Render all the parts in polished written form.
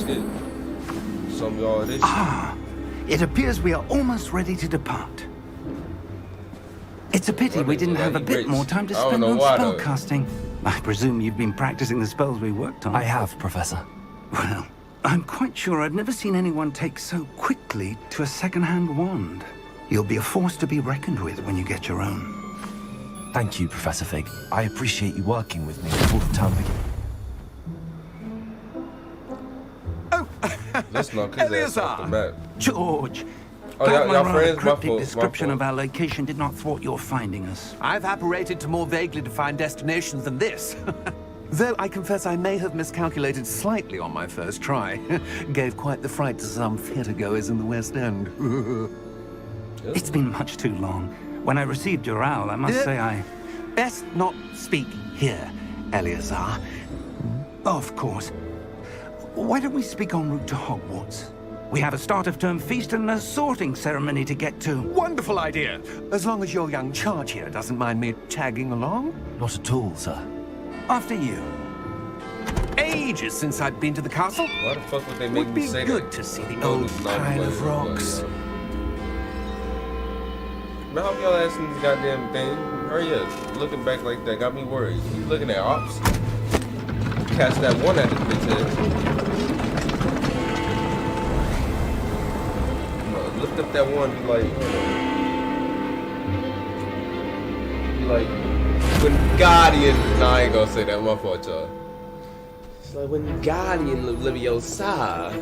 shit. Some of all this It appears we are almost ready to depart. It's a pity we didn't have a bit more time to spend on spellcasting. I presume you've been practicing the spells we worked on. I have, Professor. Well, I'm quite sure I've never seen anyone take so quickly to a second-hand wand. You'll be a force to be reckoned with when you get your own. Thank you, Professor Fig. I appreciate you working with me before the term begins. Let's knock his ass off the map. George! Oh, Glad my y'all rather friends? My cryptic fault, my description fault. of our location did not thwart your finding us. I've apparated to more vaguely defined destinations than this. Though I confess I may have miscalculated slightly on my first try. Gave quite the fright to some theatergoers in the West End. It's been much too long. When I received your owl, I must say I... Best not speak here, Eleazar. Of course. Why don't we speak en route to Hogwarts? We have a start-of-term feast and a sorting ceremony to get to. Wonderful idea! As long as your young charge here doesn't mind me tagging along. Not at all, sir. After you. Ages since I'd been to the castle. Why the fuck would they make Would me be say good that? to see the No, old it's not pile good, of it's not rocks. good. Man, how y'all ass in this goddamn thing? Hurry up. Looking back like that got me worried. You looking at ops? Catch that one at the bitch head. Lift up that one, be like when Guardian. Nah, I ain't gonna say that. My fault, y'all. It's like when Guardian Leviosa,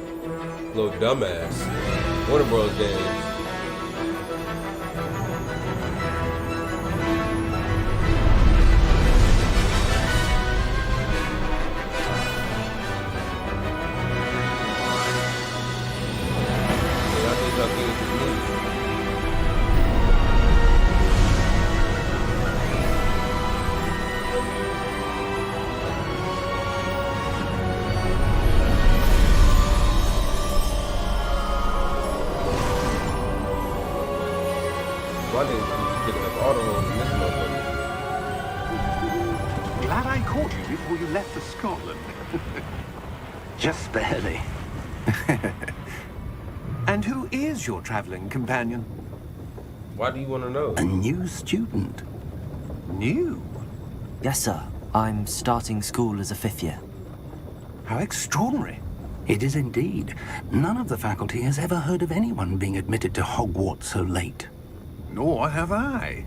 little dumbass. Warner Bros. Games. Glad I caught you before you left for Scotland. Just barely. And who is your traveling companion? Why do you want to know? A new student. New? Yes, sir. I'm starting school as a 5th year. How extraordinary. It is indeed. None of the faculty has ever heard of anyone being admitted to Hogwarts so late. Nor have I.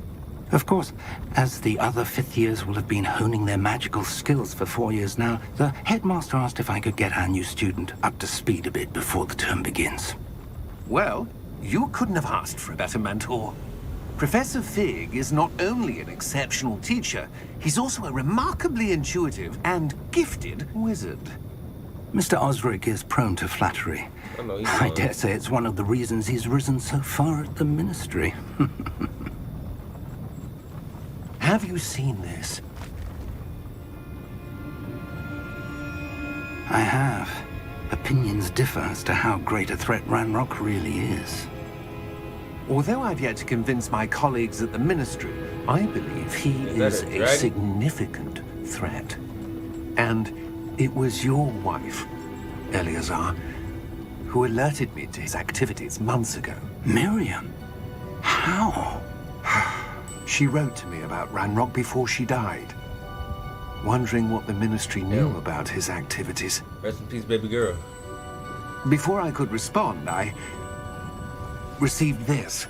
Of course, as the other 5th years will have been honing their magical skills for 4 years now, the headmaster asked if I could get our new student up to speed a bit before the term begins. Well, you couldn't have asked for a better mentor. Professor Fig is not only an exceptional teacher, he's also a remarkably intuitive and gifted wizard. Mr. Osric is prone to flattery. I dare say it's one of the reasons he's risen so far at the Ministry. Have you seen this? I have. Opinions differ as to how great a threat Ranrock really is. Although I've yet to convince my colleagues at the Ministry, I believe he Is is that a a dragon? significant threat. And it was your wife, Eleazar, who alerted me to his activities months ago. Miriam? How? She wrote to me about Ranrock before she died, wondering what the Ministry knew about his activities. Rest in peace, baby girl. Before I could respond, I received this.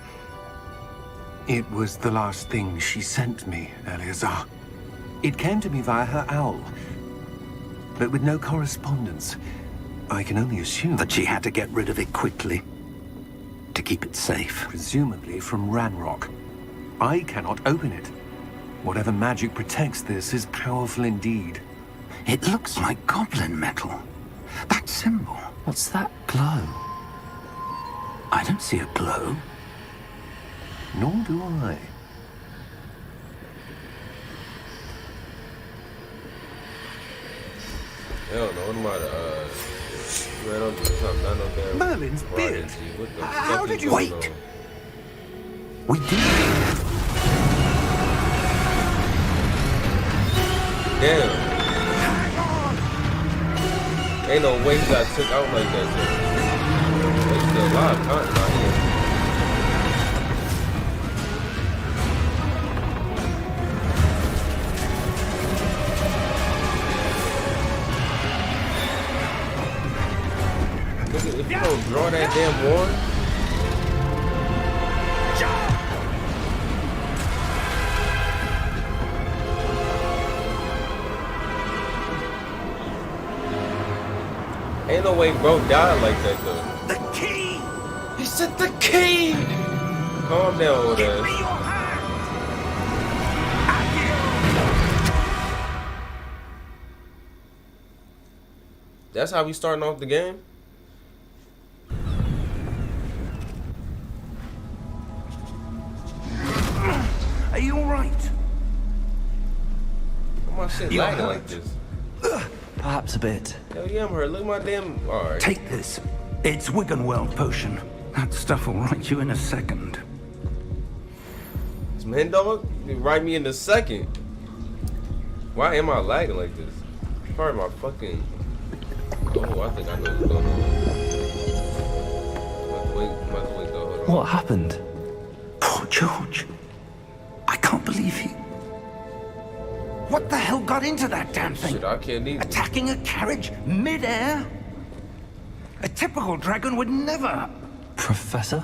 It was the last thing she sent me, Eleazar. It came to me via her owl, but with no correspondence. I can only assume That she had to get rid of it quickly to keep it safe. presumably from Ranrock. I cannot open it. Whatever magic protects this is powerful indeed. It looks like goblin metal. That symbol. What's that glow? I don't see a glow. Nor do I. Hell no, what am I ran onto something, not no damn Merlin's beard. prodigy. What the How fuck did is you- going Wait. on? We did. Damn. Ain't no way he got took out like that, though. He's still alive, huh? Nah, he ain't. Look at, if you don't draw that damn one. Ain't no way bro died like that though. The key! He said the key! Calm down over there. Give me your hand! That's how we starting off the game? Are you alright? Why my shit You're lagging hurt. like this? Perhaps a bit. Hell yeah, I'm hurt. Look at my damn... Alright. Take this. It's Wiggenweld potion. That stuff will right you in a second. Some hen dog? You write me in a second. Why am I lagging like this? Probably my fucking... Oh, I think I know what's going on. I'm about to wait though. Hold on. What happened? Poor George. I can't believe he... What the hell got into that damn thing? Shit, I can't either. Attacking a carriage mid-air? A typical dragon would never... Professor?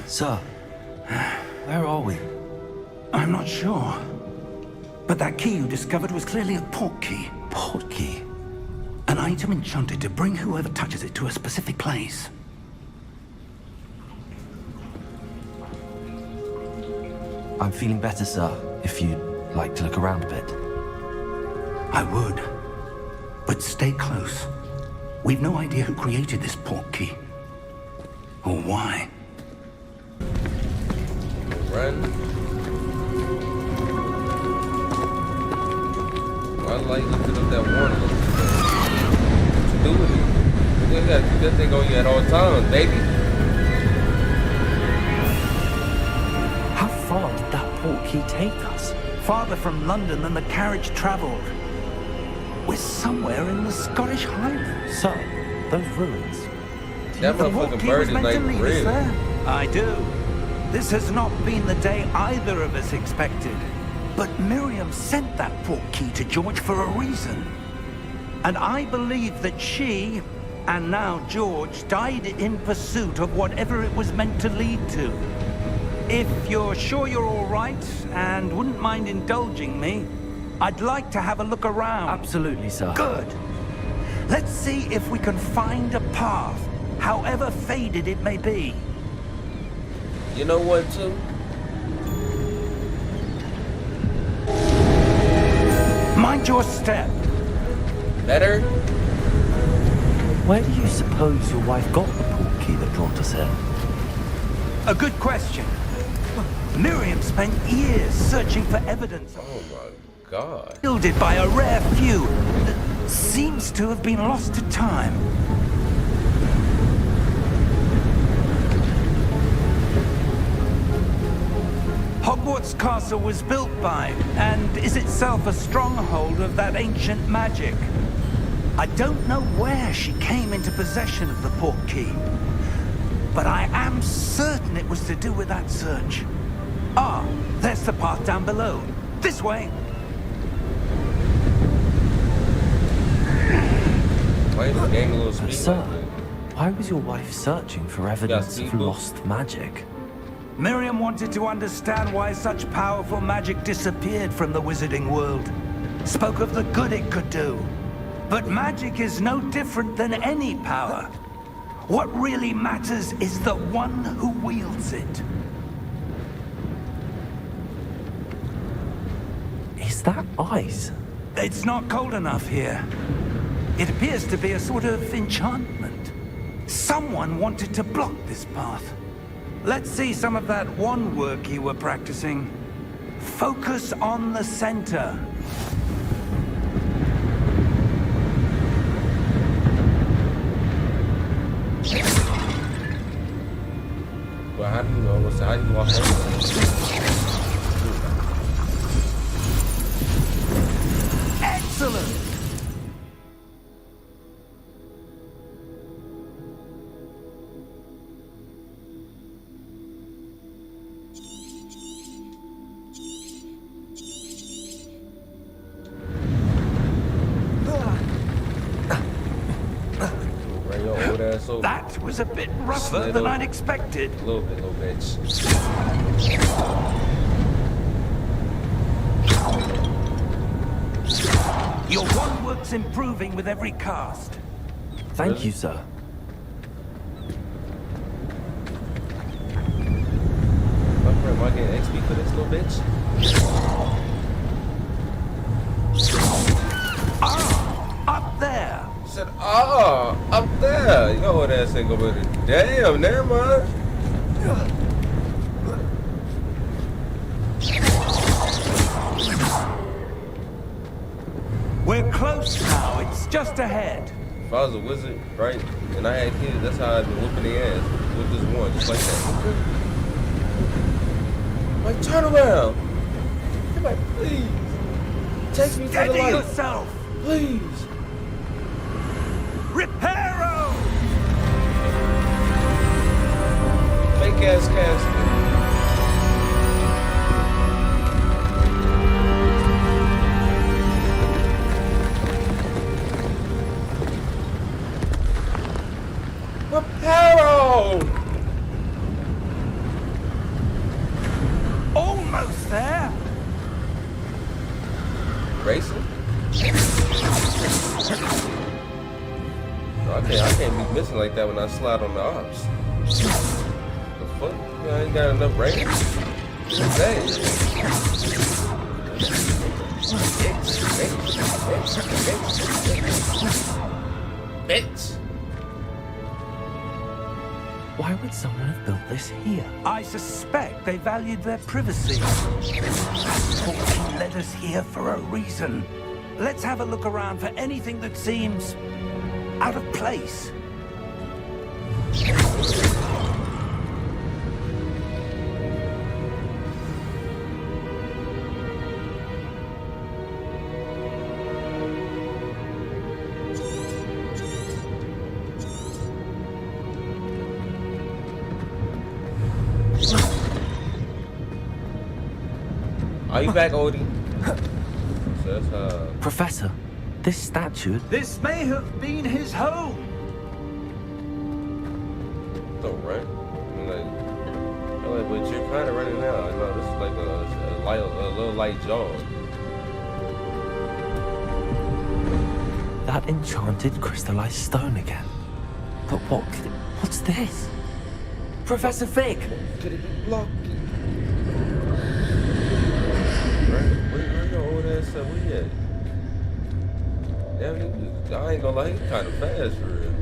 Sir, where are we? I'm not sure. But that key you discovered was clearly a port key. Port key? An item enchanted to bring whoever touches it to a specific place. I'm feeling better, sir, if you'd like to look around a bit. I would. But stay close. We've no idea who created this port key. Or why. Run. Why like looking up that warning? What you doing? You gotta keep that thing on you at all times, baby. How far did that port key take us? Farther from London than the carriage traveled. We're somewhere in the Scottish Highlands. Sir, those ruins. That The motherfucking port key bird was is meant like to lead us real. there. I do. This has not been the day either of us expected. But Miriam sent that port key to George for a reason. And I believe that she, and now George, died in pursuit of whatever it was meant to lead to. If you're sure you're all right and wouldn't mind indulging me, I'd like to have a look around. Absolutely, sir. Good. Let's see if we can find a path, however faded it may be. You know what, too? Mind your step. Better? Where do you suppose your wife got the port key that brought us here? A good question. Miriam spent years searching for evidence Oh my god. wielded by a rare few that seems to have been lost to time. Hogwarts Castle was built by, and is itself a stronghold of that ancient magic. I don't know where she came into possession of the port key, but I am certain it was to do with that search. Ah, there's the path down below. This way. Why is the gang a little speed Sir, like that? why was your wife searching for evidence of speed boost. lost magic? Miriam wanted to understand why such powerful magic disappeared from the wizarding world. Spoke of the good it could do. But magic is no different than any power. What really matters is the one who wields it. Is that ice? It's not cold enough here. It appears to be a sort of enchantment. Someone wanted to block this path. Let's see some of that wand work you were practicing. Focus on the center. But how do you know? How do you walk over? Excellent! ass over. That was a bit rougher than I'd expected. A little bit, little bitch. Your one-work's improving with every cast. Thank you, sir. My friend, am I getting XP for this little bitch? Up there. She said, oh, up there. Yo, what ass ain't gonna be there. Damn, never mind. We're close now. It's just ahead. If I was a wizard, right, and I had kids, that's how I'd been whooping their ass with this one, just like that. Like, turn around. Come on, please. Take me to the Steady light. yourself. Please. Reparo! Fake ass casket. Reparo! Almost there. Racing? I can't be missing like that when I slide on the ops. The fuck? I ain't got enough range. Dang. Bitch. Why would someone have built this here? I suspect they valued their privacy. Portkey led us here for a reason. Let's have a look around for anything that seems out of place. Are you back, Odie? So that's, Professor, this statue... This may have been his home. don't run. But you're kind of running now. I know this is like a little light jog. That enchanted crystallized stone again. But what's this? Professor Fig! Could it be blocking? Right? Where your old ass at? Where you at? Damn, I ain't gonna lie, he's kind of fast for real.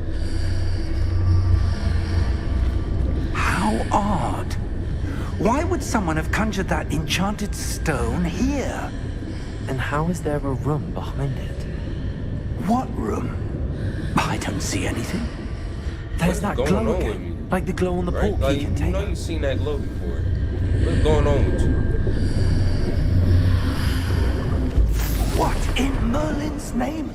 How odd. Why would someone have conjured that enchanted stone here? And how is there a room behind it? What room? I don't see anything. There's that What's going glow on with again. you? Like the glow on the Right? portkey Like, you know container. you've seen that glow before. What's going on with you? What in Merlin's name?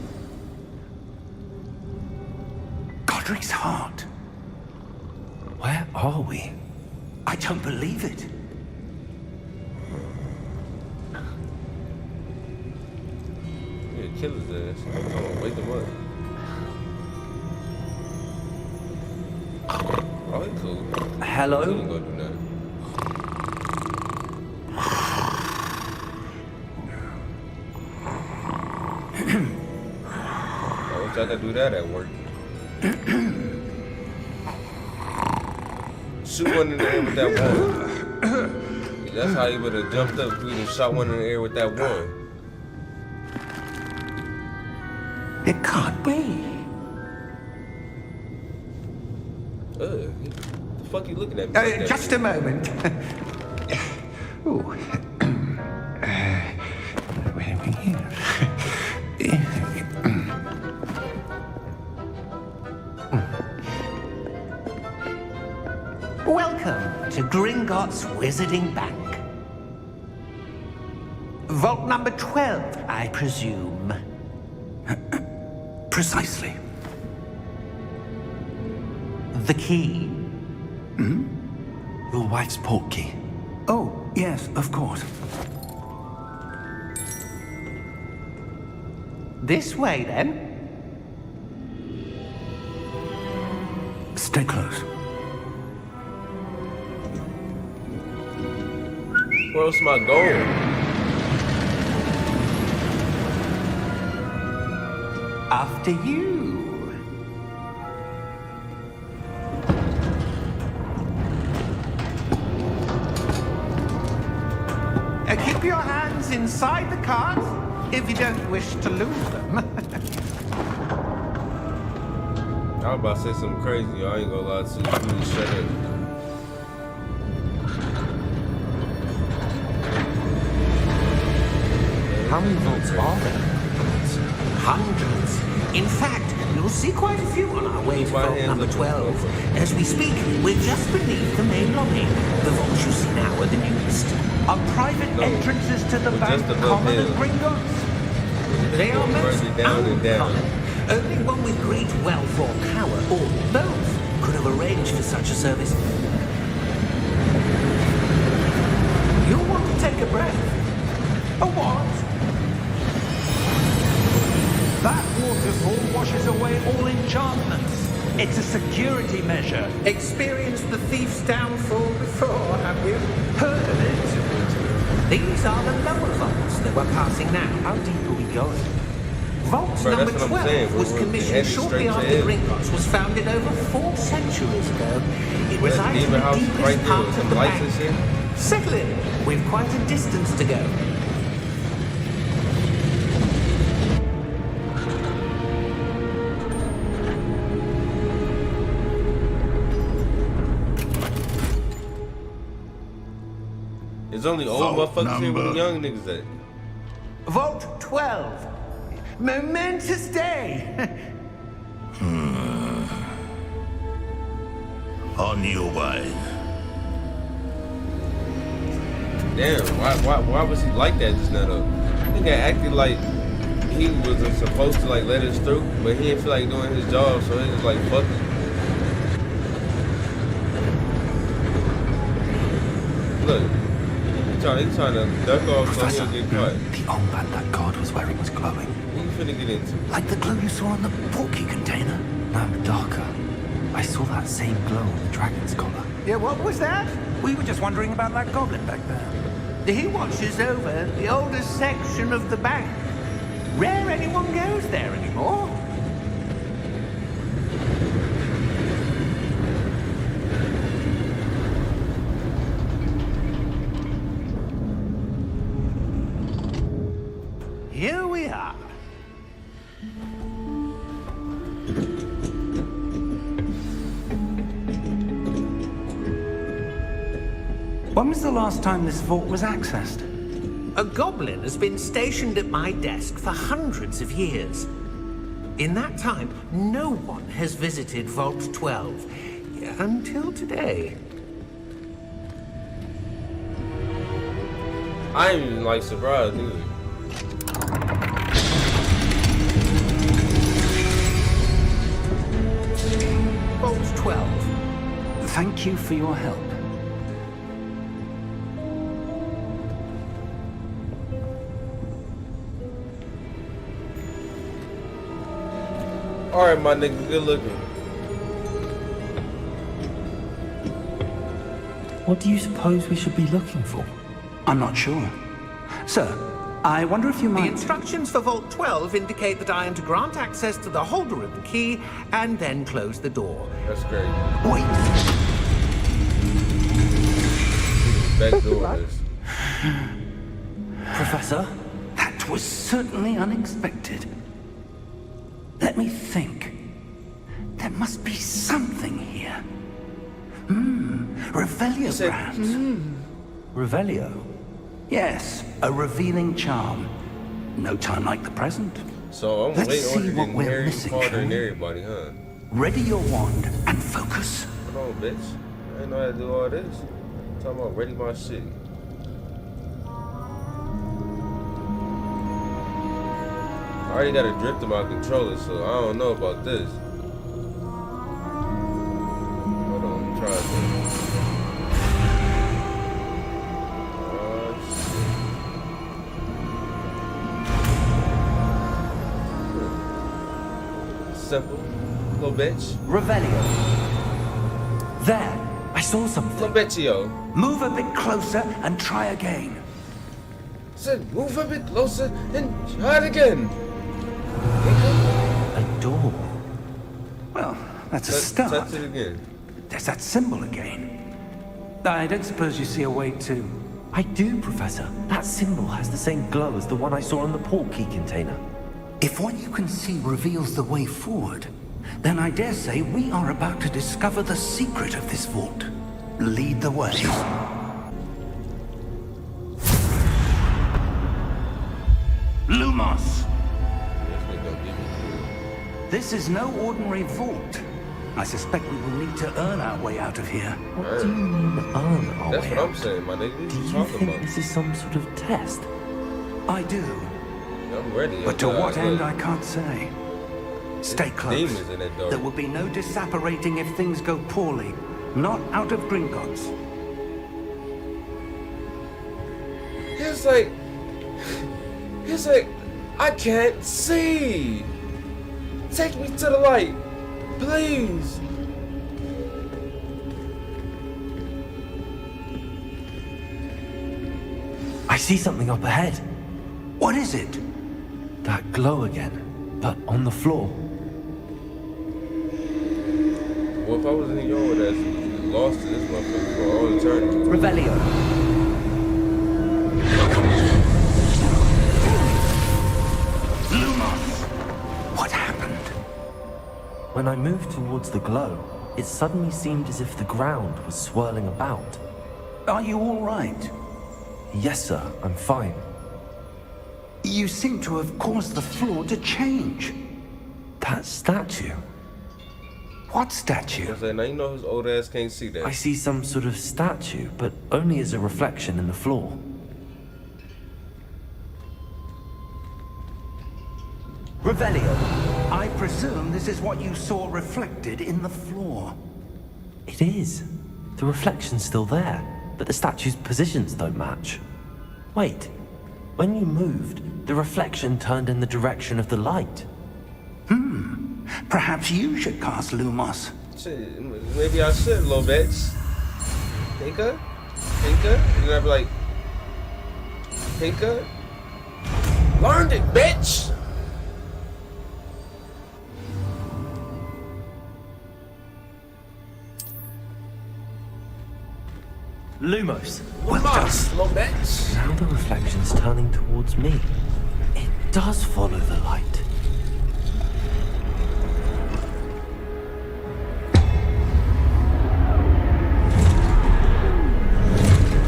Godric's heart. Where are we? I don't believe it. Yeah, kill his ass. I'm gonna wake him up. Oh, he cool. He Hello? ain't gonna do nothing. I wish I could do that at work. Shoot one in the air with that one. That's how he would have jumped up if we and shot one in the air with that one. It can't be. The fuck you looking at me like that Just for? a moment. Ooh. Where are we here? Welcome to Gringotts Wizarding Bank. Vault number 12, I presume. Precisely. The key? Your wife's portkey. Oh, yes, of course. This way, then. Stay close. Where's my goal? After you. Keep your hands inside the cart if you don't wish to lose them. I was about to say something crazy. I ain't gonna lie to you. Please shut up. How many vaults are there? Hundreds. In fact, you'll see quite a few on our way to vault number 12. As we speak, we're just beneath the main lobby. The vaults you see now are the newest. Are private entrances to the bank common as Gringotts? They are most down and down. uncommon. Only one with great wealth or power, or both, could have arranged for such a service. You'll want to take a breath. A what? That waterfall washes away all enchantments. It's a security measure. Experienced the thief's downfall before, have you? Heard of it? These are the lower vaults that we're passing now. How deep are we going? Vault Bro, number that's what I'm 12 saying. was We're commissioned heading shortly straight to after it. Gringotts was founded over 4 centuries ago. It resides in demon the house deepest right there part with of some the lights bank. and shit. Settle in. We've quite a distance to go. It's only old motherfuckers here with the young niggas at. Vault 12. Momentous day. On your way. Damn, why was he like that just now though? I think I acted like he wasn't supposed to like let us through, but he didn't feel like doing his job, so he was like, fuck it. Look, he's trying to duck off Professor, so he'll get caught. the ombud that god was wearing was glowing. What you finna get into? Like the glow you saw in the porky container. No, darker. I saw that same glow on the dragon's collar. Yeah, what was that? We were just wondering about that goblin back there. He watches over the oldest section of the bank. Rare anyone goes there anymore. Here we are. When was the last time this vault was accessed? A goblin has been stationed at my desk for hundreds of years. In that time, no one has visited Vault 12 until today. I ain't even like surprised either. Vault 12. Thank you for your help. Alright, my nigga, good looking. What do you suppose we should be looking for? I'm not sure. Sir, I wonder if you The might... instructions for Vault 12 indicate that I am to grant access to the holder of the key and then close the door. That's great. Wait! Back door this. Professor? That was certainly unexpected. Let me think. There must be something here. Revelio said, brands. Revelio? Yes, a revealing charm. No time like the present. So I'm Let's way see older what than we're Harry missing, Potter shall and we? everybody, huh? Ready your wand and focus. Hold on, bitch. I didn't know how to do all this. I'm talking about ready my shit. I already got a drift in my controller, so I don't know about this. Hold on, let me try this. Simple. Little bitch. Revelio. There, I saw something. Betio. Move a bit closer and try again. Said, move a bit closer and try it again. A door. Well, that's a start. Touch it again. There's that symbol again. I don't suppose you see a way to... I do, Professor. That symbol has the same glow as the one I saw in the port key container. If what you can see reveals the way forward, then I dare say we are about to discover the secret of this vault. Lead the way. Lumos! This is no ordinary vault. I suspect we will need to earn our way out of here. What do you mean, earn our That's way what out? I'm saying, my nigga. What Do you you talking think about? this is some sort of test? I do, I'm ready. but to what end I can't say. Stay close. Demons in that door. There will be no disapparating if things go poorly. Not out of Gringotts. He's like, I can't see. Take me to the light, please. I see something up ahead. What is it? That glow again, but on the floor. Well, if I was in your that's lost to this motherfucker for all eternity. Revelio. Lumos! What happened? When I moved towards the glow, it suddenly seemed as if the ground was swirling about. Are you all right? Yes, sir, I'm fine. You seem to have caused the floor to change. That statue. What statue? I said, now you know his old ass can't see that. I see some sort of statue, but only as a reflection in the floor. Revelio. I presume this is what you saw reflected in the floor. It is. The reflection's still there, but the statue's positions don't match. Wait. When you moved, the reflection turned in the direction of the light. Perhaps you should cast Lumos. Shit, maybe I should, little bitch. Pinka? You gotta be like, Pinka? Learned it, bitch! Lumos. Well done. Little bitch. Now the reflection's turning towards me. It does follow the light.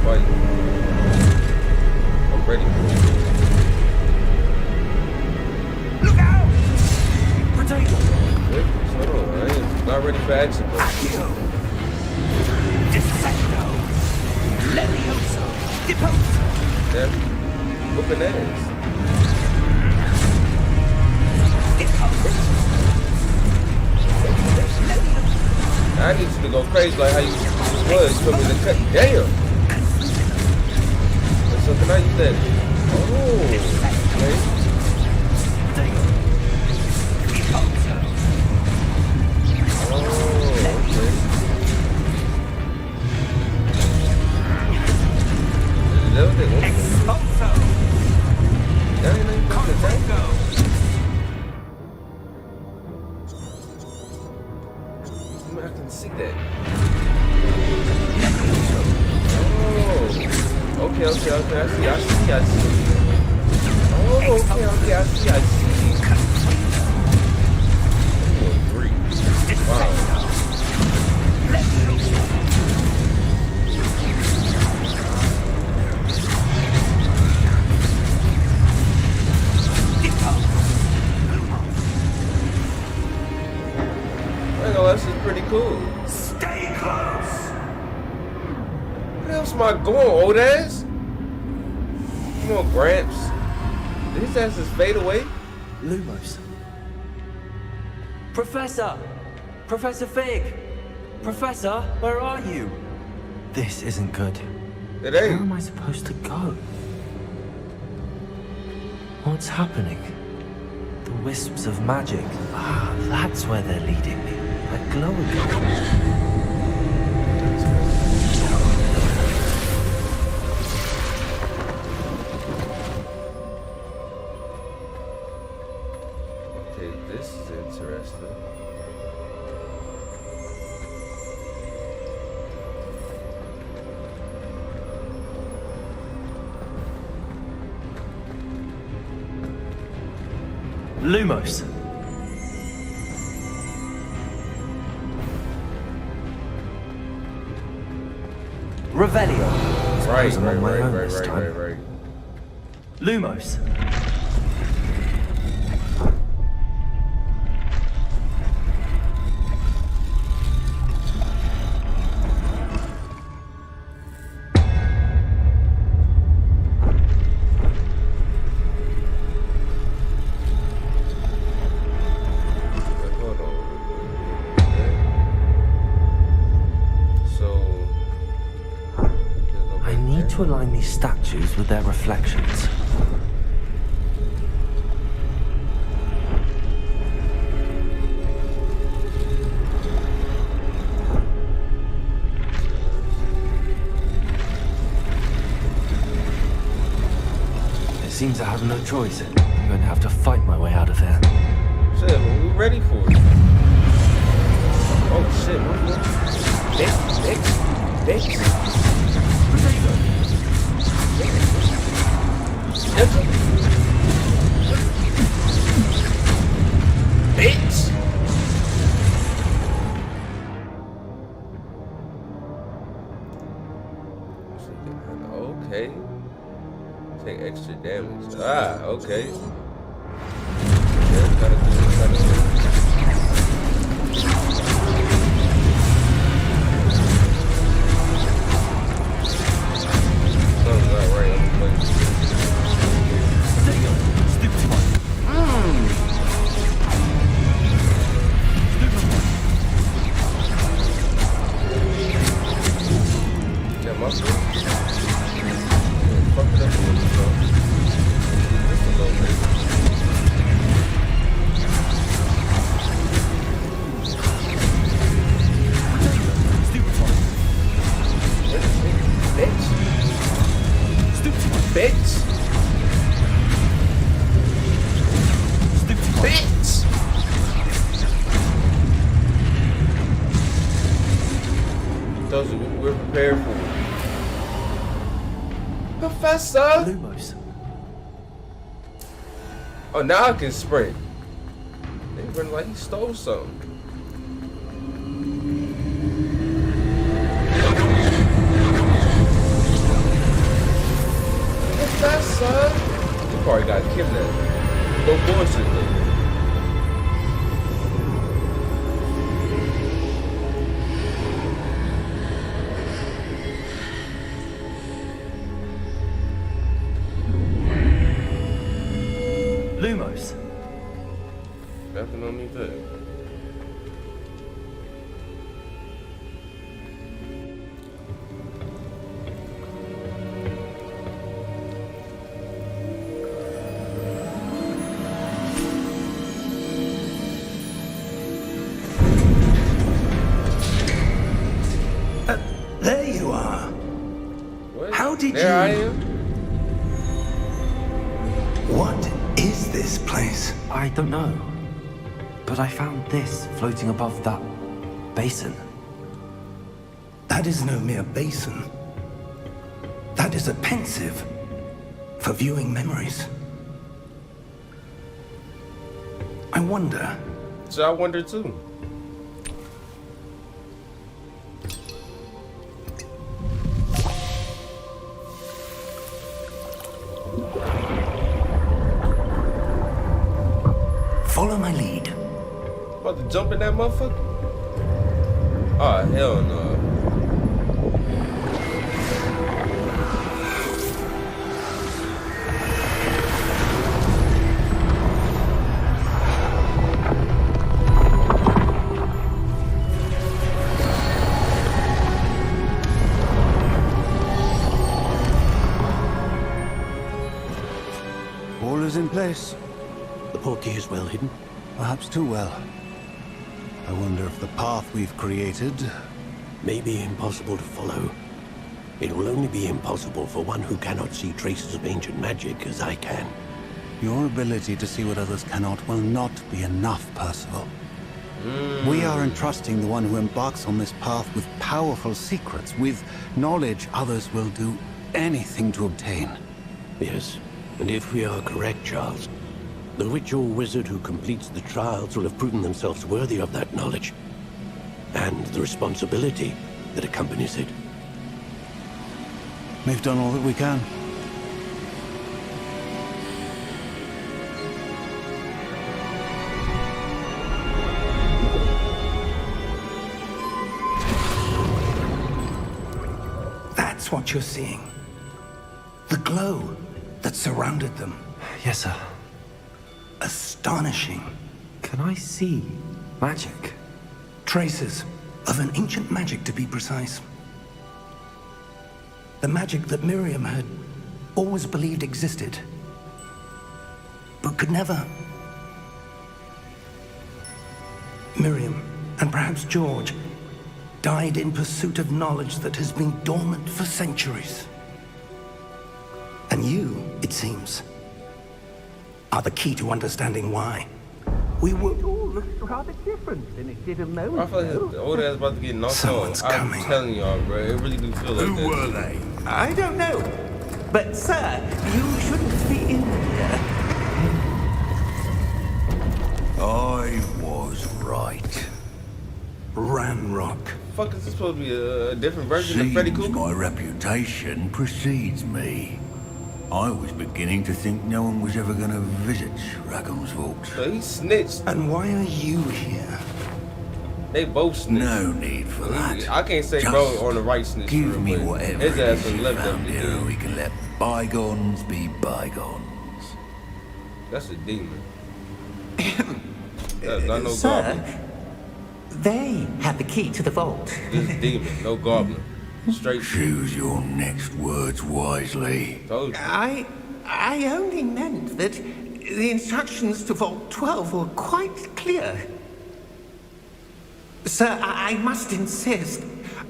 Fight. I'm ready. Look out! Potato! Wait, hold on, I ain't not ready for action, bro. Accio! Dissecto! Levioso! Deposo! That whooping ass. Deposo! Levioso! I need you to go crazy like how you was. You put me in the cut. Damn! So can I use that? Oh, okay. Deposo! Oh, okay. That was it. Expulso! That ain't even fucking attack. Congo! I can see that. Levioso! Oh, okay, I see. Oh, okay, I see. Oh, three. Wow. I know this is pretty cool. Stay close! Where else am I going, old ass? Come on, Gramps. Did his ass just fade away? Lumos. Professor! Professor Fig! Professor, where are you? This isn't good. It Where am ain't. I supposed to go? What's happening? The wisps of magic. Ah, that's where they're leading me. That glow again. master. Lumos. Revelio. Right, I'm on my own this time. right. Lumos. Hold on. Okay. So I need to align these statues with their reflections. It seems I have no choice. I'm going to have to fight my way out of here. shit, well, we ready for it. Oh shit, bitch. Bitch! Okay. Take extra damage. Ah, okay. Yeah, gotta do. Something's not right. I'm playing. Yeah, my fault. Fuck it up a little bit, bro. Just a little bit. Bitch. Bitch. Bitch. Those are what we're prepared for. Professor! Lumos. Oh, now I can sprint. They run like he stole something. Professor! You probably got kidnapped. No bullshit though. Lumos. Nothing on me there. There you are. What? How did there you- I am? What is this place? I don't know. But I found this floating above that basin. That is no mere basin. That is a pensive for viewing memories. I wonder. So I wonder too. Follow my lead. About to jump in that motherfucker? Oh, hell no. All is in place. The portkey is well hidden. Perhaps too well. I wonder if the path we've created... May be impossible to follow. It will only be impossible for one who cannot see traces of ancient magic as I can. Your ability to see what others cannot will not be enough, Percival. We are entrusting the one who embarks on this path with powerful secrets, with knowledge others will do anything to obtain. Yes, and if we are correct, Charles, the witch or wizard who completes the trials will have proven themselves worthy of that knowledge, and the responsibility that accompanies it. We've done all that we can. That's what you're seeing. The glow that surrounded them. Yes, sir. Astonishing. Can I see magic? Traces of an ancient magic, to be precise. The magic that Miriam had always believed existed, but could never. Miriam, and perhaps George, died in pursuit of knowledge that has been dormant for centuries. And you, it seems, are the key to understanding why. We were... It all looks rather different than it did a moment I feel like the old ass about to get knocked Someone's off. coming. I'm telling y'all, bro. It really do feel like Who were they? I don't know. But, sir, you shouldn't be in here. I was right. Ranrock. Fuck, is this supposed to be a different version of Freddy Seems Krueger? my reputation precedes me. I was beginning to think no one was ever going to visit Rackham's vault. So he snitched. And why are you here? They both snitched. No need for that. I can't say Just bro on the right snitch. give me but whatever his it ass is was you left found up here, and we to can let bygones be bygones. That's a demon. That's not no Sir, goblin. they had the key to the vault. This demon, no goblin. Straight Choose your next words wisely. told you. I only meant that the instructions to Vault 12 were quite clear. Sir, I must insist.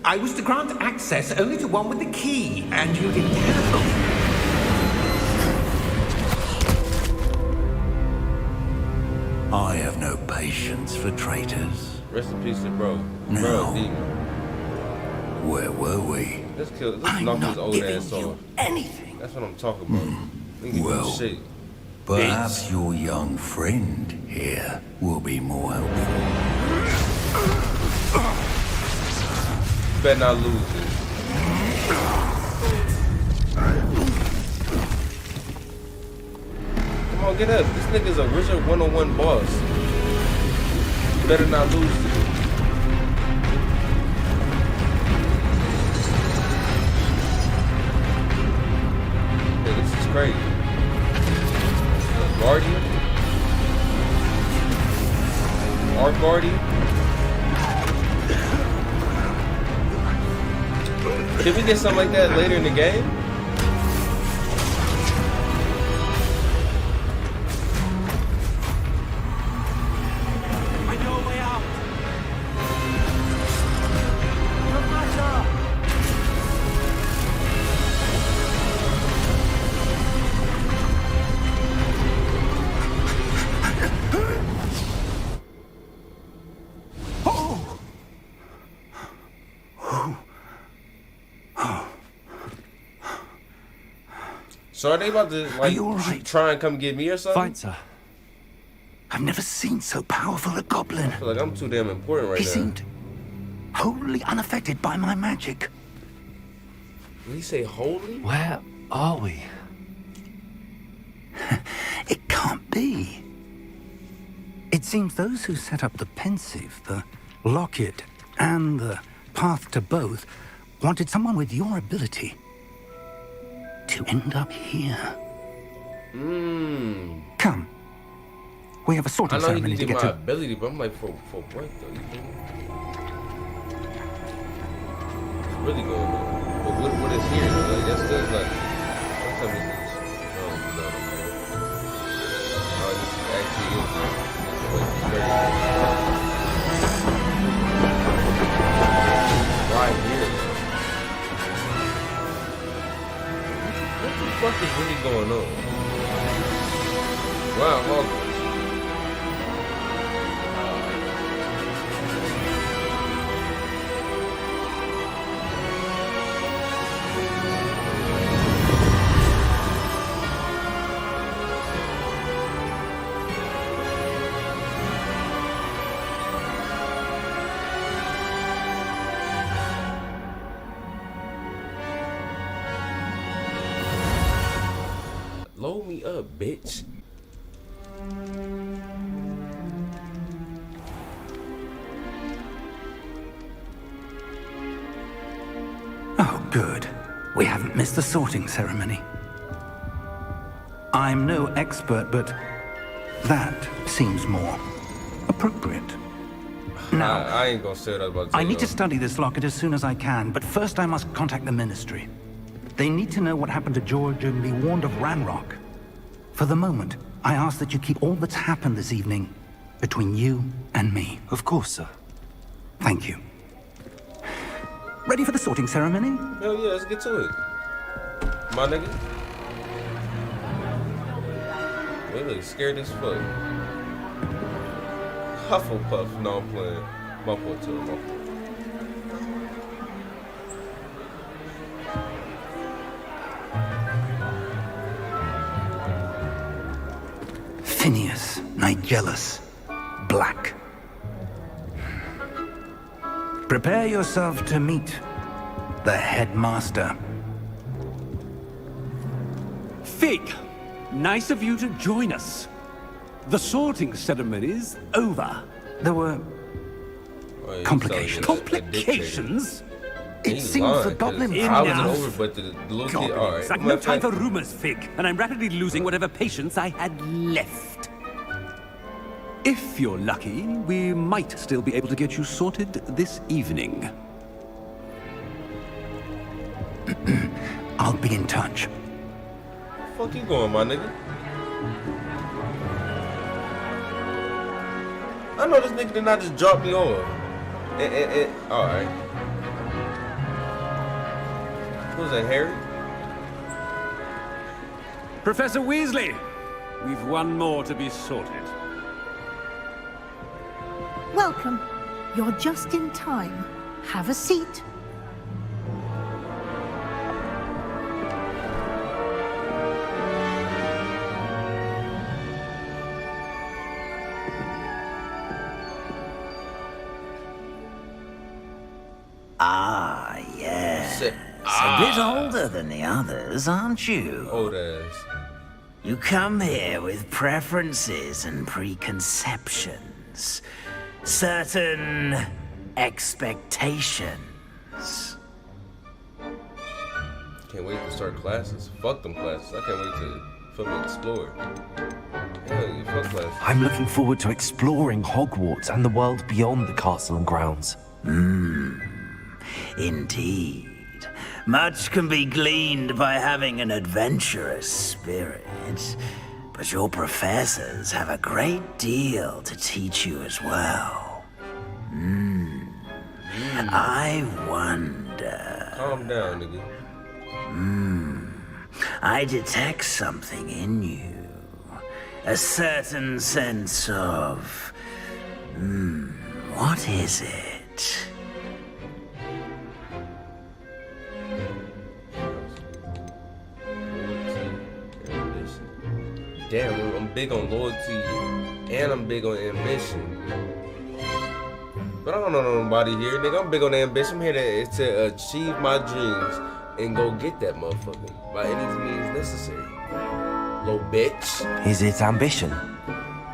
I was to grant access only to one with the key, and you didn't have I have no patience for traitors. Rest in peace to bro. No. Bro, demon. Where were we? Let's kill. Let's I'm knock not his old giving ass you off. anything. That's what I'm talking about. We can Well. do shit. Perhaps your young friend here will be more helpful. Better not lose this. Come on, get up. This nigga's a Richard 101 boss. You better not lose this. Yeah, this is crazy. Guardian? Our Guardian? Did we get something like that later in the game? I know a way out. So are they about to like you all right? try and come get me or something? Fine, sir. I've never seen so powerful a goblin. I feel like I'm too damn important right He now. seemed wholly unaffected by my magic. Did he say holy? Where are we? It can't be. It seems those who set up the pensive, the locket, and the path to both wanted someone with your ability to end up here. Come. We have a I sorting know he ceremony can to get get my to. ability, but I'm like for what though? You feel me? What's really going on? But what is here? Like that's like what time is this? No. Oh, this actually is right here. What the fuck is really going on? Wow, Hogwarts. me up, bitch. Oh, good. We haven't missed the sorting ceremony. I'm no expert, but that seems more appropriate. Now, I ain't gonna say what I was about to say. I need to study this locket as soon as I can, but first I must contact the Ministry. They need to know what happened to George and be warned of Ranrock. For the moment, I ask that you keep all that's happened this evening between you and me. Of course, sir. Thank you. Ready for the sorting ceremony? Hell yeah, let's get to it. My nigga. They look scared as fuck. Hufflepuff, no, I'm playing. My fault too, my fault. Phineas Nigellus Black. Prepare yourself to meet the headmaster. Fig, nice of you to join us. The sorting ceremony's over. There were Oh, complications. Complications? It seems the goblin How was it Enough. over, but the little kid, alright. I've no time for rumors, Fig, and I'm rapidly losing whatever patience I had left. If you're lucky, we might still be able to get you sorted this evening. I'll be in touch. Fuck you going, my nigga? I know this nigga did not just drop me off. Alright. Who's that, Harry? Professor Weasley, we've one more to be sorted. Welcome. You're just in time. Have a seat. Ah, yes. Shit. A bit older than the others, aren't you? Old ass. You come here with preferences and preconceptions. Certain expectations. Can't wait to start classes. Fuck them classes. I can't wait to fucking explore. Hell yeah, fuck classes. I'm looking forward to exploring Hogwarts and the world beyond the castle and grounds. Indeed. Much can be gleaned by having an adventurous spirit, but your professors have a great deal to teach you as well. I wonder... Calm down, nigga. I detect something in you. A certain sense of... what is it? Damn, I'm big on loyalty and I'm big on ambition. But I don't know nobody here, nigga. I'm big on ambition. I'm here to achieve my dreams and go get that motherfucker by any means necessary. Little bitch. Is it ambition?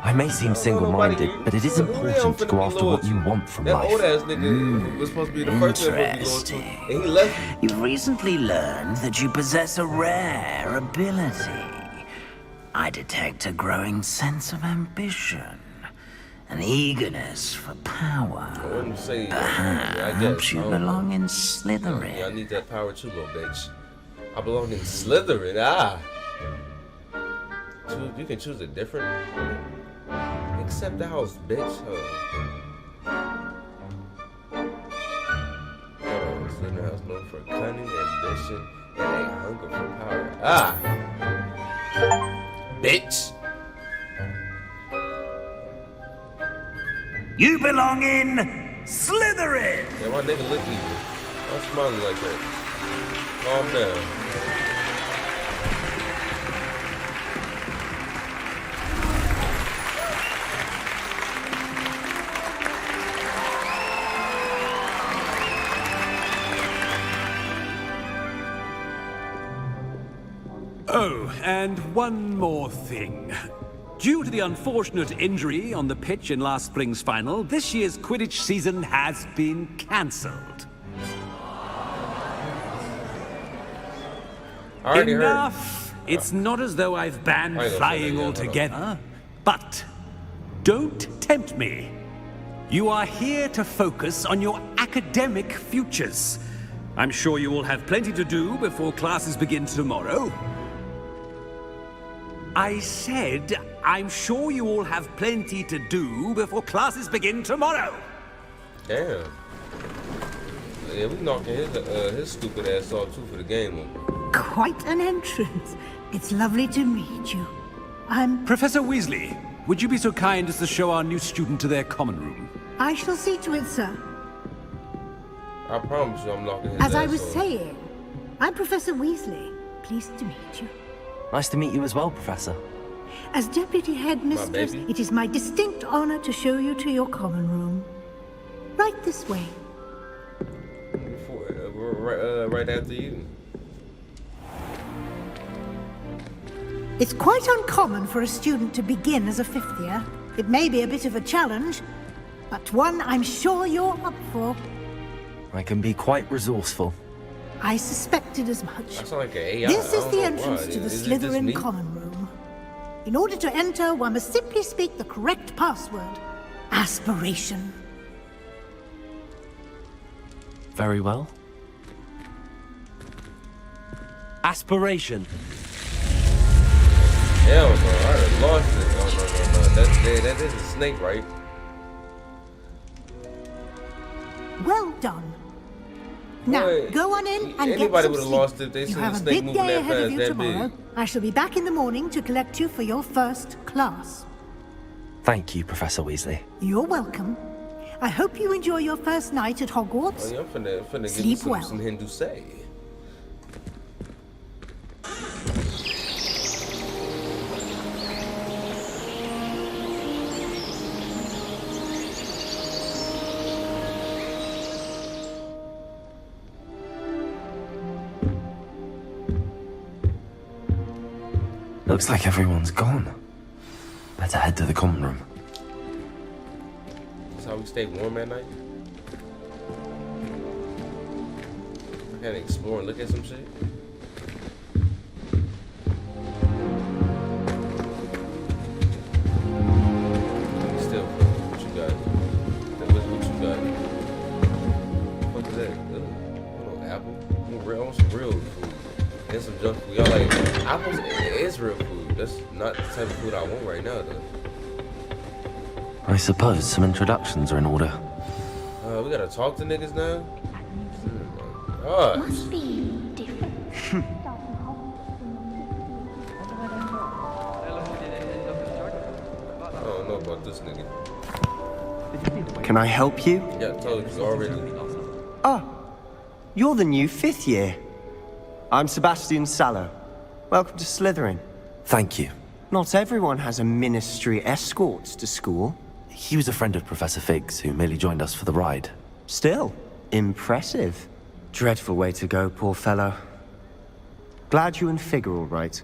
I may seem single-minded, but it is important to go after what you want from that life. That old ass nigga was supposed to be the first one to be loyal to, and he left. You've recently learned that you possess a rare ability. I detect a growing sense of ambition, an eagerness for power. I wouldn't say, Perhaps you belong in Slytherin. Yeah, I need that power too, little bitch. I belong in Slytherin, You can choose a different... Accept the house, bitch. Hold on, Slytherin house known for cunning, ambition, and a hunger for power. Bitch. You belong in Slytherin! Yeah, my nigga look evil. I'm smiling like that. Calm down. Oh, and one more thing. Due to the unfortunate injury on the pitch in last spring's final, this year's Quidditch season has been cancelled. Enough! It's not as though I've banned flying altogether, but don't tempt me. You are here to focus on your academic futures. I'm sure you will have plenty to do before classes begin tomorrow. I said, I'm sure you all have plenty to do before classes begin tomorrow. Damn. Yeah, we knocking his stupid ass off too for the game. Quite an entrance. It's lovely to meet you. I'm... Professor Weasley, would you be so kind as to show our new student to their common room? I shall see to it, sir. I promise you I'm knocking his ass As I was off. saying, I'm Professor Weasley. Pleased to meet you. Nice to meet you as well, Professor. As Deputy Headmistress, it is my distinct honor to show you to your common room. Right this way. Right after you. It's quite uncommon for a student to begin as a fifth year. It may be a bit of a challenge, but one I'm sure you're up for. I can be quite resourceful. I suspected as much. That's like an AI. This is the entrance to the Slytherin common room. In order to enter, one must simply speak the correct password. Aspiration. Very well. Aspiration. Hell no, I done lost it. No. That is a snake, right? Well done. Now, Boy, go on in and get anybody some would have sleep. lost if they You seen have the a snake big moving day that ahead of fast, you that tomorrow. big. I shall be back in the morning to collect you for your first class. Thank you, Professor Weasley. You're welcome. I hope you enjoy your first night at Hogwarts. Oh, yeah, I'm finna give Sleep you well. some Hindu say. Looks like everyone's gone. Better head to the common room. That's how we stay warm at night. I can explore and look at some shit. Still, what you got? What you got? What is that? Ugh, no apple. I want some real food. And some junk food. Y'all like apples is real food. That's not the type of food I want right now though. I suppose some introductions are in order. We gotta talk to niggas now? Oh my gosh. Must be different. I don't know about this nigga. Can I help you? Yeah, I told you already. Ah, you're the new fifth year. I'm Sebastian Sallow. Welcome to Slytherin. Thank you. Not everyone has a ministry escort to school. He was a friend of Professor Fig's who merely joined us for the ride. Still, impressive. Dreadful way to go, poor fellow. Glad you and Fig are all right.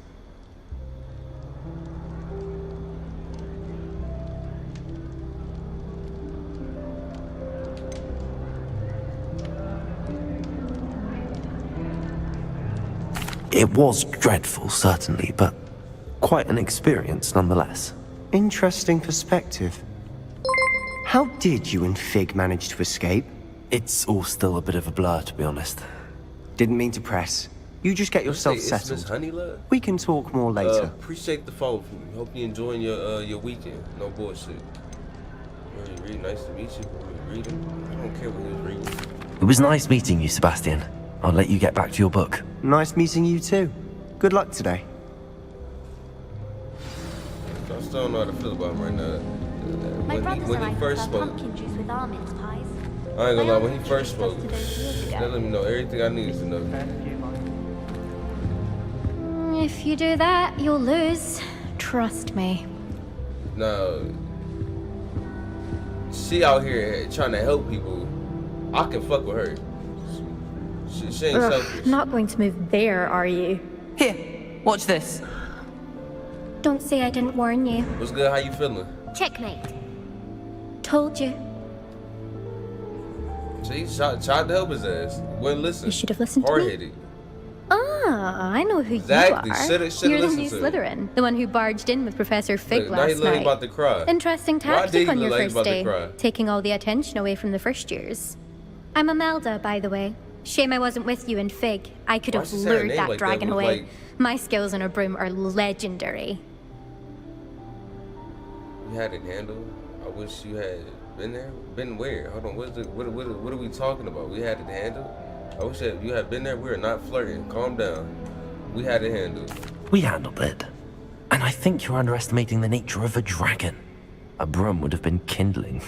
It was dreadful, certainly, but quite an experience nonetheless. Interesting perspective. How did you and Fig manage to escape? It's all still a bit of a blur, to be honest. Didn't mean to press. You just get yourself It's settled. Miss Honeylove? We can talk more later. Appreciate the follow from me. Hope you're enjoying your weekend. No bullshit. Really nice to meet you. Reading. I don't care what he was reading. It was nice meeting you, Sebastian. I'll let you get back to your book. Nice meeting you too. Good luck today. I still don't know how to feel about him right now. When he first spoke, pumpkin juice with almond pies. I ain't gonna lie, when he first spoke, that let me know everything I needed to know. If you do that, you'll lose. Trust me. Now, she out here trying to help people. I can fuck with her. She ain't selfish. Not going to move there, are you? Here, watch this. Don't say I didn't warn you. What's good? How you feeling? Checkmate. Told you. See, tried to help his ass. Wouldn't listen. You should have listened to me. Hard-headed. Ah, I know who Exactly. you are. Should've You're the new listened to him. Slytherin, the one who barged in with Professor Fig Look, now he last look night. about to cry. Interesting Why did tactic he on your look like first about to day, cry? taking all the attention away from the first years. I'm Imelda, by the way. Shame I wasn't with you in Fig. I could Why have she say her lured name that like that? dragon Was away. like- My skills on a broom are legendary. You had it handled. I wish you had been there. Been where? Hold on. What are we talking about? We had it handled. I wish that you had been there. We are not flirting. Calm down. We had it handled. We handled it. And I think you're underestimating the nature of a dragon. A broom would have been kindling.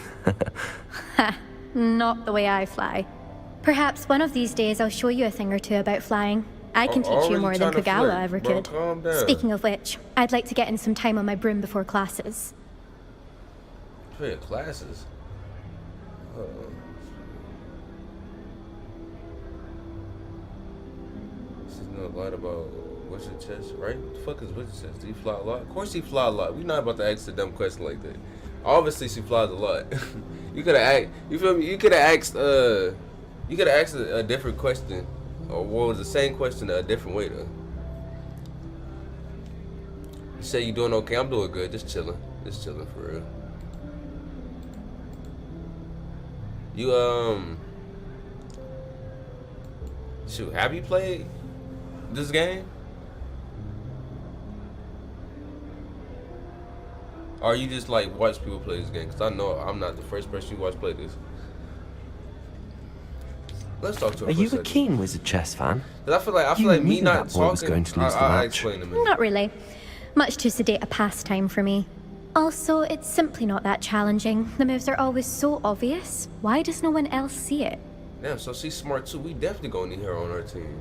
Ha, not the way I fly. Perhaps one of these days I'll show you a thing or two about flying. I can teach you more than Kagawa ever could. Calm down. Speaking of which, I'd like to get in some time on my broom before classes. For your classes. This is not a lot about what's your chest, right? What the fuck is what's your chest? Do you fly a lot? Of course he fly a lot. We're not about to ask a dumb question like that. Obviously she flies a lot. You could have you feel me? You could have asked a different question. Or what was the same question a different way though? You say you doing okay? I'm doing good. Just chilling. Just chilling for real. You shoot, have you played this game? Or you just like watch people play this game? Cause I know I'm not the first person you watch play this. Let's talk to him. Are for you a a second. keen Wizard chess fan? Cause I feel like You me knew not that boy was talking. going to lose the I match. explain to me. Not really. Much too sedate a pastime for me. Also, it's simply not that challenging. The moves are always so obvious. Why does no one else see it? Damn, so she's smart too. We definitely gonna need her on our team.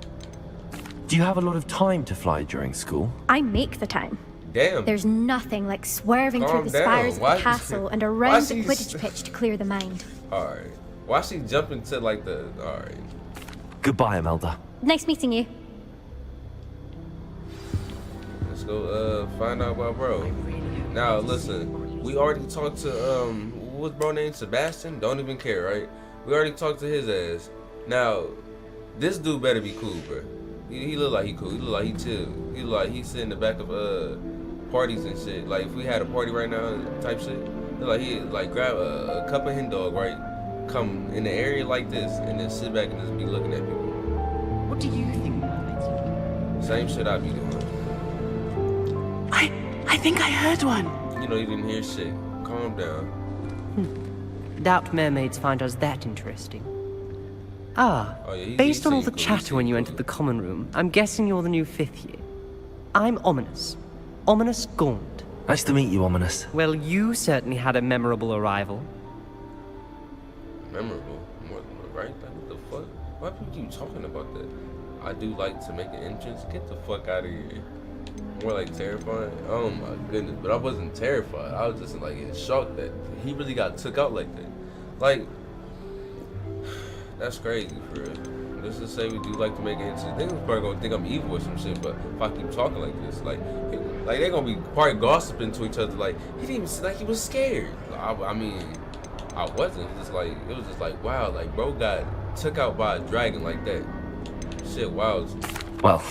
Do you have a lot of time to fly during school? I make the time. Damn. There's nothing like swerving Calm through the down. spires of Why- the castle and why around the she's- Quidditch pitch to clear the mind. Alright. Why she jumping to like the alright. Goodbye, Imelda. Nice meeting you. Let's go find out about bro. Now listen, we already talked to what's bro name? Sebastian? Don't even care, right? We already talked to his ass. Now, this dude better be cool, bro. He look like he cool. He look like he chill. He look like he sit in the back of parties and shit. Like if we had a party right now type shit. Look like he like grab a cup of hen dog, right? Come in the area like this and then sit back and just be looking at people. What do you think about it? Same shit I be doing. I think I heard one. You know you didn't hear shit. Calm down. Doubt mermaids find us that interesting. Ah, Oh, yeah, based on all the cool. chatter when you entered the common room, I'm guessing you're the new 5th year. I'm Ominous. Ominous Gaunt. Nice to meet you, Ominous. Well, you certainly had a memorable arrival. Memorable, right? Like, what the fuck? Why people keep talking about that? I do like to make an entrance. Get the fuck out of here. More like terrifying. Oh my goodness, but I wasn't terrified. I was just like in shock that he really got took out like that. Like, that's crazy for real. Let's just say we do like to make an entrance. They probably gonna think I'm evil or some shit. But if I keep talking like this, like they're gonna be probably gossiping to each other. Like he didn't even seem like he was scared. I mean. I wasn't. It was just like wow, like bro got took out by a dragon like that. Shit, wow. Well,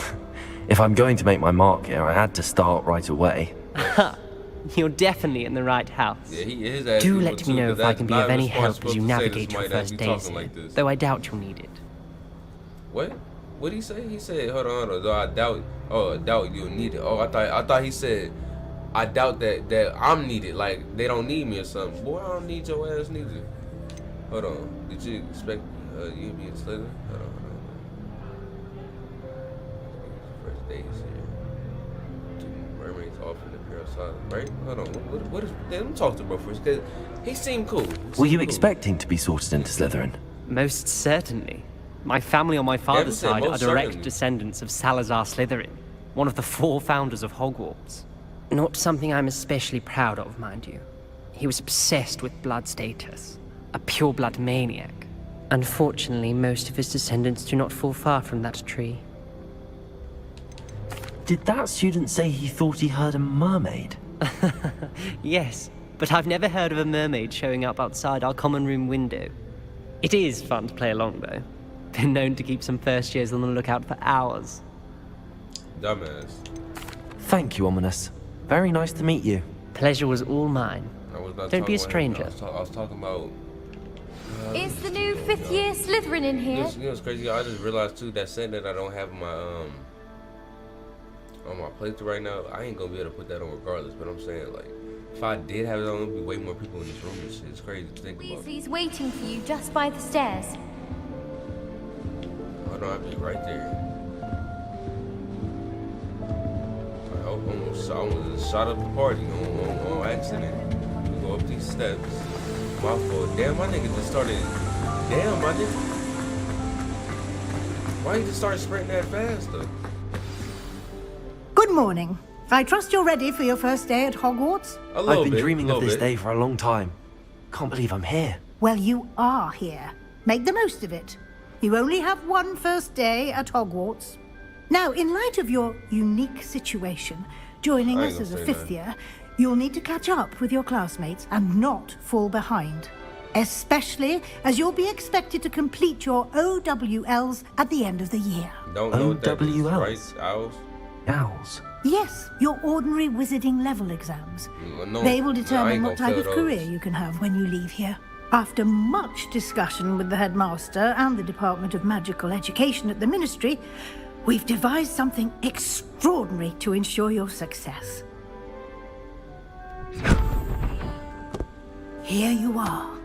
if I'm going to make my mark here, I had to start right away. You're definitely in the right house. Yeah, his ass Do evil let too, me know 'cause if I that's can be not of any help responsible as you to say to navigate your somebody that first be days talking here, like this. though I doubt you'll need it. What? What'd he say? He said, hold on. Though I doubt. Oh, I doubt you'll need it. Oh, I thought he said, I doubt that I'm needed. Like they don't need me or something. Boy, I don't need your ass neither. Hold on. Did you expect you to be a Slytherin? Hold on. First days here. Two mermaids off in the pure side, right? Hold on. What is? Let me talk to bro first, cause he seemed cool. Were you expecting to be sorted into Slytherin? Most certainly. My family on my father's said side are most direct certainly. descendants of Salazar Slytherin, one of the 4 founders of Hogwarts. Not something I'm especially proud of, mind you. He was obsessed with blood status, a pure-blood maniac. Unfortunately, most of his descendants do not fall far from that tree. Did that student say he thought he heard a mermaid? Yes, but I've never heard of a mermaid showing up outside our common room window. It is fun to play along, though. Been known to keep some first years on the lookout for hours. Dumbass. Thank you, Ominous. Very nice to meet you. Pleasure was all mine. Don't be a stranger. I was talking about... Is the new 5th year Slytherin in here? You know what's crazy? I just realized too that setting that I don't have my on my playthrough right now, I ain't gonna be able to put that on regardless. But I'm saying, like, if I did have it on, there'd be way more people in this room and shit. It's crazy to think about. Weasley's waiting for you just by the stairs. Oh no, I'd be right there. I almost shot up the party on accident. We go up these steps. My fault. Damn, my nigga just started. Damn, my nigga. Why you just start sprinting that fast though? Good morning. I trust you're ready for your first day at Hogwarts? I've been dreaming of this day for a long time. Can't believe I'm here. Well, you are here. Make the most of it. You only have one first day at Hogwarts. Now, in light of your unique situation, joining us as a 5th year, you'll need to catch up with your classmates and not fall behind. Especially as you'll be expected to complete your OWLs at the end of the year. Don't know what that is, OWLs? right? Owls? Owls? Yes, your ordinary wizarding level exams. No, they will I determine ain't what gonna type of fail career those. you can have when you leave here. After much discussion with the headmaster and the Department of Magical Education at the Ministry, we've devised something extraordinary to ensure your success. Here you are.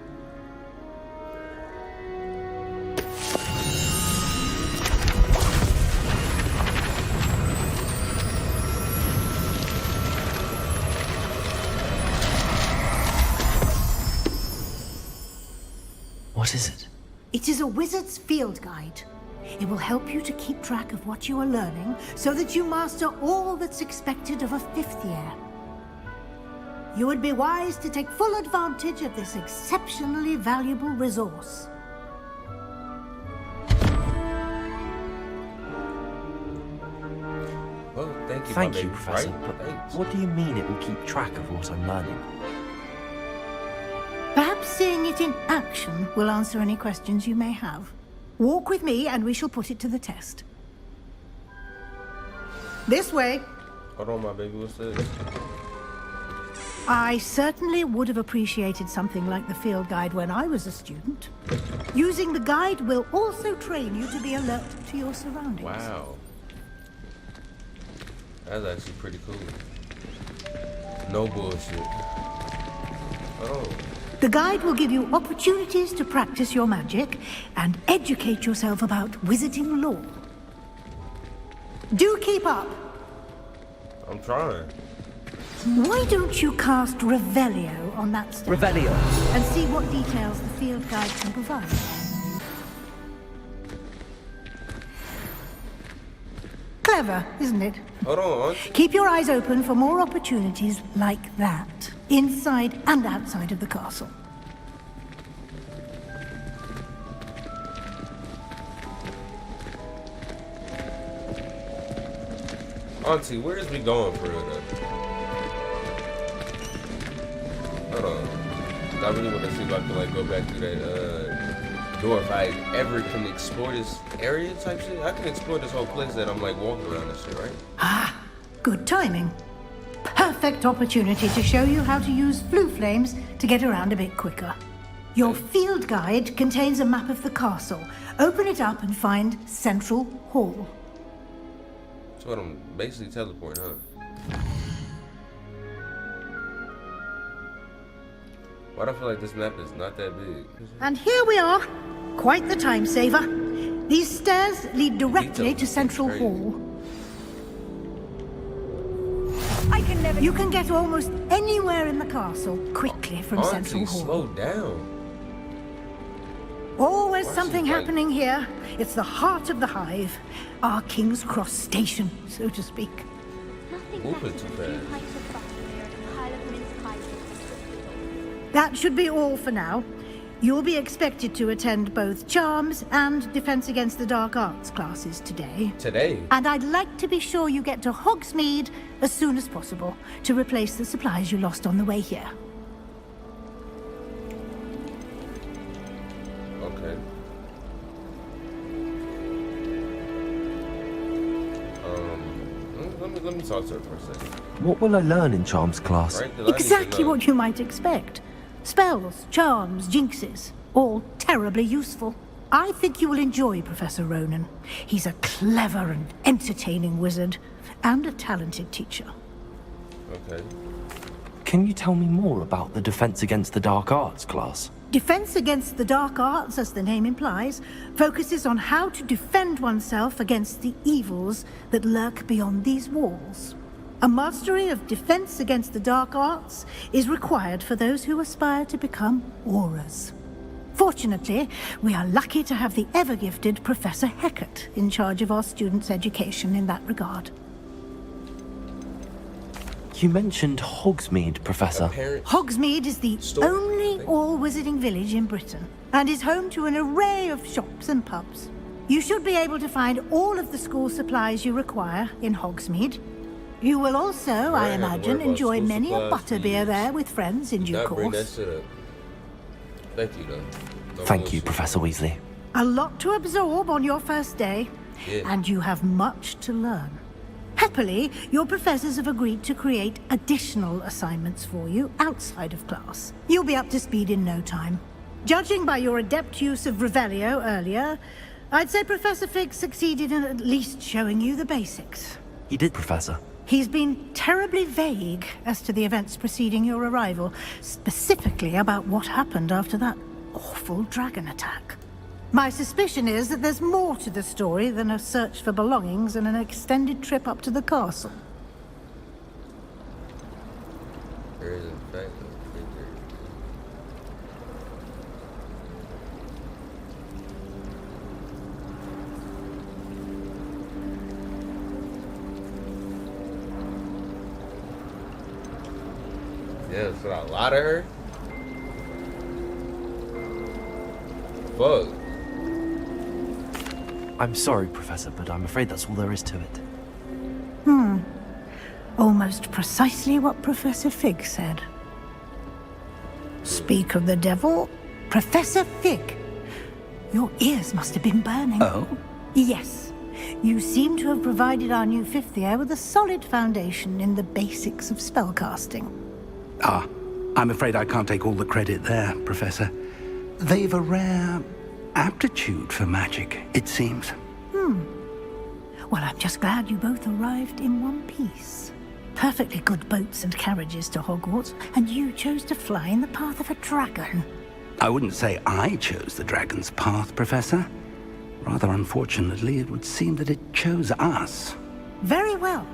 What is it? It is a wizard's field guide. It will help you to keep track of what you are learning so that you master all that's expected of a 5th year. You would be wise to take full advantage of this exceptionally valuable resource. Well, thank you, Thank my you, baby. Professor. Right? But Thanks. what do you mean it will keep track of what I'm learning? Perhaps seeing it in action will answer any questions you may have. Walk with me and we shall put it to the test. This way. Hold on, my baby. What's this? I certainly would have appreciated something like the field guide when I was a student. Using the guide will also train you to be alert to your surroundings. Wow. That's actually pretty cool. No bullshit. Oh. The guide will give you opportunities to practice your magic and educate yourself about wizarding lore. Do keep up. I'm trying. Why don't you cast Revelio on that step? Revelio. And see what details the field guide can provide. Clever, isn't it? Hold on, Auntie. Keep your eyes open for more opportunities like that, inside and outside of the castle. Auntie, where is we going for real though? Hold on. I really want to see if I can like go back to that door if I ever can explore this area type shit. I can explore this whole place that I'm like walking around and shit, right? Ah, good timing. Perfect opportunity to show you how to use flue flames to get around a bit quicker. Your field guide contains a map of the castle. Open it up and find Central Hall. That's what I'm basically teleporting, huh? Why do I feel like this map is not that big? And here we are. Quite the time saver. These stairs lead directly to Central Hall. You can get almost anywhere in the castle quickly from Central Hall. Slow down. Always something happening here. It's the heart of the hive. Our King's Cross station, so to speak. Moving too fast. That should be all for now. You'll be expected to attend both Charms and Defense Against the Dark Arts classes today. And I'd like to be sure you get to Hogsmeade as soon as possible to replace the supplies you lost on the way here. Okay. Let me talk to her for a second. What will I learn in Charms class? Right? Exactly what you might expect. Spells, charms, jinxes, all terribly useful. I think you will enjoy Professor Ronan. He's a clever and entertaining wizard, and a talented teacher. Okay. Can you tell me more about the Defense Against the Dark Arts class? Defense Against the Dark Arts, as the name implies, focuses on how to defend oneself against the evils that lurk beyond these walls. A mastery of Defense Against the Dark Arts is required for those who aspire to become Aurors. Fortunately, we are lucky to have the ever-gifted Professor Hecat in charge of our students' education in that regard. You mentioned Hogsmeade, Professor. Hogsmeade is the only all-wizarding village in Britain, and is home to an array of shops and pubs. You should be able to find all of the school supplies you require in Hogsmeade. You will also, I imagine, enjoy many a butterbeer there with friends in due course. Thank you, though. Thank you, Professor Weasley. A lot to absorb on your first day, and you have much to learn. Happily, your professors have agreed to create additional assignments for you outside of class. You'll be up to speed in no time. Judging by your adept use of Revelio earlier, I'd say Professor Fig succeeded in at least showing you the basics. He did, Professor. He's been terribly vague as to the events preceding your arrival, specifically about what happened after that awful dragon attack. My suspicion is that there's more to the story than a search for belongings and an extended trip up to the castle. There is, in fact, a figure. Yeah, so a lot of her? Fuck. I'm sorry, Professor, but I'm afraid that's all there is to it. Almost precisely what Professor Fig said. Speak of the devil, Professor Fig. Your ears must have been burning. Oh? Yes. You seem to have provided our new fifth year with a solid foundation in the basics of spellcasting. Ah, I'm afraid I can't take all the credit there, Professor. They've a rare aptitude for magic, it seems. Well, I'm just glad you both arrived in one piece. Perfectly good boats and carriages to Hogwarts, and you chose to fly in the path of a dragon. I wouldn't say I chose the dragon's path, Professor. Rather unfortunately, it would seem that it chose us. Very well.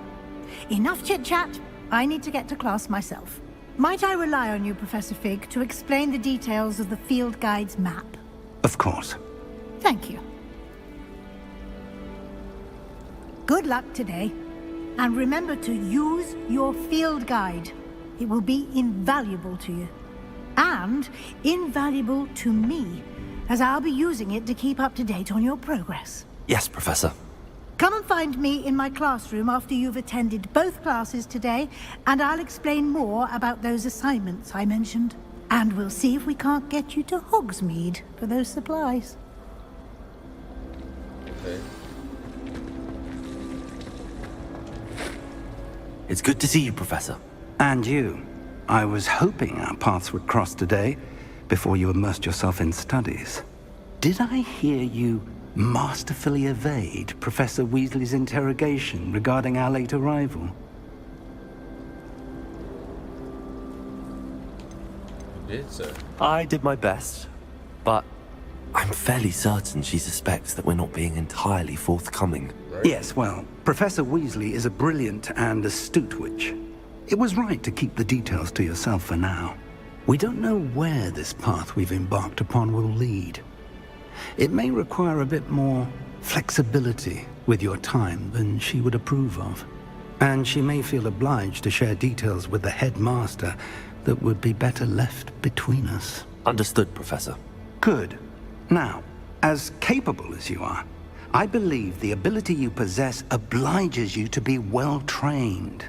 Enough chit-chat. I need to get to class myself. Might I rely on you, Professor Fig, to explain the details of the field guide's map? Of course. Thank you. Good luck today. And remember to use your field guide. It will be invaluable to you. And invaluable to me, as I'll be using it to keep up to date on your progress. Yes, Professor. Come and find me in my classroom after you've attended both classes today, and I'll explain more about those assignments I mentioned. And we'll see if we can't get you to Hogsmeade for those supplies. Okay. It's good to see you, Professor. And you. I was hoping our paths would cross today, before you immersed yourself in studies. Did I hear you masterfully evade Professor Weasley's interrogation regarding our late arrival? You did, sir. I did my best, but I'm fairly certain she suspects that we're not being entirely forthcoming. Right? Yes, well, Professor Weasley is a brilliant and astute witch. It was right to keep the details to yourself for now. We don't know where this path we've embarked upon will lead. It may require a bit more flexibility with your time than she would approve of. And she may feel obliged to share details with the headmaster that would be better left between us. Understood, Professor. Good. Now, as capable as you are, I believe the ability you possess obliges you to be well trained.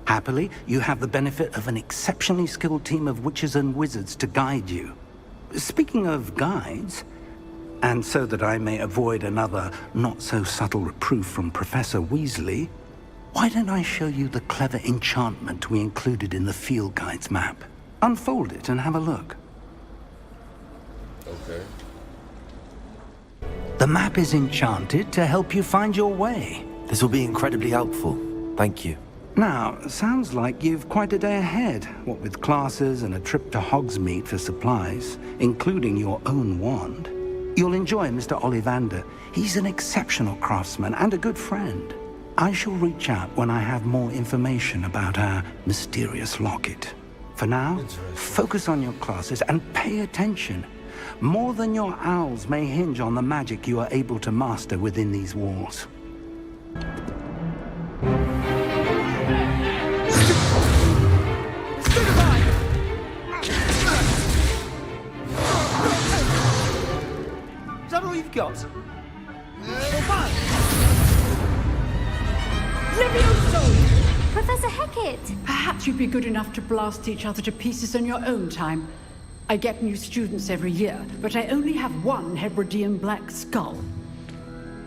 Happily, you have the benefit of an exceptionally skilled team of witches and wizards to guide you. Speaking of guides, and so that I may avoid another not-so-subtle reproof from Professor Weasley, why don't I show you the clever enchantment we included in the field guide's map? Unfold it and have a look. Okay. The map is enchanted to help you find your way. This will be incredibly helpful. Thank you. Now, sounds like you've quite a day ahead, what with classes and a trip to Hogsmeade for supplies, including your own wand. You'll enjoy Mr. Ollivander. He's an exceptional craftsman and a good friend. I shall reach out when I have more information about our mysterious locket. For now, focus on your classes and pay attention. More than your owls may hinge on the magic you are able to master within these walls. Is that all you've got? Levioso! Professor Hecat! Perhaps you'd be good enough to blast each other to pieces in your own time. I get new students every year, but I only have one Hebridean black skull.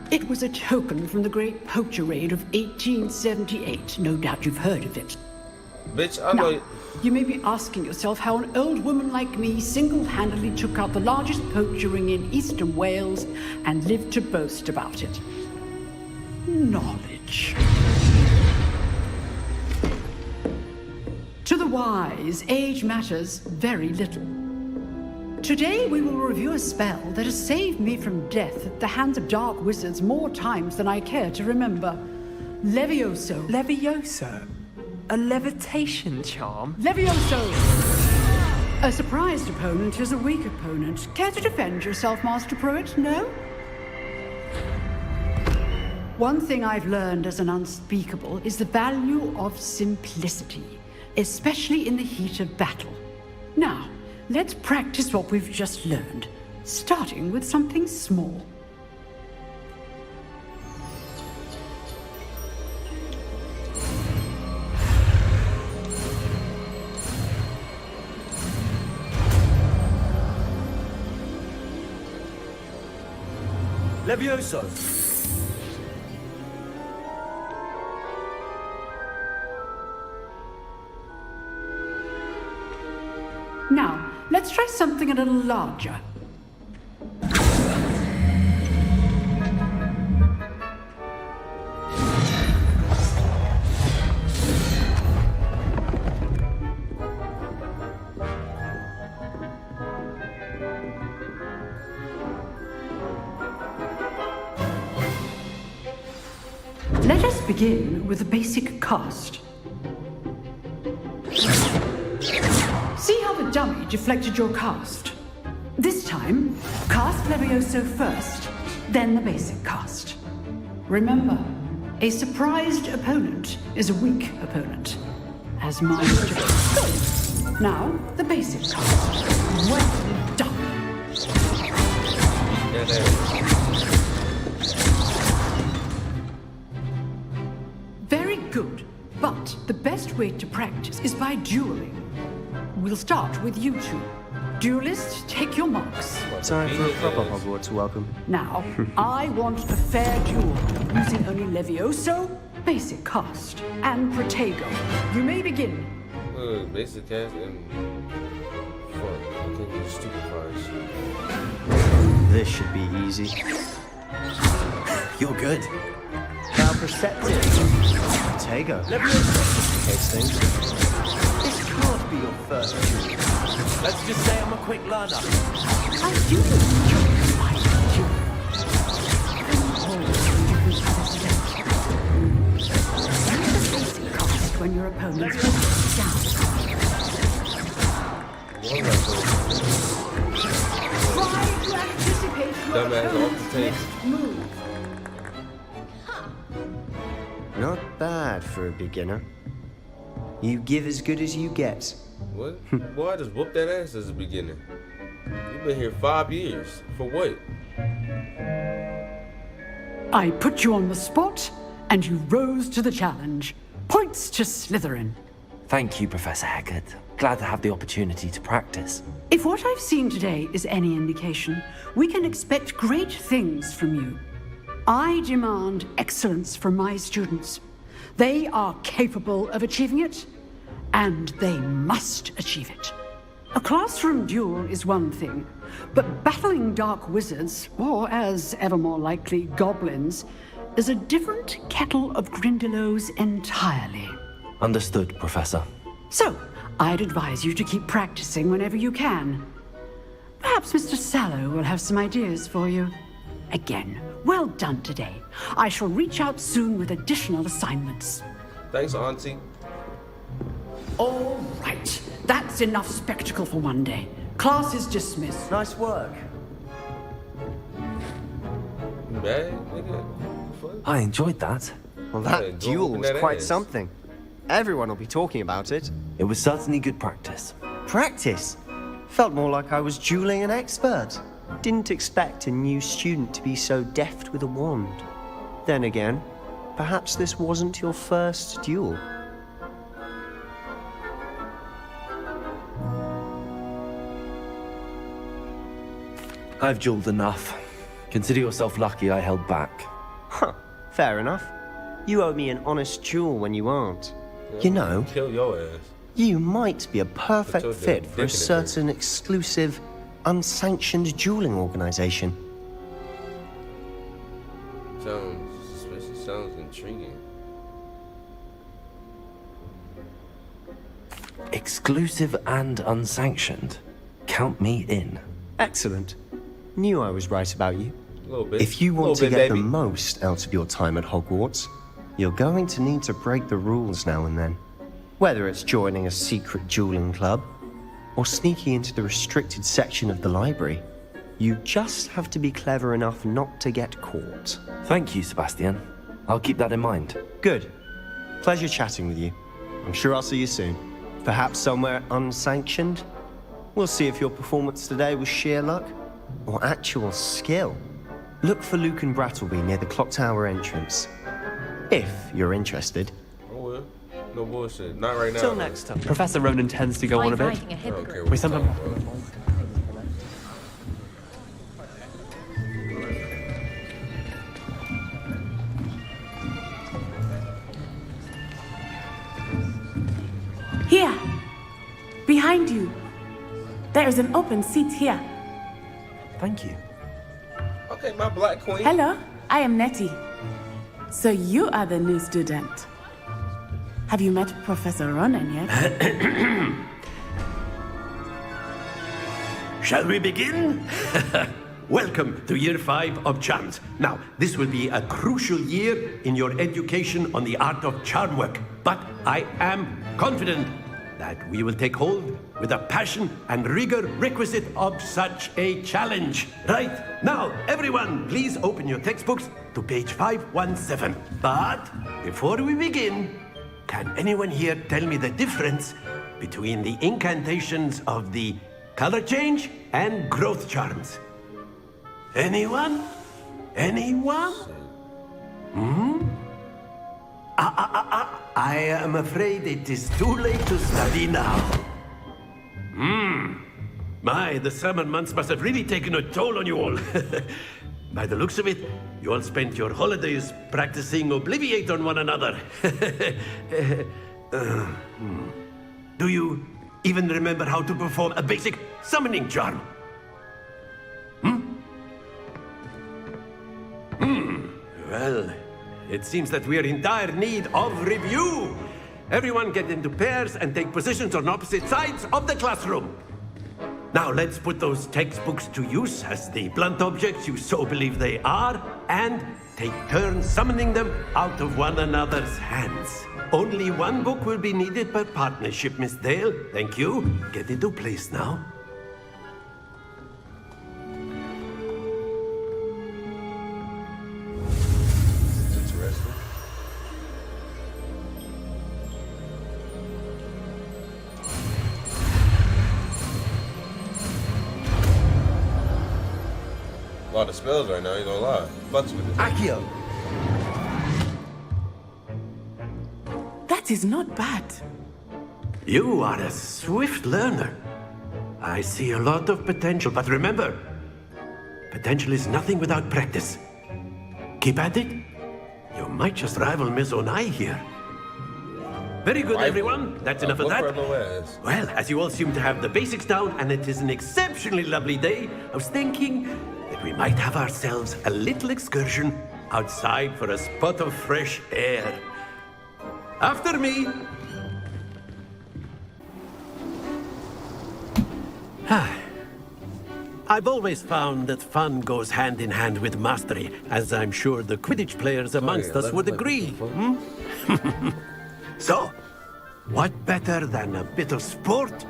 It was a token from the Great Poacher Raid of 1878. No doubt you've heard of it. Bitch, I know. Now, you may be asking yourself how an old woman like me single-handedly took out the largest poacher ring in eastern Wales and lived to boast about it. Knowledge. To the wise, age matters very little. Today we will review a spell that has saved me from death at the hands of dark wizards more times than I care to remember. Levioso. Levioso? A levitation charm? Levioso! A surprised opponent is a weak opponent. Care to defend yourself, Master Pruitt? No? One thing I've learned as an unspeakable is the value of simplicity, especially in the heat of battle. Now, let's practice what we've just learned, starting with something small. Levioso! Now, let's try something a little larger. Let us begin with a basic cast. See how the dummy deflected your cast? This time, cast Levioso first, then the basic cast. Remember, a surprised opponent is a weak opponent, as Master. Good. Now, the basic cast. Well done. Very good, but the best way to practice is by dueling. We'll start with you two. Duelists, take your marks. Time for a proper Hogwarts welcome. Now, I want a fair duel, using only Levioso, basic cast, and Protego. You may begin. Basic cast and... Fuck, I can't do stupid cards. This should be easy. You're good. How perceptive. Protego. Takes things. This can't be your first duel. Let's just say I'm a quick learner. I do enjoy my duel. Use the basic cast when your opponent's down. Try to anticipate your opponent's next move. Not bad for a beginner. You give as good as you get. What? Boy, I just whooped that ass as a beginner. You You've been here 5 years. For what? I put you on the spot, and you rose to the challenge. Points to Slytherin. Thank you, Professor Hecat. Glad to have the opportunity to practice. If what I've seen today is any indication, we can expect great things from you. I demand excellence from my students. They are capable of achieving it, and they must achieve it. A classroom duel is one thing, but battling dark wizards, or as ever more likely, goblins, is a different kettle of Grindylows entirely. Understood, Professor. So, I'd advise you to keep practicing whenever you can. Perhaps Mr. Sallow will have some ideas for you. Again, well done today. I shall reach out soon with additional assignments. Thanks, Auntie. All right. That's enough spectacle for one day. Class is dismissed. Nice work. Man, nigga. I enjoyed that. Well, that duel was quite something. Everyone will be talking about it. It was certainly good practice. Practice? Felt more like I was dueling an expert. Didn't expect a new student to be so deft with a wand. Then again, perhaps this wasn't your first duel. I've dueled enough. Consider yourself lucky I held back. Huh, fair enough. You owe me an honest duel when you aren't. Yeah, you know, kill your ass. You might be a perfect fit for a certain exclusive, unsanctioned dueling organization. Sounds suspicious. Sounds intriguing. Exclusive and unsanctioned. Count me in. Excellent. Knew I was right about you. A little bit. If you want to get the most out of your time at Hogwarts, you're going to need to break the rules now and then. Whether it's joining a secret dueling club or sneaking into the restricted section of the library, you just have to be clever enough not to get caught. Thank you, Sebastian. I'll keep that in mind. Good. Pleasure chatting with you. I'm sure I'll see you soon. Perhaps somewhere unsanctioned? We'll see if your performance today was sheer luck or actual skill. Look for Luke and Brattleby near the clock tower entrance. If you're interested. Oh well. No bullshit. Not right now. Till next time. Professor Ronan tends to go on a bit. We sometimes... Here! Behind you! There is an open seat here. Thank you. Okay, my black queen. Hello, I am Nettie. So you are the new student. Have you met Professor Ronan yet? Shall we begin? Welcome to Year 5 of Charms. Now, this will be a crucial year in your education on the art of charm work. But I am confident that we will take hold with the passion and rigor requisite of such a challenge. Right, now, everyone, please open your textbooks to page 517. But before we begin, can anyone here tell me the difference between the incantations of the color change and growth charms? Anyone? Anyone? I am afraid it is too late to study now. My, the summer months must have really taken a toll on you all. By the looks of it, you all spent your holidays practicing Obliviate on one another. Do you even remember how to perform a basic summoning charm? Well, it seems that we are in dire need of review. Everyone get into pairs and take positions on opposite sides of the classroom. Now let's put those textbooks to use as the blunt objects you so believe they are, and take turns summoning them out of one another's hands. Only one book will be needed per partnership, Miss Dale. Thank you. Get into place now. the spells right now, I ain't gonna lie. Fucks with this. Accio! That is not bad. You are a swift learner. I see a lot of potential, but remember, potential is nothing without practice. Keep at it. You might just rival Miss Onai here. Very good, everyone. That's enough of that. Well, as you all seem to have the basics down, and it is an exceptionally lovely day, I was thinking that we might have ourselves a little excursion outside for a spot of fresh air. After me. I've always found that fun goes hand in hand with mastery, as I'm sure the Quidditch players amongst us would agree. Hmm? So, what better than a bit of sport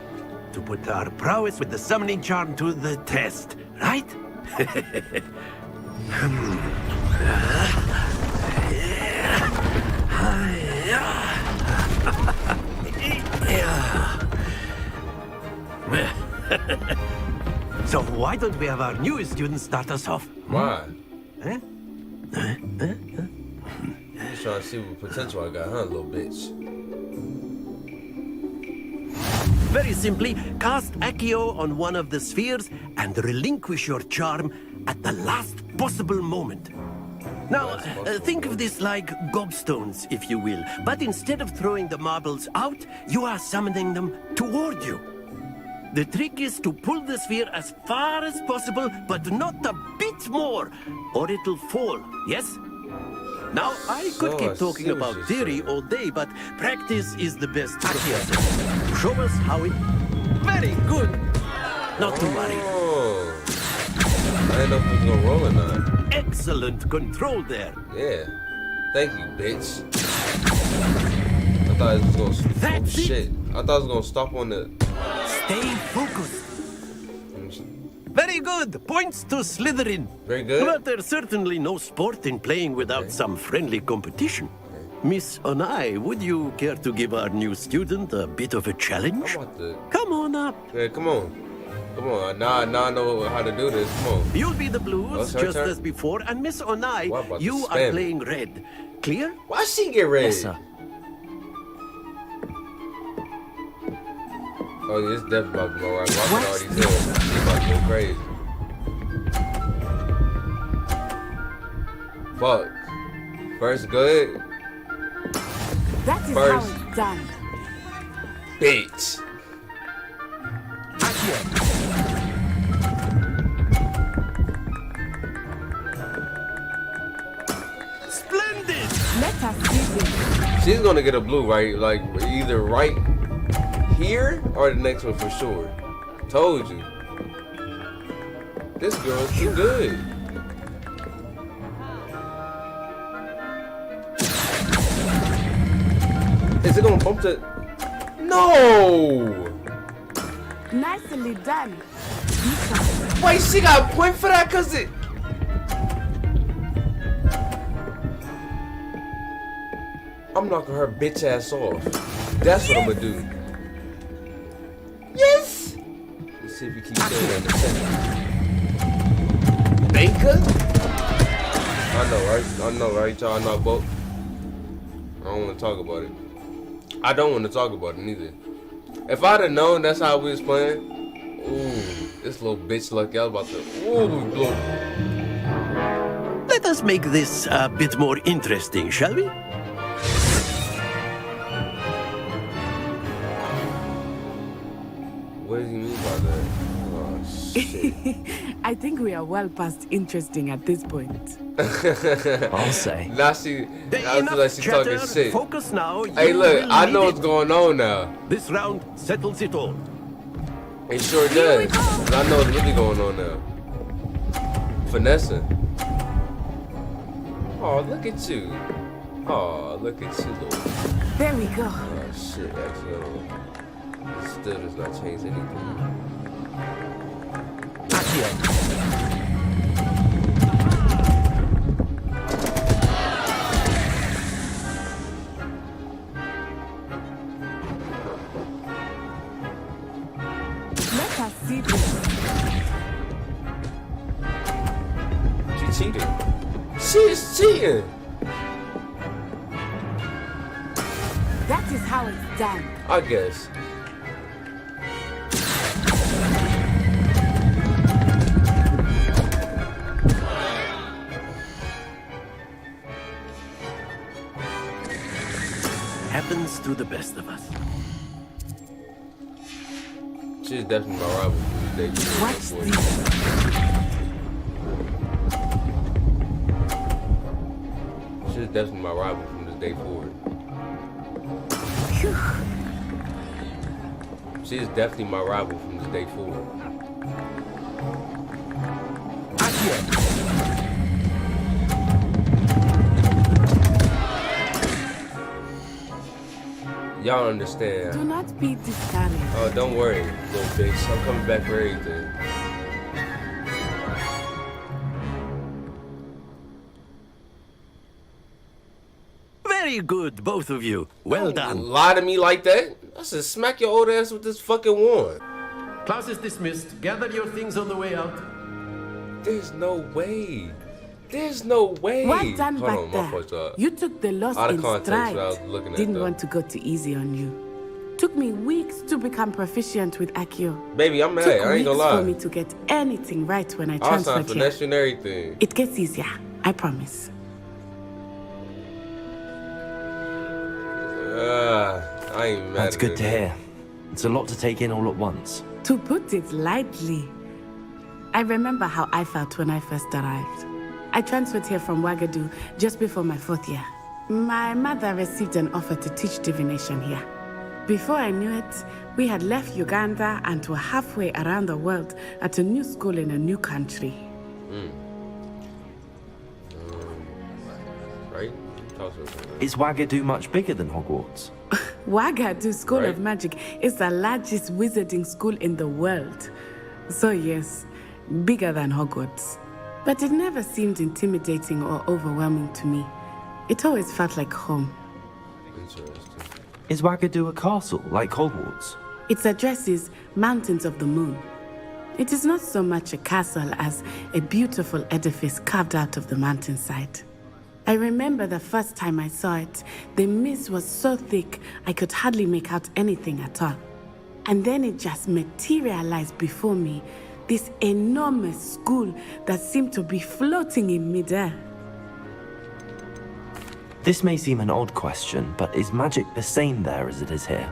to put our prowess with the summoning charm to the test, right? So why don't we have our newest student start us off? Why? Eh? Just trying to see what potential I got, huh, little bitch? Very simply, cast Accio on one of the spheres and relinquish your charm at the last possible moment. Now, think of this like gobstones, if you will. But instead of throwing the marbles out, you are summoning them toward you. The trick is to pull the sphere as far as possible, but not a bit more, or it'll fall, yes? Now, I could keep talking about theory all day, but practice is the best professor. Show us how it... Very good! Not to worry. I didn't know if it was gonna roll or not. Excellent control there. Yeah. Thank you, bitch. I thought it was gonna... Oh, shit. I thought it was gonna stop on the... Stay focused. Very good. Points to Slytherin. Very good. But there's certainly no sport in playing without some friendly competition. Miss Onai, would you care to give our new student a bit of a challenge? Come on up. Yeah, come on. Come on. Now I know how to do this. Come on. You'll be the blues, just as before. And Miss Onai, you are playing red. Clear? Why she get red? Yes, sir. Oh, yeah, it's definitely about to go right. Walking already said it's about to go crazy. Fuck. First good. That is First. how it's done. Bitch. Splendid. Let us see this. She's gonna get a blue, right? Like either right here or the next one for sure. Told you. This girl's too good. Is it gonna bump the... No! Nicely done. Wait, she got a point for that cause it... I'm knocking her bitch ass off. That's what I'm gonna do. Yes! Let's see if we keep saying that in a second. Banker? I know, right, y'all? I know both. I don't want to talk about it. I don't want to talk about it neither. If I'd have known that's how we was playing, ooh, this little bitch lucky I was about to, ooh, blow. Let us make this a bit more interesting, shall we? What does he mean by that? Oh, shit. I think we are well past interesting at this point. I'll say. Now she talking shit. Focus now. Hey, look, I know what's going on now. This round settles it all. It sure does. I know what's really going on now. Finessing. Oh, look at you. Oh, look at you, little. There we go. Oh, shit, actually. Still does not change anything. Let us see this. cheating. She is cheating. That is how it's done. I guess. Happens to the best of us. She's definitely my rival from the day. Watch this. She's definitely my rival from this day forward. She is definitely my rival from this day forward. Y'all understand. Do not be discouraged. Oh, don't worry, little bitch. I'm coming back for everything. Very good, both of you. Well done. Lie to me like that? I should smack your old ass with this fucking wand. Class is dismissed. Gather your things on the way out. There's no way. There's no way. Well done Hold back on, there. my fault, y'all. You took the loss Out of in context, what I stride. was looking at, Didn't though. want to go too easy on you. Took me weeks to become proficient with Accio. Baby, I'm mad. Took I ain't gonna weeks lie. for me to get anything right when I I was trying transferred to here. finesse you and everything. It gets easier, I promise. I ain't mad. That's at good it, to man. hear. It's a lot to take in all at once. To put it lightly, I remember how I felt when I first arrived. I transferred here from Ouagadougou just before my 4th year. My mother received an offer to teach divination here. Before I knew it, we had left Uganda and were halfway around the world at a new school in a new country. Right? Is Ouagadougou much bigger than Hogwarts? Ouagadougou School Right. of Magic is the largest wizarding school in the world. So yes, bigger than Hogwarts. But it never seemed intimidating or overwhelming to me. It always felt like home. Is Ouagadougou a castle like Hogwarts? Its address is Mountains of the Moon. It is not so much a castle as a beautiful edifice carved out of the mountainside. I remember the first time I saw it, the mist was so thick I could hardly make out anything at all. And then it just materialized before me, this enormous school that seemed to be floating in midair. This may seem an odd question, but is magic the same there as it is here?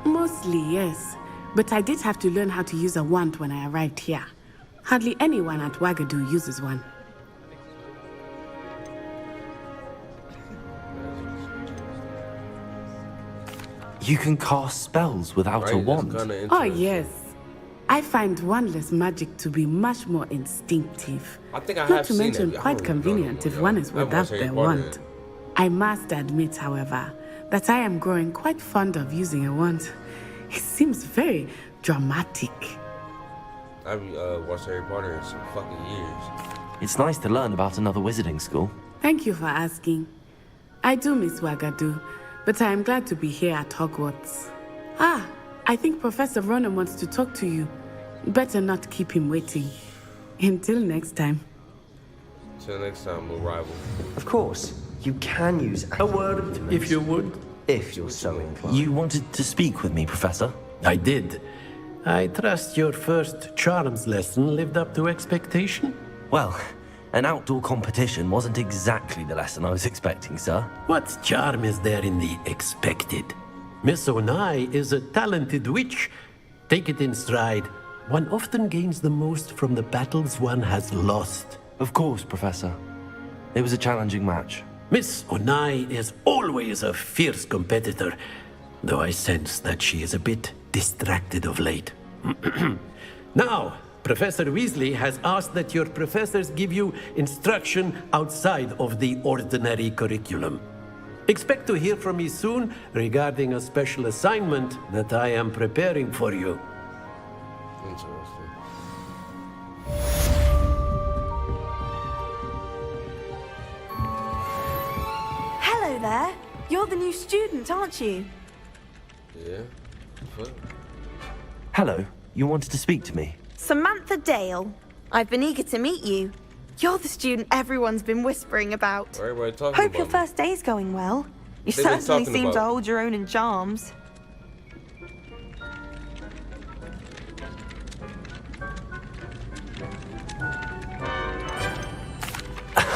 Mostly, yes. But I did have to learn how to use a wand when I arrived here. Hardly anyone at Ouagadougou uses one. You can cast spells without a wand. Oh, yes. I find wandless magic to be much more instinctive. I think I Not have to seen mention it. I quite don't convenient know, if one is I haven't without watched Harry their Potter wand. I must admit, however, that I am growing quite fond of using a wand. It seems very dramatic. I haven't watched Harry Potter in some fucking years. It's nice to learn about another wizarding school. Thank you for asking. I do miss Ouagadougou, but I am glad to be here at Hogwarts. Ah, I think Professor Ronan wants to talk to you. Better not keep him waiting. Until next time. Till next time, little rival. Of course, you can use A word, if you would. if you're so inclined. You wanted to speak with me, Professor? I did. I trust your first charms lesson lived up to expectation? Well, an outdoor competition wasn't exactly the lesson I was expecting, sir. What charm is there in the expected? Miss Onai is a talented witch. Take it in stride. One often gains the most from the battles one has lost. Of course, Professor. It was a challenging match. Miss Onai is always a fierce competitor, though I sense that she is a bit distracted of late. Now, Professor Weasley has asked that your professors give you instruction outside of the ordinary curriculum. Expect to hear from me soon regarding a special assignment that I am preparing for you. Interesting. Hello there. You're the new student, aren't you? Yeah. What? Hello, you wanted to speak to me? Samantha Dale. I've been eager to meet you. You're the student everyone's been whispering about. Everybody talking Hope about your me. first day's going well. You They've been certainly talking seem to about- hold your own in charms.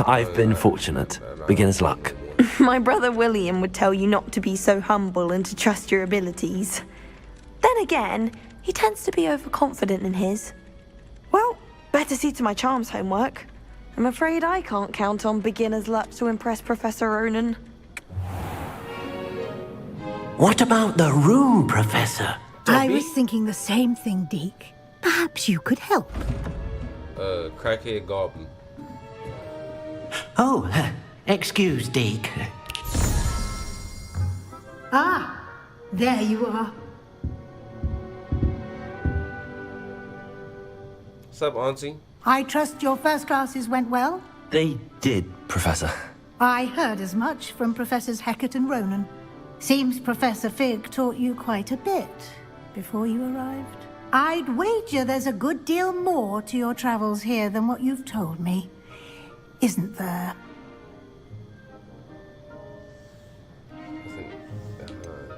I've been fortunate. Beginner's luck. My brother William would tell you not to be so humble and to trust your abilities. Then again, he tends to be overconfident in his. Well, better see to my charms homework. I'm afraid I can't count on beginner's luck to impress Professor Ronan. What about the room, Professor? I was thinking the same thing, Deke. Perhaps you could help. Crackhead Goblin. Oh, excuse, Deke. Ah, there you are. What's up, Auntie? I trust your first classes went well? They did, Professor. I heard as much from Professors Hecat and Ronan. Seems Professor Fig taught you quite a bit before you arrived. I'd wager there's a good deal more to your travels here than what you've told me. Isn't there?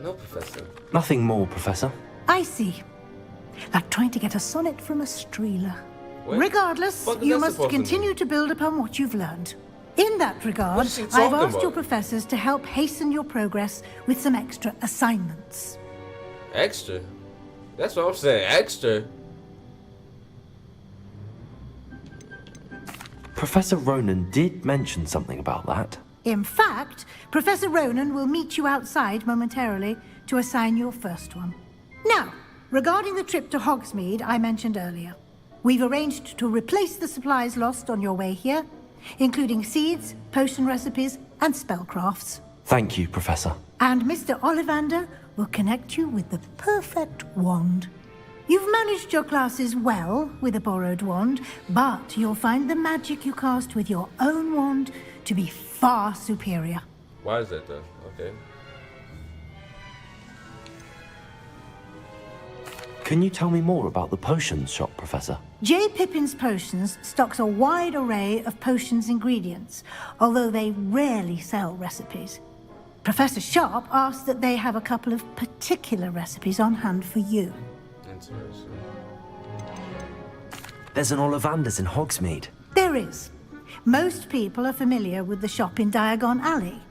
No, Professor. Nothing more, Professor. I see. Like trying to get a sonnet from a streeler. What? Regardless, What is you that must supposed to continue to build upon what you've learned. In that regard, What is she I've talking asked about? your professors to help hasten your progress with some extra assignments. Extra? That's what I'm saying. Extra? Professor Ronan did mention something about that. In fact, Professor Ronan will meet you outside momentarily to assign your first one. Now, regarding the trip to Hogsmeade I mentioned earlier, we've arranged to replace the supplies lost on your way here, including seeds, potion recipes, and spellcrafts. Thank you, Professor. And Mr. Ollivander will connect you with the perfect wand. You've managed your classes well with a borrowed wand, but you'll find the magic you cast with your own wand to be far superior. Why is that, though? Okay. Can you tell me more about the potions shop, Professor? J. Pippin's Potions stocks a wide array of potions ingredients, although they rarely sell recipes. Professor Sharp asked that they have a couple of particular recipes on hand for you. Interesting. There's an Ollivander's in Hogsmeade. There is. Most people are familiar with the shop in Diagon Alley.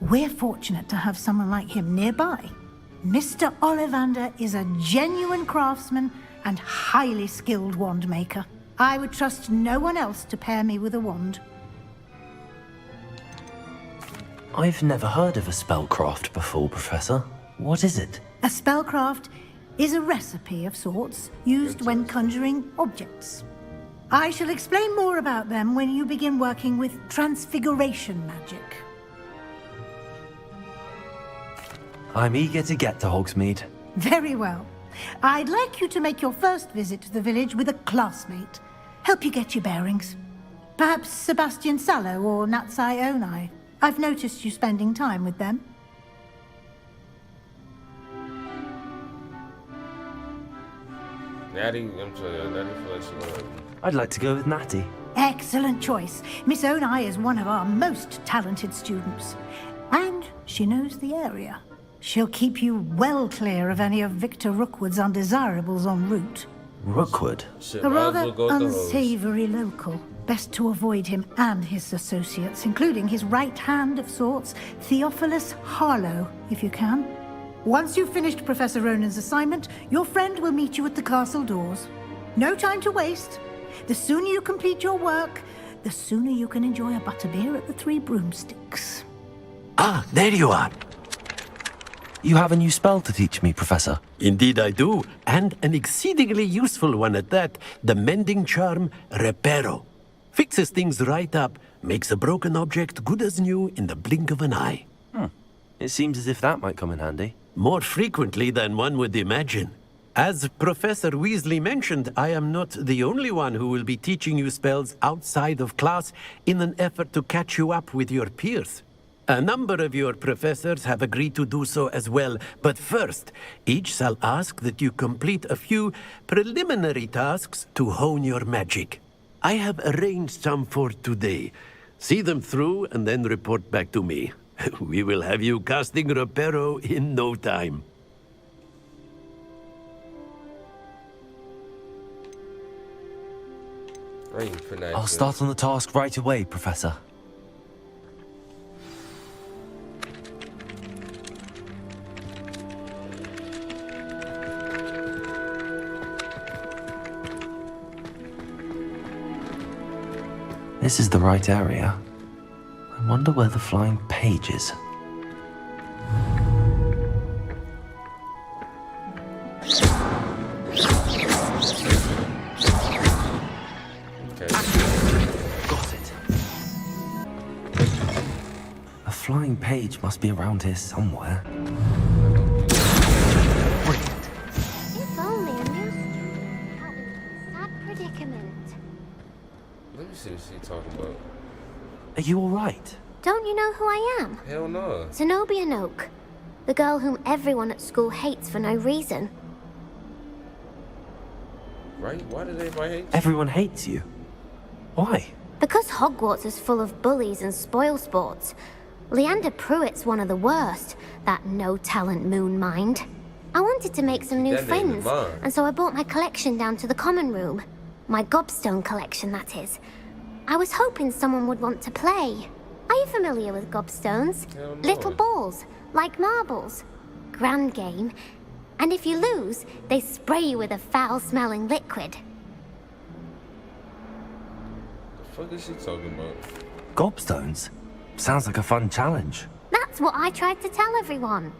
We're fortunate to have someone like him nearby. Mr. Ollivander is a genuine craftsman and highly skilled wand maker. I would trust no one else to pair me with a wand. I've never heard of a spellcraft before, Professor. What is it? A spellcraft is a recipe of sorts used when conjuring objects. I shall explain more about them when you begin working with transfiguration magic. I'm eager to get to Hogsmeade. Very well. I'd like you to make your first visit to the village with a classmate. Help you get your bearings. Perhaps Sebastian Sallow or Natsai Onai. I've noticed you spending time with them. Natty, I'm sorry, Natty feels like I'd like to go with Natty. Excellent choice. Miss Onai is one of our most talented students. And she knows the area. She'll keep you well clear of any of Victor Rookwood's undesirables en route. Rookwood? A rather unsavory local. Best to avoid him and his associates, including his right hand of sorts, Theophilus Harlow, if you can. Once you've finished Professor Ronan's assignment, your friend will meet you at the castle doors. No time to waste. The sooner you complete your work, the sooner you can enjoy a butterbeer at the Three Broomsticks. Ah, there you are. You have a new spell to teach me, Professor. Indeed I do, and an exceedingly useful one at that, the mending charm Reparo. Fixes things right up, makes a broken object good as new in the blink of an eye. It seems as if that might come in handy. More frequently than one would imagine. As Professor Weasley mentioned, I am not the only one who will be teaching you spells outside of class in an effort to catch you up with your peers. A number of your professors have agreed to do so as well, but first, each shall ask that you complete a few preliminary tasks to hone your magic. I have arranged some for today. See them through and then report back to me. We will have you casting Reparo in no time. I'll start on the task right away, Professor. This is the right area. I wonder where the flying page is. Got it. A flying page must be around here somewhere. If only I knew student how sad predicament. Let me see what she's talking about. Are you all right? Don't you know who I am? Hell no. Zenobia Noak, the girl whom everyone at school hates for no reason. Right? Why did everybody hate you? Everyone hates you. Why? Because Hogwarts is full of bullies and spoilsports. Leander Pruitt's one of the worst, that no-talent moon mind. I wanted to make some new friends, and so I brought my collection down to the common room. My gobstone collection, that is. I was hoping someone would want to play. Are you familiar with gobstones? No. Little balls, like marbles. Grand game. And if you lose, they spray you with a foul-smelling liquid. The fuck is she talking about? Gobstones? Sounds like a fun challenge. That's what I tried to tell everyone.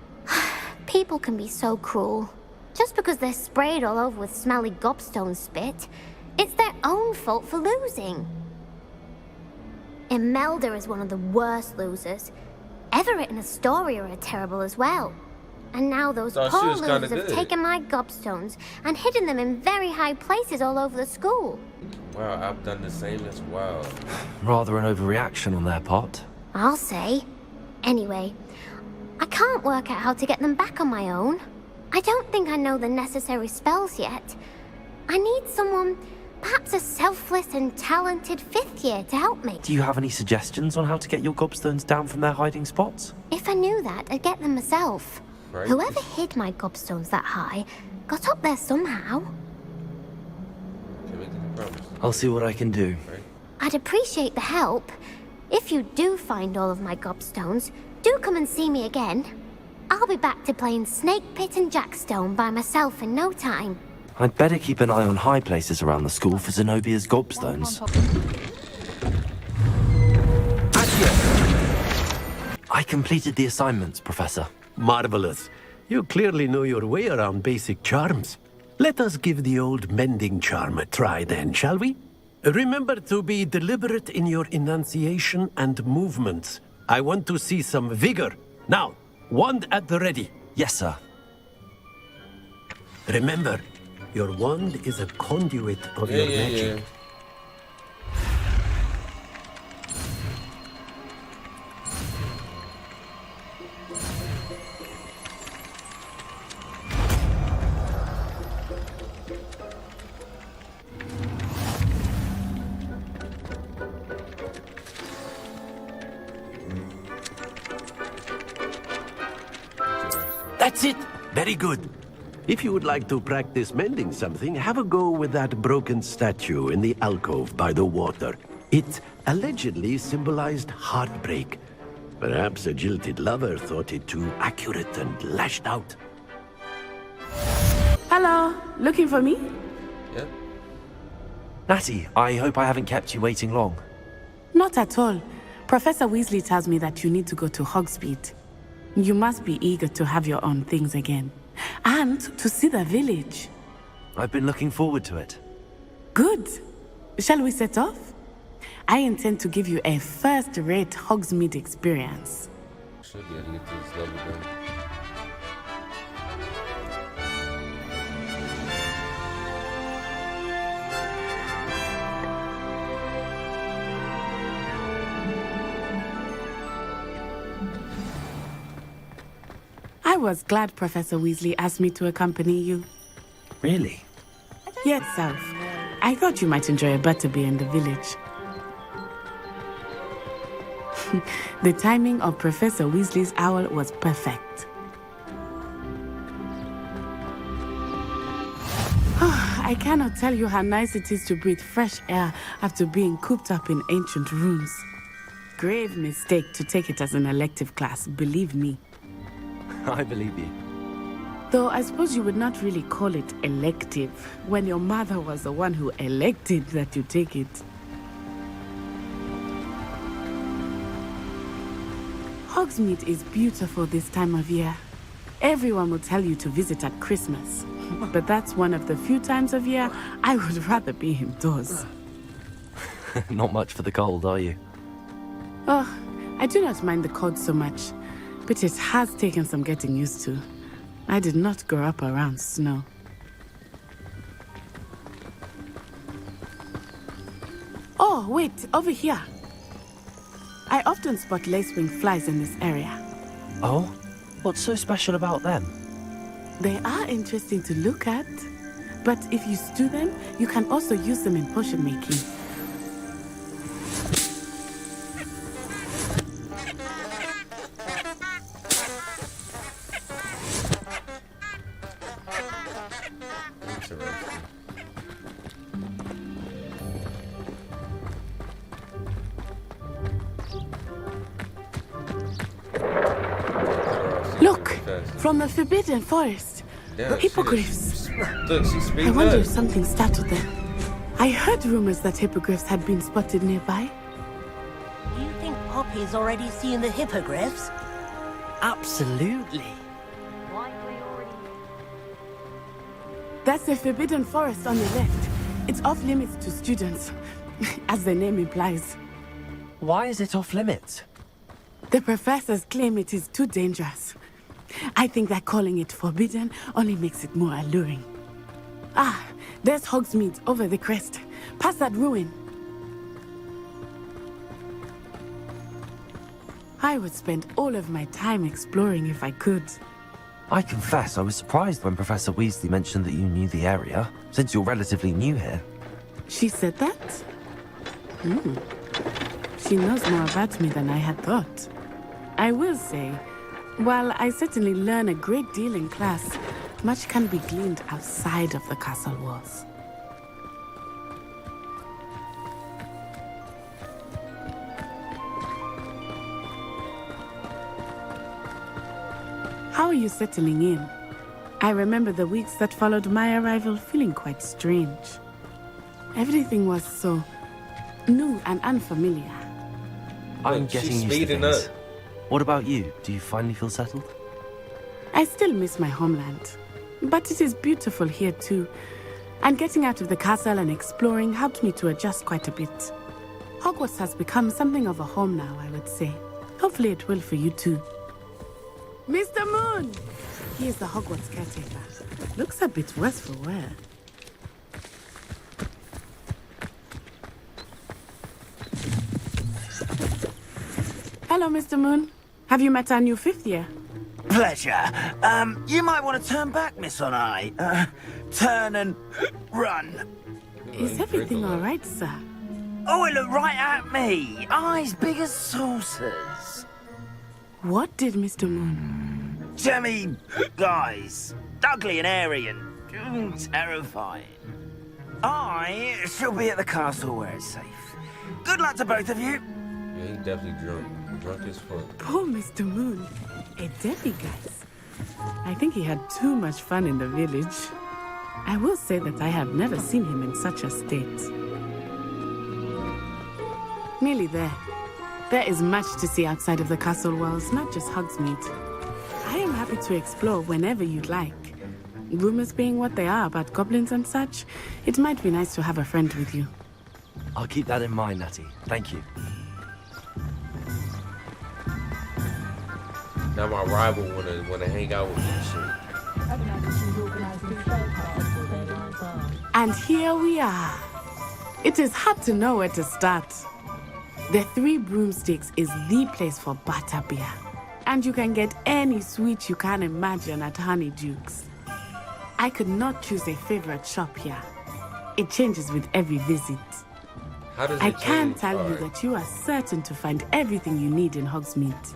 People can be so cruel. Just because they're sprayed all over with smelly gobstone spit, it's their own fault for losing. Imelda is one of the worst losers. Everett and Astoria are terrible as well. And now those poor losers have taken my gobstones and hidden them in very high places all over the school. Wow, I've done the same as well. Rather an overreaction on their part. I'll say. Anyway, I can't work out how to get them back on my own. I don't think I know the necessary spells yet. I need someone, perhaps a selfless and talented fifth year to help me. Do you have any suggestions on how to get your gobstones down from their hiding spots? If I knew that, I'd get them myself. Right. Whoever hid my gobstones that high got up there somehow. I'll see what I can do. I'd appreciate the help. If you do find all of my gobstones, do come and see me again. I'll be back to playing Snake Pit and Jackstone by myself in no time. I'd better keep an eye on high places around the school for Zenobia's gobstones. I completed the assignments, Professor. Marvelous. You clearly know your way around basic charms. Let us give the old mending charm a try then, shall we? Remember to be deliberate in your enunciation and movements. I want to see some vigor. Now, wand at the ready. Yes, sir. Remember, your wand is a conduit of your magic. That's it! Very good. If you would like to practice mending something, have a go with that broken statue in the alcove by the water. It allegedly symbolized heartbreak. Perhaps a jilted lover thought it too accurate and lashed out. Hello, looking for me? Yeah. Natty, I hope I haven't kept you waiting long. Not at all. Professor Weasley tells me that you need to go to Hogsmeade. You must be eager to have your own things again. And to see the village. I've been looking forward to it. Good. Shall we set off? I intend to give you a first-rate Hogsmeade experience. Should be able to get to this level then. I was glad Professor Weasley asked me to accompany you. Really? Yes, Self. I thought you might enjoy a butterbeer in the village. The timing of Professor Weasley's owl was perfect. I cannot tell you how nice it is to breathe fresh air after being cooped up in ancient rooms. Grave mistake to take it as an elective class, believe me. I believe you. Though I suppose you would not really call it elective when your mother was the one who elected that you take it. Hogsmeade is beautiful this time of year. Everyone will tell you to visit at Christmas. But that's one of the few times of year I would rather be indoors. Not much for the cold, are you? Oh, I do not mind the cold so much, but it has taken some getting used to. I did not grow up around snow. Oh, wait, over here. I often spot lacewing flies in this area. Oh? What's so special about them? They are interesting to look at, but if you stew them, you can also use them in potion making. Look, from the Forbidden Forest. Yeah, Hippogriffs. Look, she's I speaking wonder up. if something startled them. I heard rumors that hippogriffs had been spotted nearby. Do you think Poppy's already seen the hippogriffs? Absolutely. That's the Forbidden Forest on the left. It's off limits to students, as the name implies. Why is it off limits? The professors claim it is too dangerous. I think that calling it forbidden only makes it more alluring. Ah, there's Hogsmeade over the crest. Past that ruin. I would spend all of my time exploring if I could. I confess I was surprised when Professor Weasley mentioned that you knew the area, since you're relatively new here. She said that? She knows more about me than I had thought. I will say, while I certainly learn a great deal in class, much can be gleaned outside of the castle walls. How are you settling in? I remember the weeks that followed my arrival feeling quite strange. Everything was so new and unfamiliar. I'm Look, getting she's used to speeding things. up. What about you? Do you finally feel settled? I still miss my homeland, but it is beautiful here too. And getting out of the castle and exploring helped me to adjust quite a bit. Hogwarts has become something of a home now, I would say. Hopefully it will for you too. Mr. Moon! He is the Hogwarts caretaker. Looks a bit worse for wear. Hello, Mr. Moon. Have you met our new fifth year? Pleasure. You might want to turn back, Miss On Eye. Turn and run. Is everything all right, sir? Oh, it looked right at me. Eyes big as saucers. What did Mr. Moon? Jemmy guys. Ugly and airy and terrifying. I shall be at the castle where it's safe. Good luck to both of you. Yeah, he definitely drunk. Drunk as fuck. Poor Mr. Moon. A demiguise. I think he had too much fun in the village. I will say that I have never seen him in such a state. Nearly there. There is much to see outside of the castle walls, not just Hogsmeade. I am happy to explore whenever you'd like. Rumors being what they are about goblins and such, it might be nice to have a friend with you. I'll keep that in mind, Natty. Thank you. Now my rival wanna hang out with me and shit. And here we are. It is hard to know where to start. The Three Broomsticks is the place for butterbeer. And you can get any sweet you can imagine at Honeydukes. I could not choose a favorite shop here. It changes with every visit. How does it I can change? tell you Alright. that you are certain to find everything you need in Hogsmeade.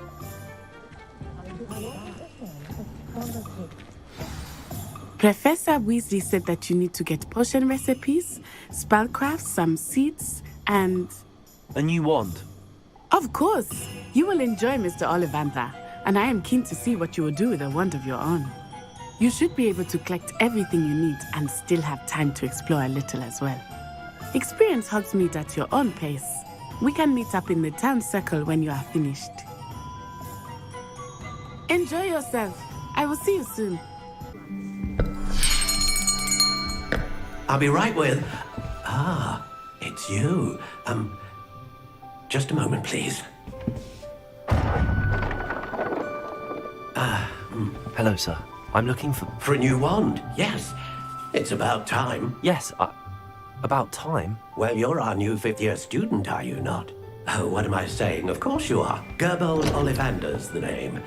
Professor Weasley said that you need to get potion recipes, spellcrafts, some seeds, and... A new wand. Of course! You will enjoy Mr. Ollivander, and I am keen to see what you will do with a wand of your own. You should be able to collect everything you need and still have time to explore a little as well. Experience Hogsmeade at your own pace. We can meet up in the town circle when you are finished. Enjoy yourself. I will see you soon. I'll be right with... Ah, it's you. Just a moment, please. Hello, sir. I'm looking for... For a new wand, yes. It's about time. Yes, about time? Well, you're our new fifth-year student, are you not? Oh, what am I saying? Of course you are. Gerbold Ollivander's the name.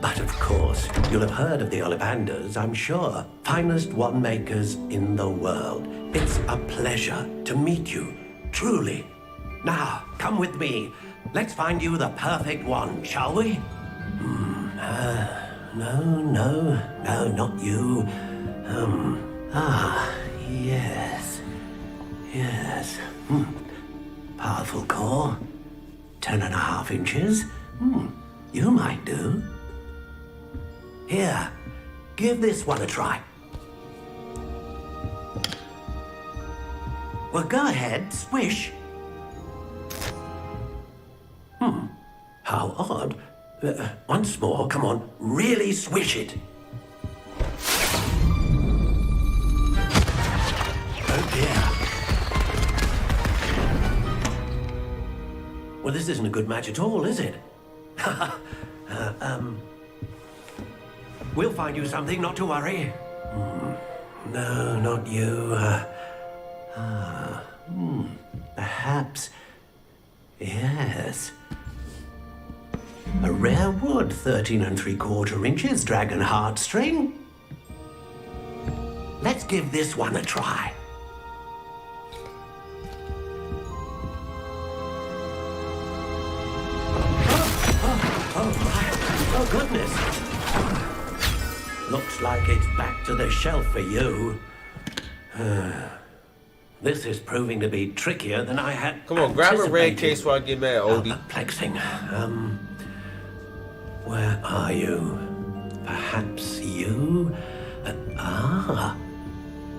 But of course, you'll have heard of the Ollivanders, I'm sure. Finest wand makers in the world. It's a pleasure to meet you, truly. Now, come with me. Let's find you the perfect wand, shall we? No, not you. Yes. Powerful core. 10.5 inches. You might do. Here, give this one a try. Well, go ahead, swish. How odd. Once more, come on, really swish it. Oh dear. Well, this isn't a good match at all, is it? We'll find you something, not to worry. No, not you. Perhaps. Yes. A rare wood, 13 3/4 inches, dragon heartstring. Let's give this one a try. Oh, goodness. Looks like it's back to the shelf for you. This is proving to be trickier than I had. Come on, grab a red case while I get mad, oldie. Perplexing. Where are you? Perhaps you?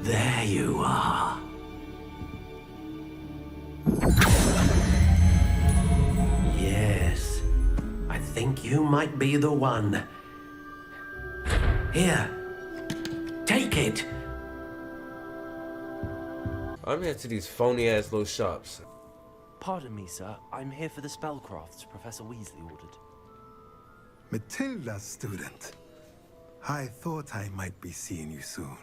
There you are. Yes, I think you might be the one. Here, take it. I'm here to these phony-ass little shops. Pardon me, sir. I'm here for the spellcrafts Professor Weasley ordered. Matilda, student. I thought I might be seeing you soon.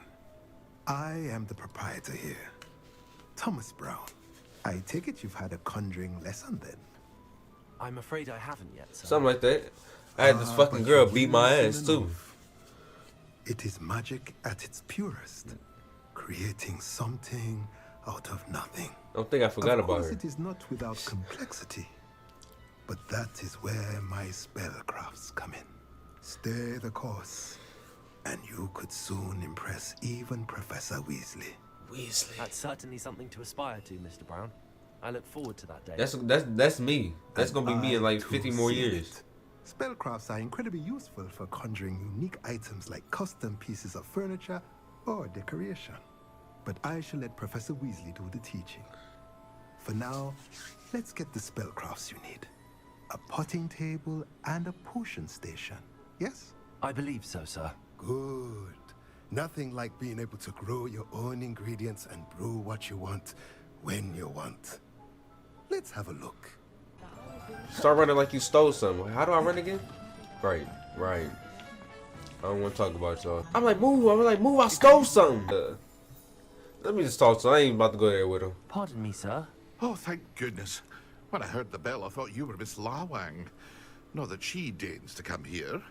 I am the proprietor here, Thomas Brown. I take it you've had a conjuring lesson then? I'm afraid I haven't yet, sir. Something like that. I had this fucking girl beat my ass, too. It is magic at its purest, creating something out of nothing. I don't think I forgot about her. It is not without complexity, but that is where my spellcrafts come in. Stay the course, and you could soon impress even Professor Weasley. That's certainly something to aspire to, Mr. Brown. I look forward to that day. That's me. That's gonna be me in like 50 more years. Spellcrafts are incredibly useful for conjuring unique items like custom pieces of furniture or decoration. But I shall let Professor Weasley do the teaching. For now, let's get the spellcrafts you need. A potting table and a potion station, yes? I believe so, sir. Good. Nothing like being able to grow your own ingredients and brew what you want when you want. Let's have a look. Start running like you stole something. How do I run again? Right. I don't want to talk about y'all. I'm like, move, I stole something. Let me just talk to him. I ain't about to go there with him. Pardon me, sir. Oh, thank goodness. When I heard the bell, I thought you were Miss Lawang. Not that she deigns to come here.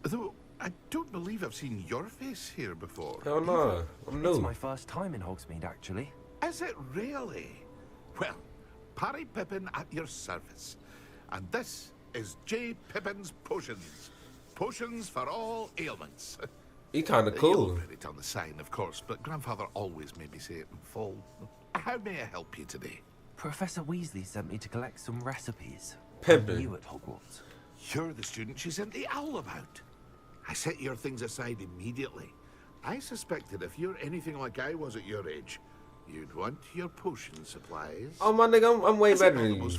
Though, I don't believe I've seen your face here before. Hell no, I'm new. It's my first time in Hogsmeade, actually. Is it really? Well, Parry Pippin at your service. And this is J. Pippin's Potions. Potions for all ailments. He kind of You'll cool. have read it on the sign, of course, but Grandfather always made me say it in full. How may I help you today? Professor Weasley sent me to collect some recipes. Pippin. You at Hogwarts. You're the student she sent the owl about. I set your things aside immediately. I suspected if you're anything like I was at your age, you'd want your potion supplies. Oh my nigga, I'm way better than you.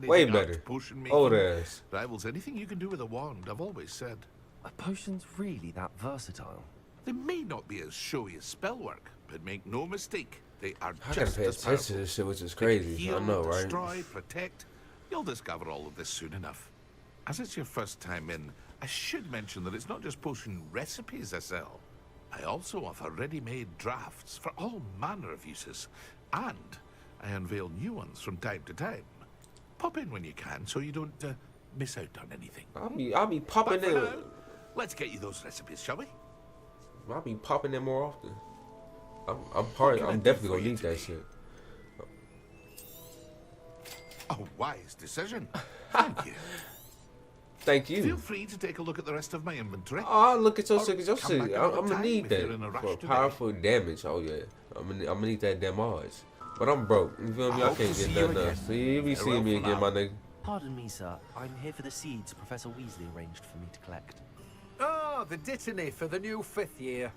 Way better. Potion Old making ass. rivals anything you can do with a wand, I've always said. Are potions really that versatile? They may not be as showy as spellwork, but make no mistake, they are I gotta just pay as attention powerful. to this shit, which is They can crazy. heal, I know, right? destroy, protect. You'll discover all of this soon enough. As it's your first time in, I should mention that it's not just potion recipes I sell. I also offer ready-made drafts for all manner of uses, and I unveil new ones from time to time. Pop in when you can, so you don't miss out on anything. I'll be popping But for in. now, let's get you those recipes, shall we? I'll be popping in more often. I'm definitely gonna need that shit. A wise decision. Thank you. Thank you. Feel free to take a look at the rest of my inventory. Oh, look at your Or shit. Your come shit. back I'm another gonna time need if that you're in a rush for today. powerful damage. Oh yeah, I'm gonna need that damage. But I'm broke. You feel me? I hope to can't see get you nothing again. else. So you be seeing Farewell me for again, now. my nigga. Pardon me, sir. I'm here for the seeds Professor Weasley arranged for me to collect. Oh, the dittany for the new 5th year.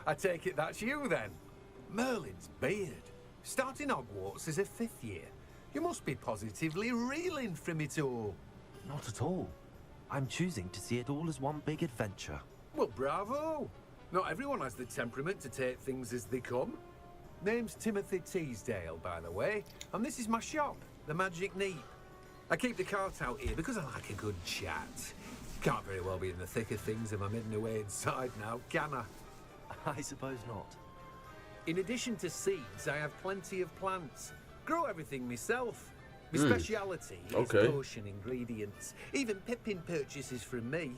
I take it that's you then. Merlin's beard. Starting Hogwarts as a 5th year. You must be positively reeling from it all. Not at all. I'm choosing to see it all as one big adventure. Well, bravo. Not everyone has the temperament to take things as they come. Name's Timothy Teasdale, by the way, and this is my shop, the Magic Neep. I keep the cart out here because I like a good chat. Can't very well be in the thick of things if I'm hidden away inside now, can I? I suppose not. In addition to seeds, I have plenty of plants. Grow everything myself. My Mm. speciality is Okay. potion ingredients. Even Pippin purchases from me.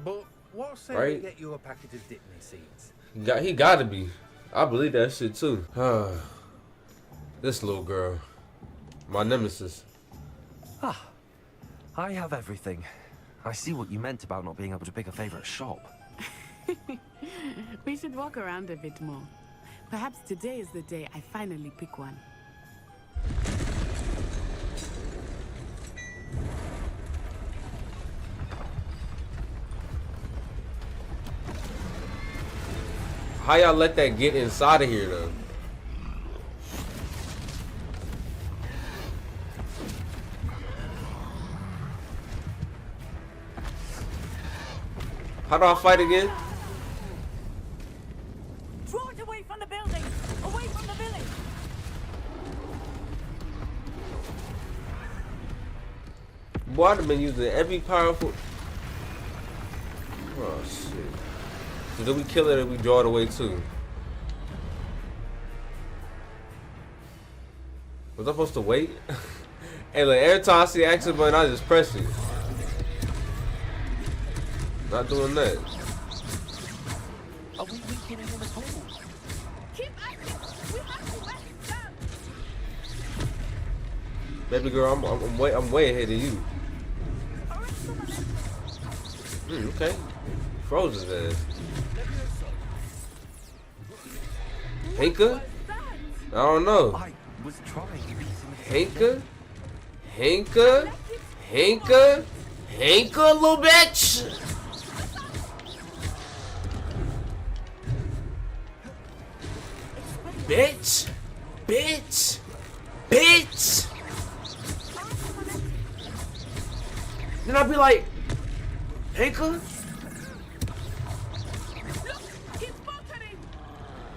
But what say Right. we get you a packet of Dittany seeds? He gotta be. I believe that shit too. This little girl, my nemesis. Ah, I have everything. I see what you meant about not being able to pick a favorite shop. We should walk around a bit more. Perhaps today is the day I finally pick one. How y'all let that get inside of here though? How do I fight again? Draw it away from the building! Away from the village! Boy, I've been using every powerful. Oh shit. So then we kill it and we draw it away too. Was I supposed to wait? Hey, look, every time I see the action button, I just press it. Not doing that. Are we weakening him at all? Keep acting! We have to let him down! Baby girl, I'm way ahead of you. Okay. Froze his ass. Hinka? I don't know. I was trying to beat him. Hinka? Hinka? Hinka? Hinka, little bitch! Bitch! Bitch! Bitch! Then I'd be like, Hinka?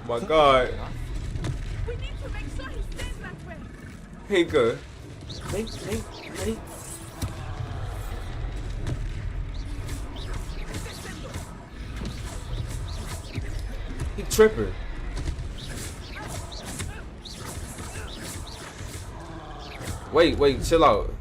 My God. We need to make sure he stays that way! Hinka. Hey. He tripping. Wait, chill out.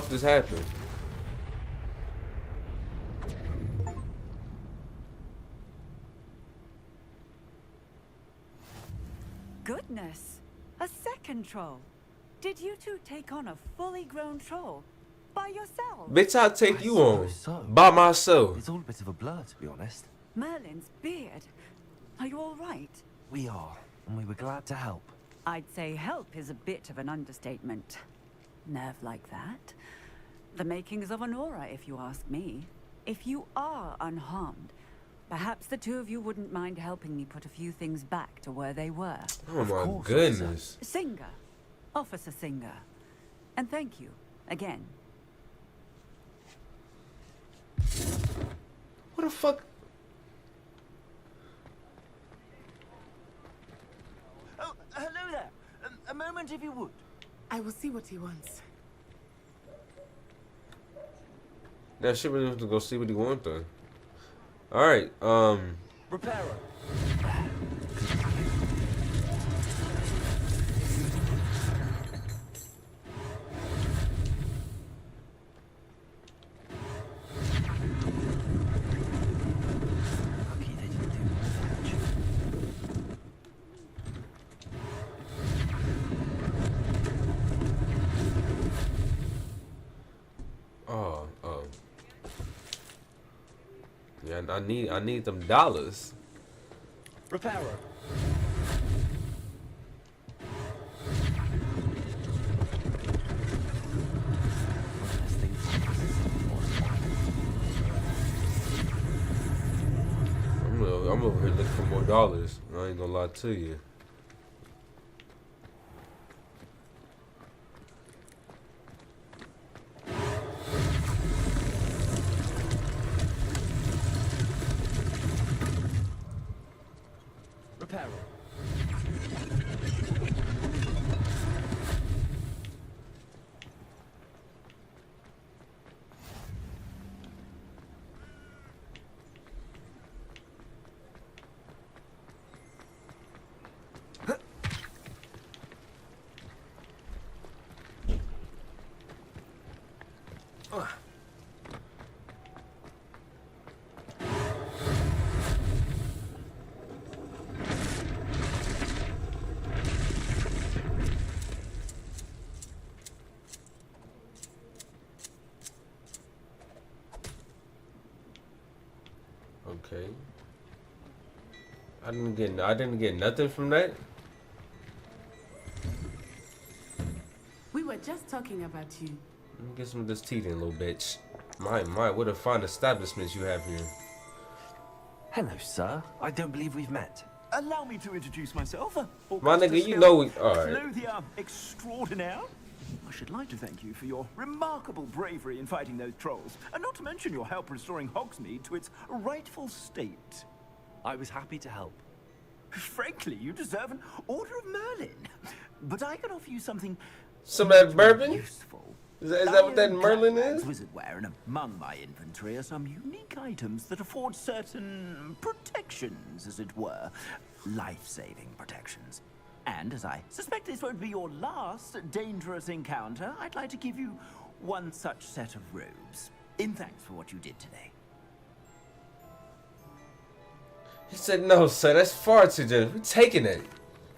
fuck just happened? Goodness, a second troll. Did you two take on a fully grown troll by yourself? Bitch, I'll take you on by myself. It's all a bit of a blur, to be honest. Merlin's beard. Are you all right? We are, and we were glad to help. I'd say help is a bit of an understatement. Nerve like that. The makings of an aura, if you ask me. If you are unharmed, perhaps the two of you wouldn't mind helping me put a few things back to where they were. Oh my goodness. Singer. Officer Singer. And thank you, again. What the fuck? Oh, hello there. A moment if you would. I will see what he wants. That shit was to go see what he wants then. Alright, Repairer. yeah, I need them dollars. Repairer. I'm over here looking for more dollars. I ain't gonna lie to you. Repairer. Okay. I didn't get nothing from that. We were just talking about you. Let me get some of this tea then, little bitch. My, what a fine establishments you have here. Hello, sir. I don't believe we've met. Allow me to introduce myself. My nigga, you know we... Alright. Clothier extraordinaire. I should like to thank you for your remarkable bravery in fighting those trolls, and not to mention your help restoring Hogsmeade to its rightful state. I was happy to help. Frankly, you deserve an Order of Merlin. But I can offer you something... Some of that bourbon? Useful. Is that what that Merlin is? Wizardware, and among my inventory are some unique items that afford certain protections, as it were. Life-saving protections. And as I suspect this won't be your last dangerous encounter, I'd like to give you one such set of robes. In thanks for what you did today. He said, no, sir, that's far too generous. We're taking it.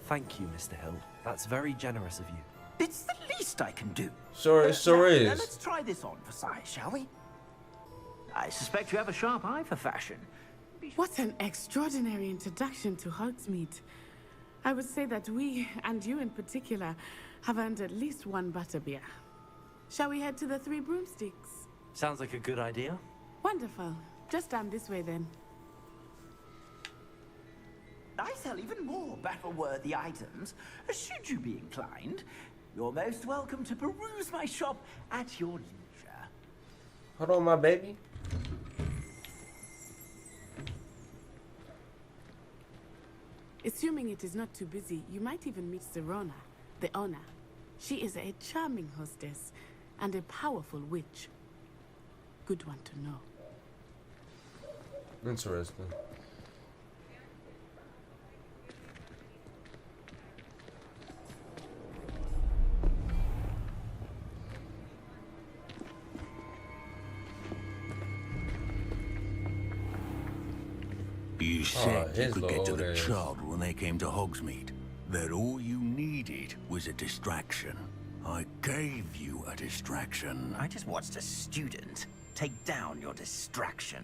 Thank you, Mr. Hill. That's very generous of you. It's the least I can do. Sure, it sure is. Now let's try this on for size, shall we? I suspect you have a sharp eye for fashion. What an extraordinary introduction to Hogsmeade. I would say that we, and you in particular, have earned at least one butterbeer. Shall we head to the Three Broomsticks? Sounds like a good idea. Wonderful. Just down this way then. I sell even more battle-worthy items. Should you be inclined, you're most welcome to peruse my shop at your leisure. Hold on, my baby. Assuming it is not too busy, you might even meet Serona, the owner. She is a charming hostess and a powerful witch. Good one to know. Interesting. You said you could get to the child when they came to Hogsmeade. That all you needed was a distraction. I gave you a distraction. I just watched a student take down your distraction.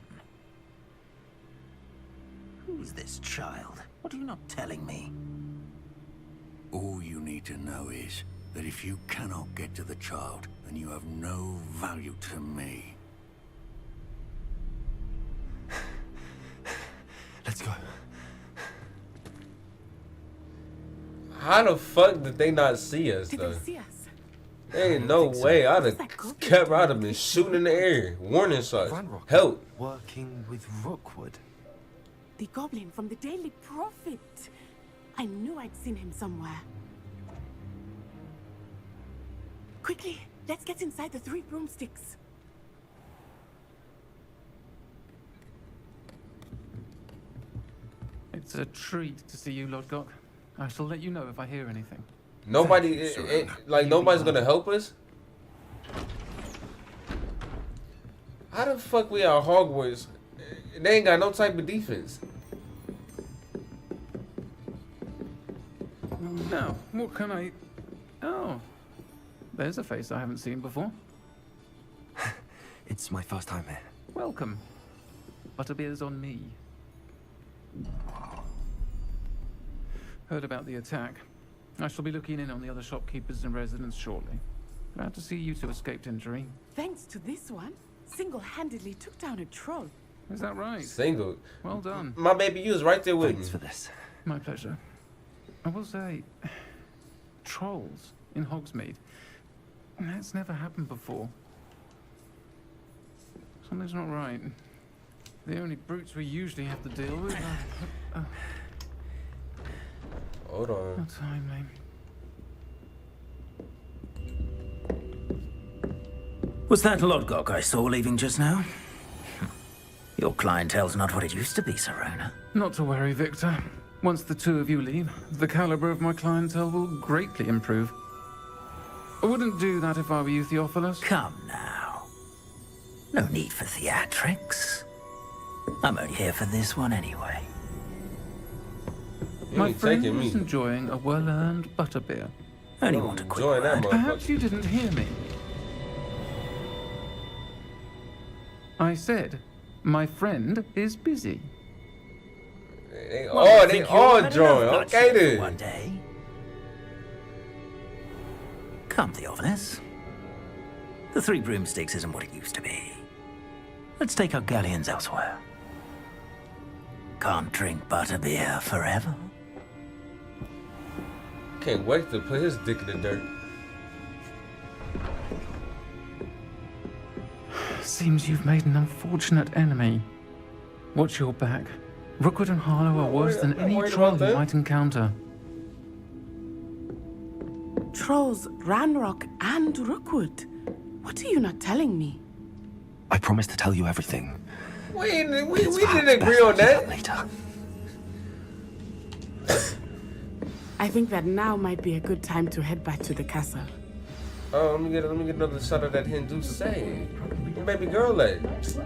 Who's this child? What are you not telling me? All you need to know is that if you cannot get to the child, then you have no value to me. Let's go. How the fuck did they not see us, though? Did they see us? There ain't no way. I'd have been shooting in the air. Warning shots. Help. Working with Rookwood. The goblin from the Daily Prophet. I knew I'd seen him somewhere. Quickly, let's get inside the 3 broomsticks. It's a treat to see you, Lodgok. I shall let you know if I hear anything. Nobody, nobody's gonna help us? How the fuck we are Hogwarts? They ain't got no type of defense. Now, what can I... Oh, there's a face I haven't seen before. It's my first time here. Welcome. Butterbeer's on me. Heard about the attack. I shall be looking in on the other shopkeepers and residents shortly. Glad to see you two escaped injury. Thanks to this one, single-handedly took down a troll. Is that right? Single. Well done. My baby, you was right there with me. Thanks for this. My pleasure. I will say, trolls in Hogsmeade. That's never happened before. Something's not right. The only brutes we usually have to deal with are... Hold on. Not timely. Was that Lodgok I saw leaving just now? Your clientele's not what it used to be, Serona. Not to worry, Victor. Once the two of you leave, the caliber of my clientele will greatly improve. I wouldn't do that if I were you, Theophilus. Come now. No need for theatrics. I'm only here for this one anyway. My friend is enjoying a well-earned butterbeer. Only want a quick word. Perhaps you didn't hear me. I said, my friend is busy. They all join. Okay then. One day. Come, Theophilus. The 3 broomsticks isn't what it used to be. Let's take our galleons elsewhere. Can't drink butterbeer forever. Can't wait to put his dick in the dirt. Seems you've made an unfortunate enemy. Watch your back. Rookwood and Harlow are worse than any troll you might encounter. Trolls, Ranrock, and Rookwood. What are you not telling me? I promised to tell you everything. We didn't agree on that. Later. I think that now might be a good time to head back to the castle. Oh, let me get another shot of that Hindu say. Your baby girl at? It's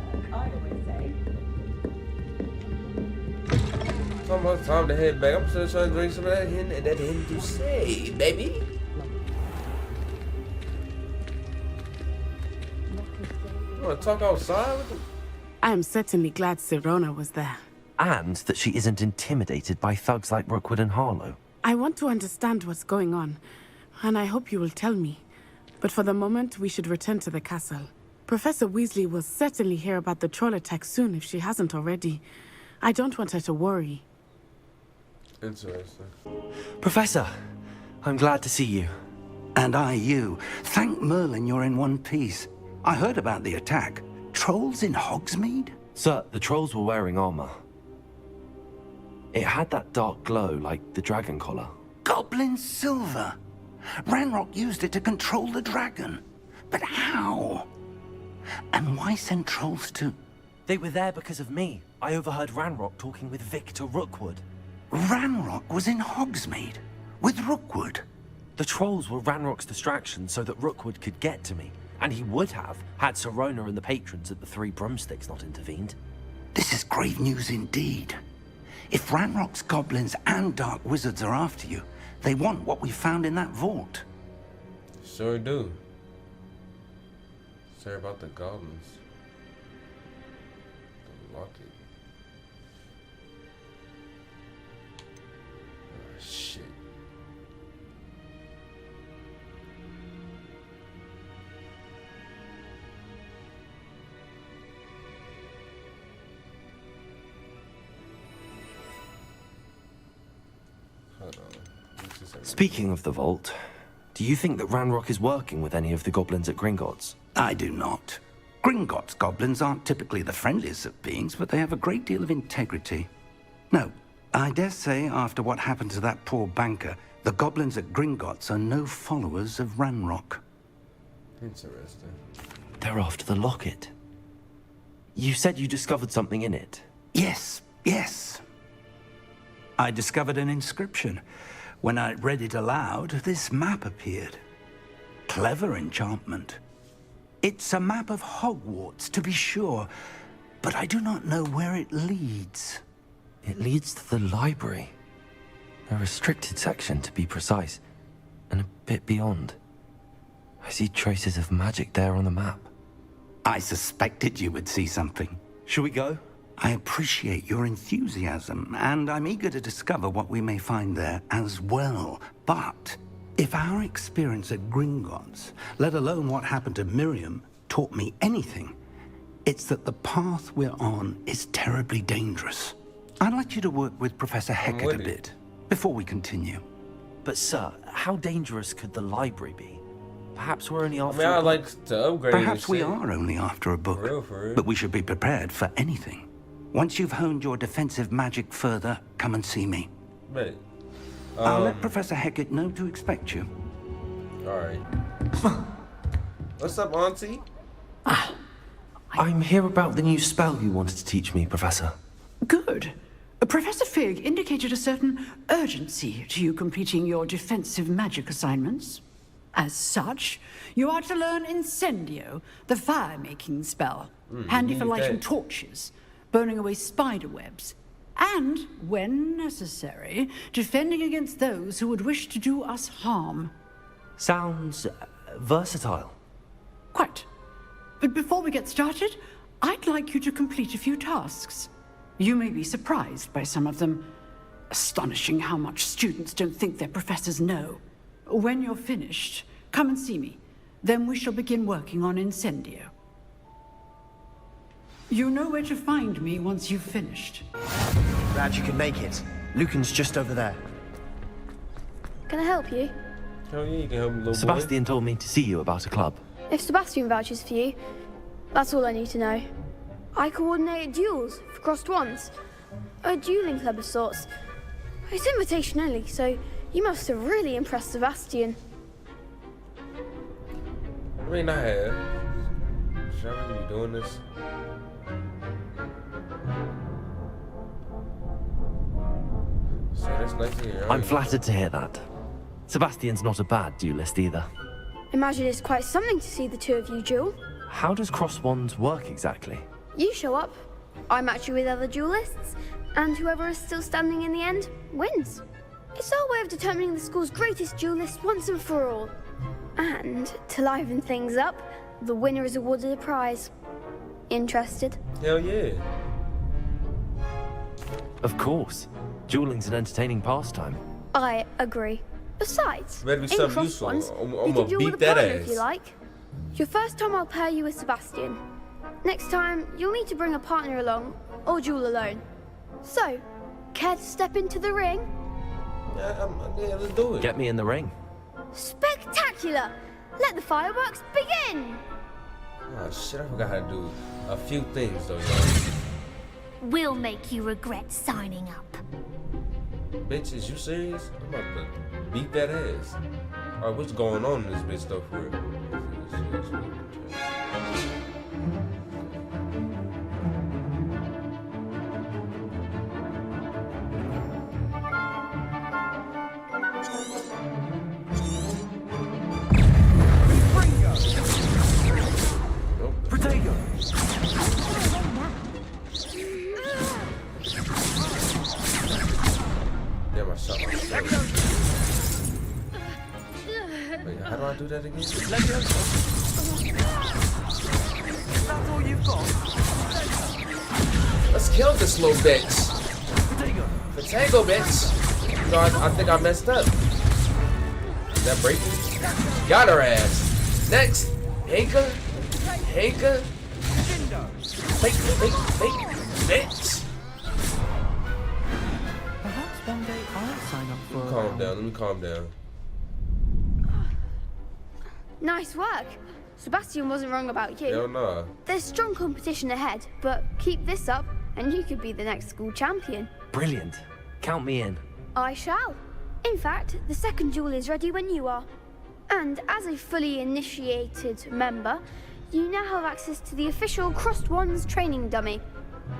almost time to head back. I'm still trying to drink some of that Hindu say, baby. You wanna talk outside with them? I am certainly glad Serona was there. And that she isn't intimidated by thugs like Rookwood and Harlow. I want to understand what's going on, and I hope you will tell me. But for the moment, we should return to the castle. Professor Weasley will certainly hear about the troll attack soon if she hasn't already. I don't want her to worry. Interesting. Professor, I'm glad to see you. And I you. Thank Merlin you're in one piece. I heard about the attack. Trolls in Hogsmeade? Sir, the trolls were wearing armor. It had that dark glow like the dragon collar. Goblin silver. Ranrock used it to control the dragon. But how? And why send trolls to... They were there because of me. I overheard Ranrock talking with Victor Rookwood. Ranrock was in Hogsmeade? With Rookwood? The trolls were Ranrock's distraction so that Rookwood could get to me. And he would have, had Serona and the patrons at the 3 broomsticks not intervened. This is grave news indeed. If Ranrock's goblins and dark wizards are after you, they want what we found in that vault. Sure do. Sorry about the goblins. The locket. Oh, shit. Hold on. Speaking of the vault, do you think that Ranrock is working with any of the goblins at Gringotts? I do not. Gringotts goblins aren't typically the friendliest of beings, but they have a great deal of integrity. No, I dare say after what happened to that poor banker, the goblins at Gringotts are no followers of Ranrock. Interesting. They're after the locket. You said you discovered something in it. Yes, yes. I discovered an inscription. When I read it aloud, this map appeared. Clever enchantment. It's a map of Hogwarts, to be sure, but I do not know where it leads. It leads to the library. A restricted section, to be precise, and a bit beyond. I see traces of magic there on the map. I suspected you would see something. Shall we go? I appreciate your enthusiasm, and I'm eager to discover what we may find there as well. But if our experience at Gringotts, let alone what happened to Miriam, taught me anything, it's that the path we're on is terribly dangerous. I'd like you to work with Professor Hecat a bit before we continue. But sir, how dangerous could the library be? Perhaps we're only after I'd like to upgrade. Perhaps we are only after a book, for real. but we should be prepared for anything. Once you've honed your defensive magic further, come and see me. Wait. I'll let Professor Hecat know to expect you. Alright. What's up, Auntie? I'm here about the new spell you wanted to teach me, Professor. Good. Professor Fig indicated a certain urgency to you completing your defensive magic assignments. As such, you are to learn Incendio, the fire-making spell, handy for lighting torches, burning away spider webs, and, when necessary, defending against those who would wish to do us harm. Sounds versatile. Quite. But before we get started, I'd like you to complete a few tasks. You may be surprised by some of them. Astonishing how much students don't think their professors know. When you're finished, come and see me. Then we shall begin working on Incendio. You know where to find me once you've finished. Glad you can make it. Lucan's just over there. Can I help you? Oh yeah, you can help me, little Sebastian told me to see you about a club. If Sebastian vouches for you, that's all I need to know. I coordinate duels for crossed wands. A dueling club of sorts. It's invitation only, so you must have really impressed Sebastian. I mean, I have. Should I really be doing this? So that's nice to hear. I'm flattered to hear that. Sebastian's not a bad duelist either. Imagine it's quite something to see the two of you duel. How does cross wands work exactly? You show up, I match you with other duelists, and whoever is still standing in the end wins. It's our way of determining the school's greatest duelist once and for all. And to liven things up, the winner is awarded a prize. Interested? Hell yeah. Of course. Dueling's an entertaining pastime. I agree. Besides, Better be in something cross useful. ones, I'm you gonna can duel with a beat that partner ass. if you like. Your first time I'll pair you with Sebastian. Next time, you'll need to bring a partner along, or duel alone. So, care to step into the ring? Yeah, let's do it. Get me in the ring. Spectacular! Let the fireworks begin! Oh shit, I forgot how to do a few things though, y'all. We'll make you regret signing up. Bitch, is you serious? I'm about to beat that ass. Alright, what's going on in this bitch though for real? do that again? That's all you've got? Let's kill this little bitch. Potato bitch. No, I think I messed up. Is that breaking? Got her ass. Next. Hinka. Hinka. Fake, bitch. Perhaps one day I'll sign up for Calm down. Let me calm down. Nice work. Sebastian wasn't wrong about you. Hell no. There's strong competition ahead, but keep this up and you could be the next school champion. Brilliant. Count me in. I shall. In fact, the second duel is ready when you are. And as a fully initiated member, you now have access to the official Crossed Wands training dummy.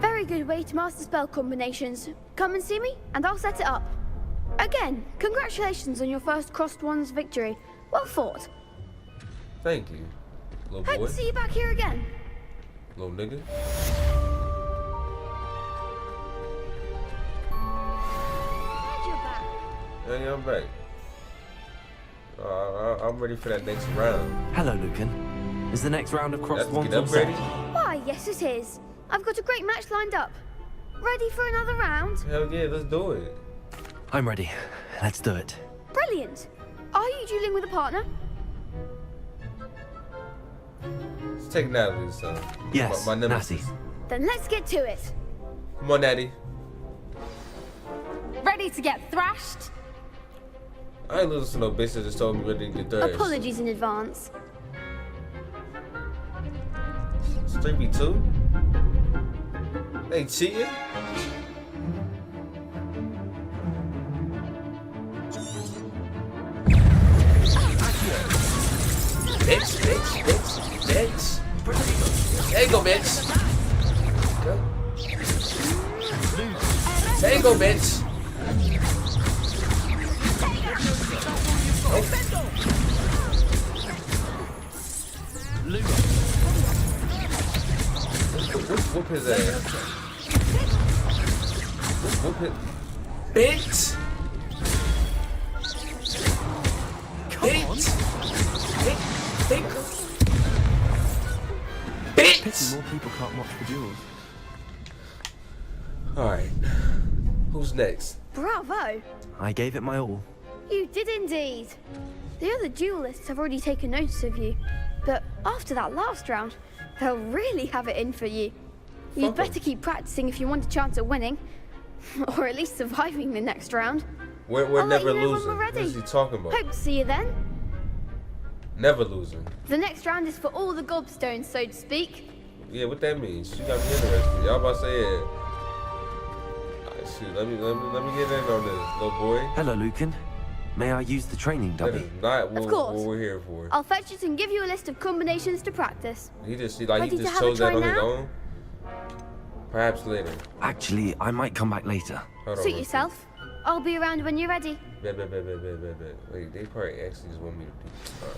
Very good way to master spell combinations. Come and see me, and I'll set it up. Again, congratulations on your first Crossed Wands victory. Well fought. Thank you, little boy. Hope to see you back here again. Little nigga. Yeah, I'm back. I'm ready for that next round. Hello, Lucan. Is the next round of Crossed Wands all ready? Why, yes it is. I've got a great match lined up. Ready for another round? Hell yeah, let's do it. I'm ready. Let's do it. Brilliant. Are you dueling with a partner? Let's take Natalie's son. Yes, my nemesis. Natty. Then let's get to it. Come on, Natty. Ready to get thrashed? I ain't listening to no bitch that just told me ready to get thrashed. Apologies in advance. It's 3v2? They cheating? Bitch. There you go, bitch. Go. There you go, bitch. Oh. Whoop his ass. Whoop it. Bitch! Bitch! Bitch! Pity more people can't watch the duels. Alright. Who's next? Bravo! I gave it my all. You did indeed. The other duelists have already taken notice of you, but after that last round, they'll really have it in for you. You'd better keep practicing if you want a chance at winning, or at least surviving the next round. We're never losing. losing. What is he talking about? Hope to see you then. Never losing. The next round is for all the gobstones, so to speak. Yeah, what that means? You got me interested. Y'all about to say it. Alright, shoot, let me get in on this, little boy. Hello, Lucan. May I use the training dummy? That is not Of course. what we're here for. I'll fetch it and give you a list of combinations to practice. He just Ready to have chose a try that on his now? own. Perhaps later. Actually, I might come back later. Hold on, Suit real yourself. I'll be around when you're ready. Bet. Wait, they probably actually just want me to do. Alright.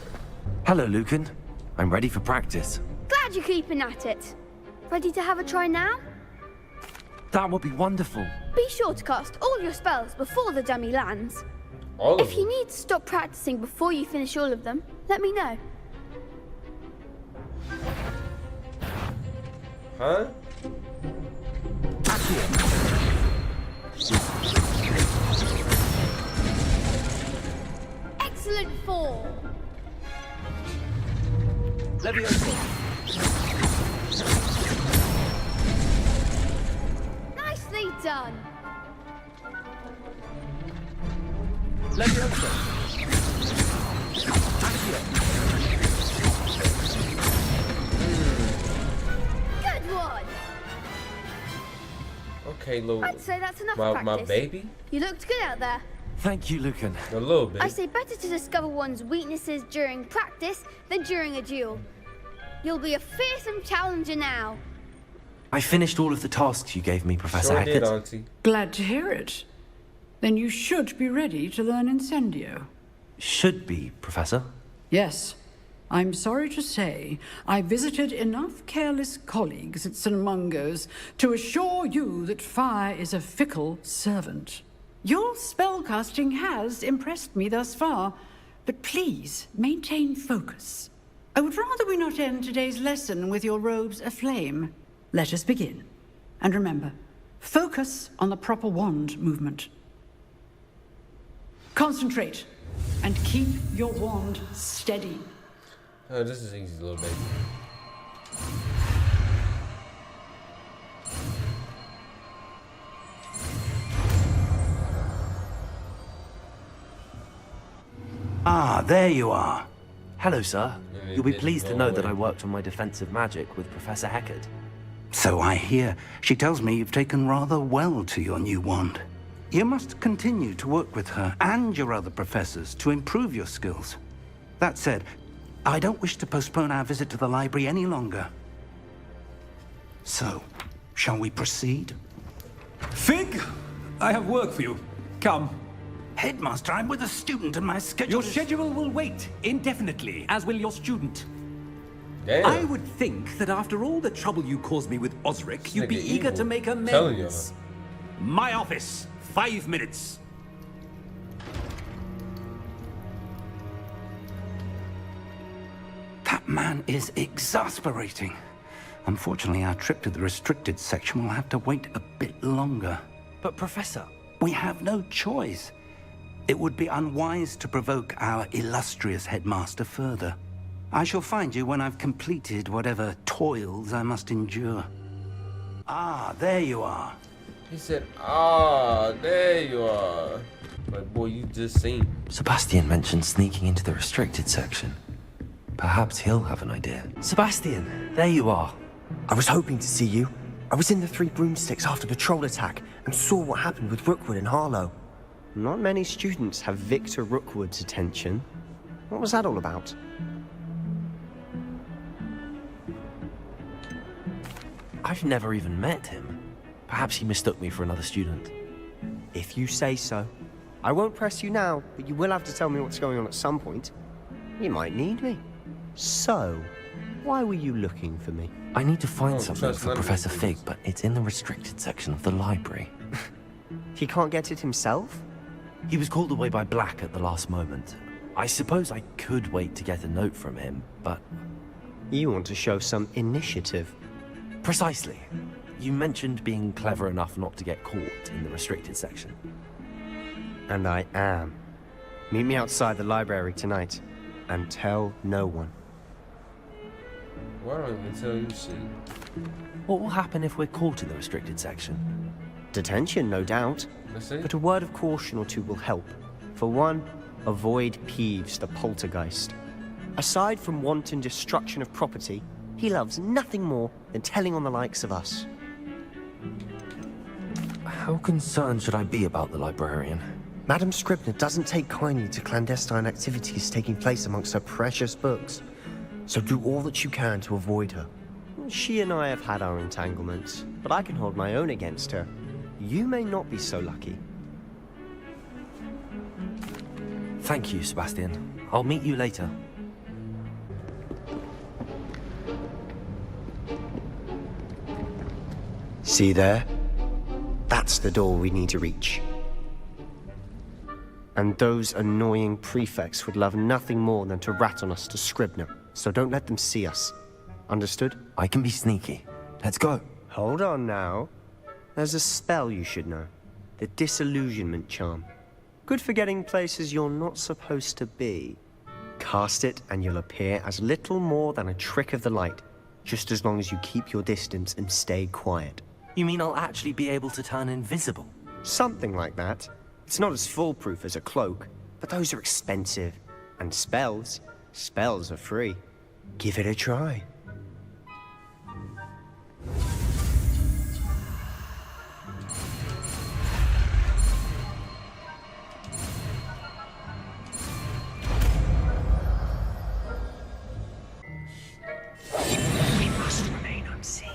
Hello, Lucan. I'm ready for practice. Glad you're keeping at it. Ready to have a try now? That would be wonderful. Be sure to cast all your spells before the dummy lands. All of If you need to stop practicing before you finish all of them, let me know. Huh? Excellent form. Nicely done. Good one. Okay, little. I'd say that's enough my practice. baby? You looked good out there. Thank you, Lucan. A little bit. I say better to discover one's weaknesses during practice than during a duel. You'll be a fearsome challenger now. I finished all of the tasks you gave me, Professor Sure did, Hackett. Auntie. Glad to hear it. Then you should be ready to learn Incendio. Should be, Professor. Yes. I'm sorry to say, I visited enough careless colleagues at St. Mungo's to assure you that fire is a fickle servant. Your spellcasting has impressed me thus far, but please maintain focus. I would rather we not end today's lesson with your robes aflame. Let us begin. And remember, focus on the proper wand movement. Concentrate, and keep your wand steady. Oh, this is easy, little baby. Ah, there you are. Hello, sir. You'll be pleased to know that I worked on my defensive magic with Professor Heckard. So I hear. She tells me you've taken rather well to your new wand. You must continue to work with her and your other professors to improve your skills. That said, I don't wish to postpone our visit to the library any longer. So, shall we proceed? Fig, I have work for you. Come. Headmaster, I'm with a student and my schedule Your schedule will wait indefinitely, as will your student. Damn. I would think that after all the trouble you caused me with Osric, you'd be nigga eager evil. to make amends. My office, 5 minutes. That man is exasperating. Unfortunately, our trip to the restricted section will have to wait a bit longer. But Professor... We have no choice. It would be unwise to provoke our illustrious headmaster further. I shall find you when I've completed whatever toils I must endure. Ah, there you are. He said, ah, there you are. Like, boy, you just seen. Sebastian mentioned sneaking into the restricted section. Perhaps he'll have an idea. Sebastian, there you are. I was hoping to see you. I was in the Three Broomsticks after the troll attack and saw what happened with Rookwood and Harlow. Not many students have Victor Rookwood's attention. What was that all about? I've never even met him. Perhaps he mistook me for another student. If you say so. I won't press you now, but you will have to tell me what's going on at some point. You might need me. So, why were you looking for me? I need to find something for Professor Fig, but it's in the restricted section of the library. He can't get it himself? He was called away by Black at the last moment. I suppose I could wait to get a note from him, but... You want to show some initiative. Precisely. You mentioned being clever enough not to get caught in the restricted section. And I am. Meet me outside the library tonight, and tell no one. Why don't I even tell you shit? What will happen if we're caught in the restricted section? Detention, no doubt. But a word of caution or two will help. For one, avoid Peeves, the poltergeist. Aside from wanton destruction of property, he loves nothing more than telling on the likes of us. How concerned should I be about the librarian? Madame Scribner doesn't take kindly to clandestine activities taking place amongst her precious books. So do all that you can to avoid her. She and I have had our entanglements, but I can hold my own against her. You may not be so lucky. Thank you, Sebastian. I'll meet you later. See there? That's the door we need to reach. And those annoying prefects would love nothing more than to rat on us to Scribner. So don't let them see us. Understood? I can be sneaky. Let's go. Hold on now. There's a spell you should know. The Disillusionment Charm. Good for getting places you're not supposed to be. Cast it and you'll appear as little more than a trick of the light. Just as long as you keep your distance and stay quiet. You mean I'll actually be able to turn invisible? Something like that. It's not as foolproof as a cloak, but those are expensive. And spells are free. Give it a try. We must remain unseen.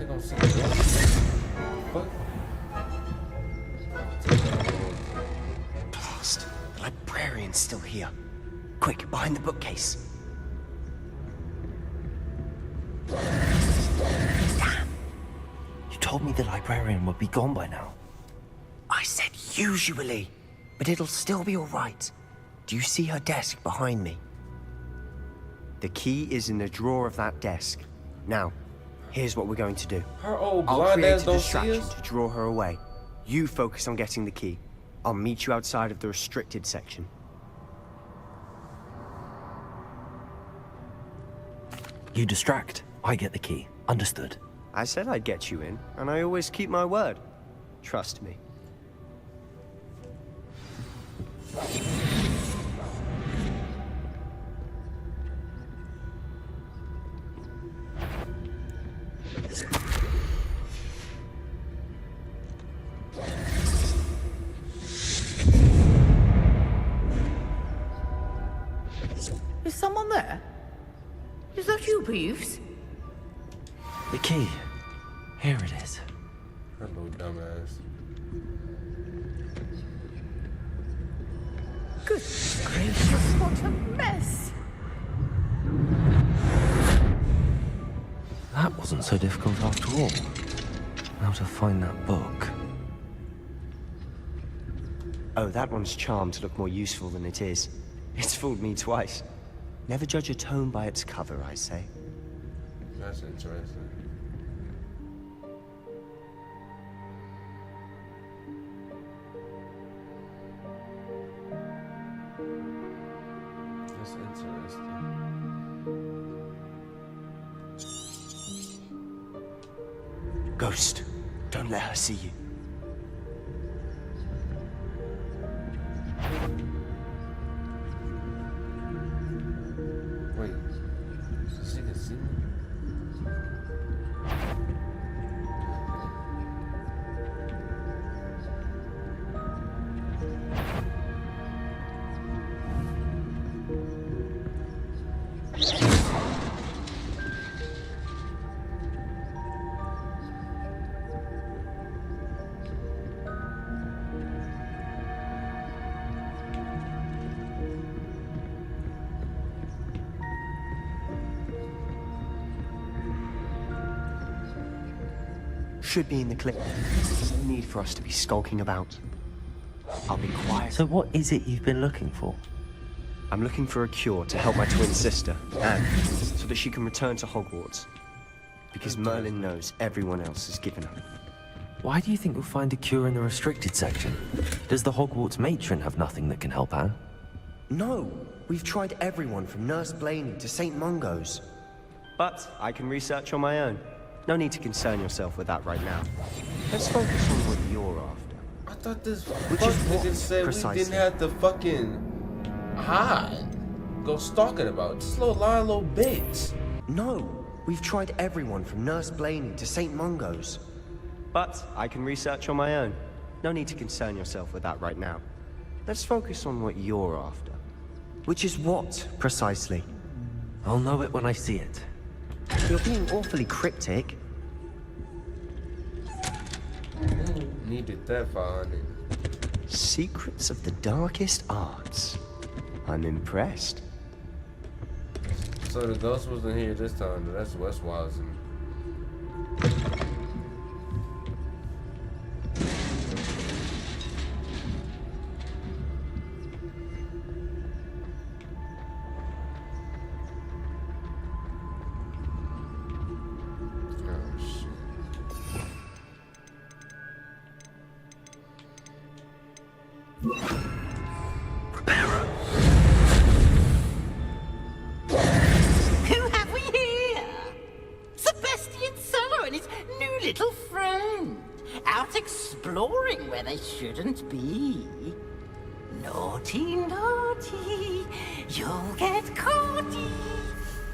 gonna say that? Fuck. Blast. The librarian's still here. Quick, behind the bookcase. Damn. You told me the librarian would be gone by now. I said usually, but it'll still be all right. Do you see her desk behind me? The key is in the drawer of that desk. Now, here's what we're going to do. Her old I'll blind create ass a don't see distraction us? to draw her away. You focus on getting the key. I'll meet you outside of the restricted section. You distract. I get the key. Understood. I said I'd get you in, and I always keep my word. Trust me. Is someone there? Is that you, Peeves? The key. Here it is. Hello, dumbass. Good gracious, what a mess! That wasn't so difficult after all. How to find that book. Oh, that one's charmed to look more useful than it is. It's fooled me twice. Never judge a tome by its cover, I say. That's interesting. That's interesting. Ghost, don't let her see you. Wait, she can see me? Should be in the clip. There's no need for us to be skulking about. I'll be quiet. So what is it you've been looking for? I'm looking for a cure to help my twin sister, Anne, so that she can return to Hogwarts. Because Merlin knows everyone else is given up. Why do you think we'll find a cure in the restricted section? Does the Hogwarts matron have nothing that can help Anne? No! We've tried everyone from Nurse Blaney to St. Mungo's. But I can research on my own. No need to concern yourself with that right now. Let's focus on what you're after. I thought this Which fuck is what, nigga said precisely? we didn't have to fucking hide. Go stalking about. This little lying little bitch. No! We've tried everyone from Nurse Blaney to St. Mungo's. But I can research on my own. No need to concern yourself with that right now. Let's focus on what you're after. Which is what, precisely? I'll know it when I see it. You're being awfully cryptic. Needed that 500. Secrets of the darkest arts. I'm impressed. So the ghost wasn't here this time. That's what's wild to me. Who have we here? Sebastian Solo and his new little friend. Out exploring where they shouldn't be. Naughty, naughty, you'll get caughty.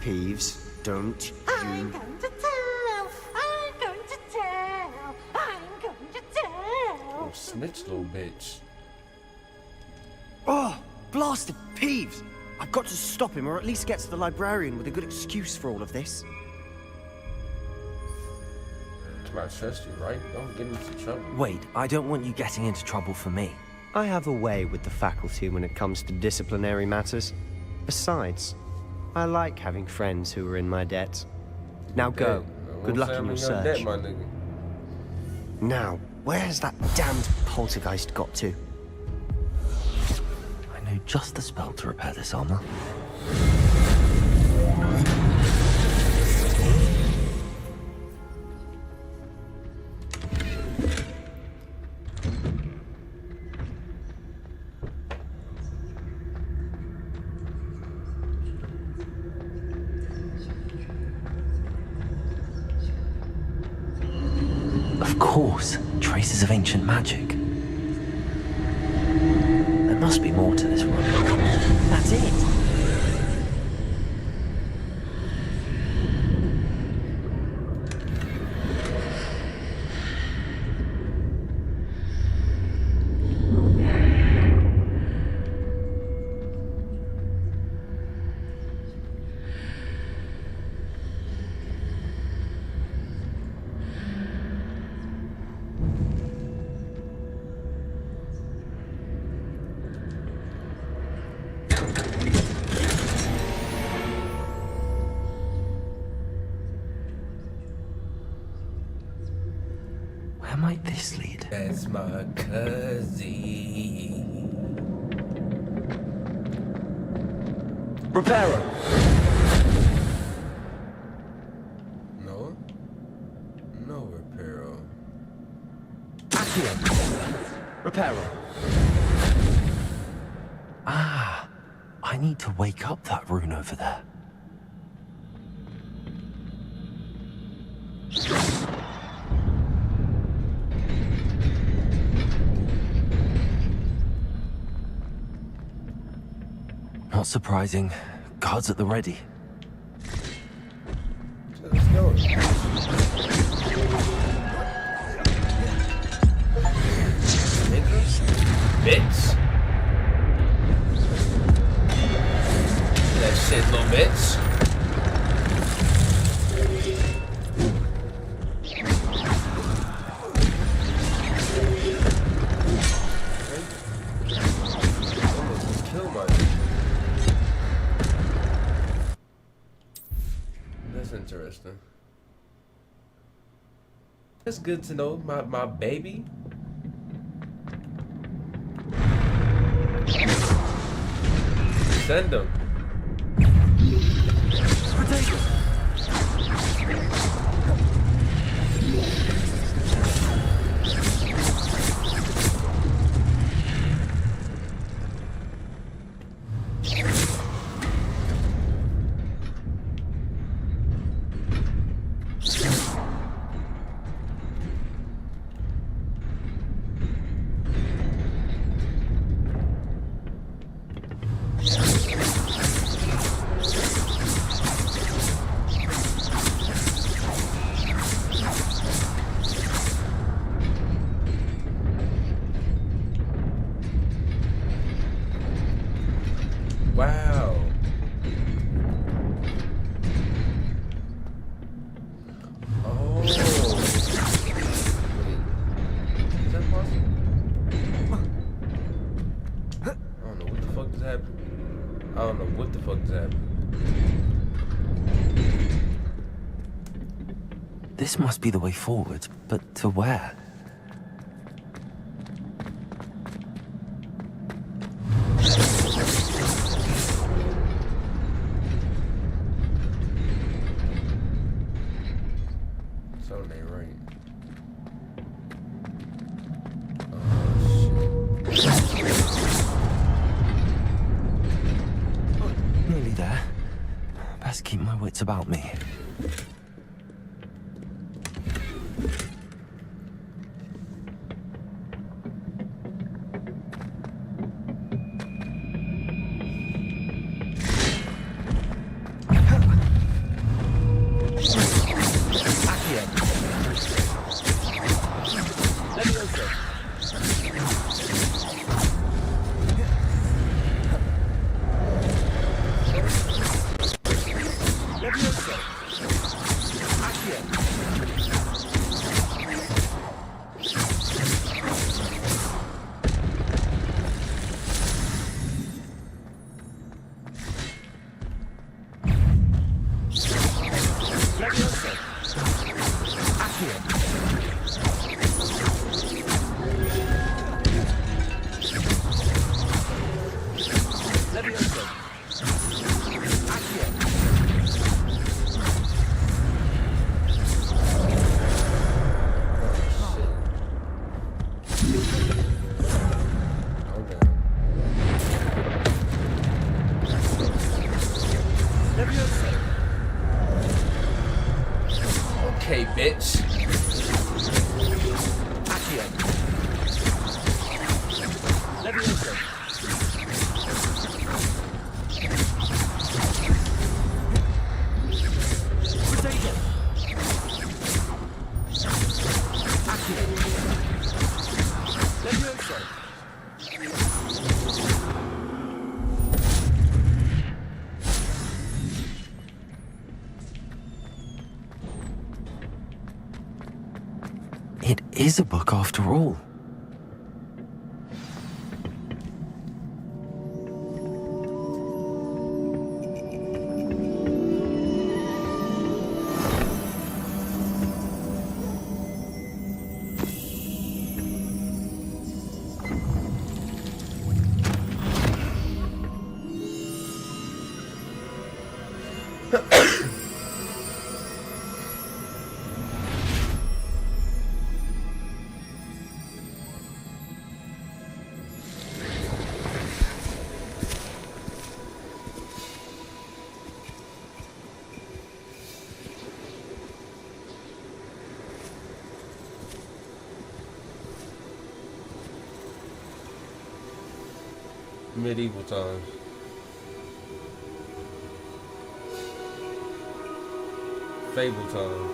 Peeves, don't I'm you... going to tell, I'm going to tell, I'm going to tell. Oh, snitch little bitch. Oh, blasted Peeves! I've got to stop him, or at least get to the librarian with a good excuse for all of this. I trust you, right? Don't get into trouble. Wait, I don't want you getting into trouble for me. I have a way with the faculty when it comes to disciplinary matters. Besides, I like having friends who are in my debt. Now go. Good luck in your search. Debt, my nigga. Now, where's that damned poltergeist got to? I know just the spell to repair this armor. Of course, traces of ancient magic. There must be more to this room. That's it. Where might this lead? That's my cousin. Repairer. No. No repairer. Repairer. Ah, I need to wake up that rune over there. Not surprising. Guards at the ready. Let's go. Niggas? Bitch. That shit, little bitch. Interesting. That's good to know, my baby. Send them. Wow. Oh. Wait. Is that possible? I don't know what the fuck just happened. I don't know what the fuck just happened. This must be the way forward, but to where? Something ain't right. Nearly there. Best keep my wits about me. Accio. Levioso. Potato. Accio. Levioso. It is a book after all. Medieval times. Fable times.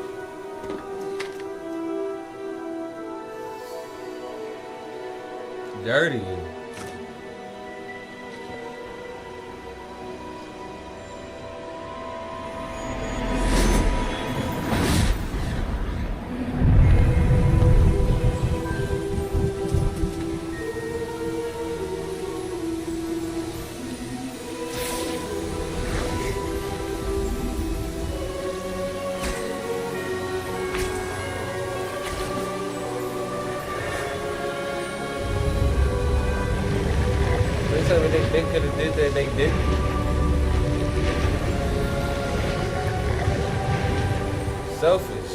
Dirty. They could have did that, they didn't. Selfish.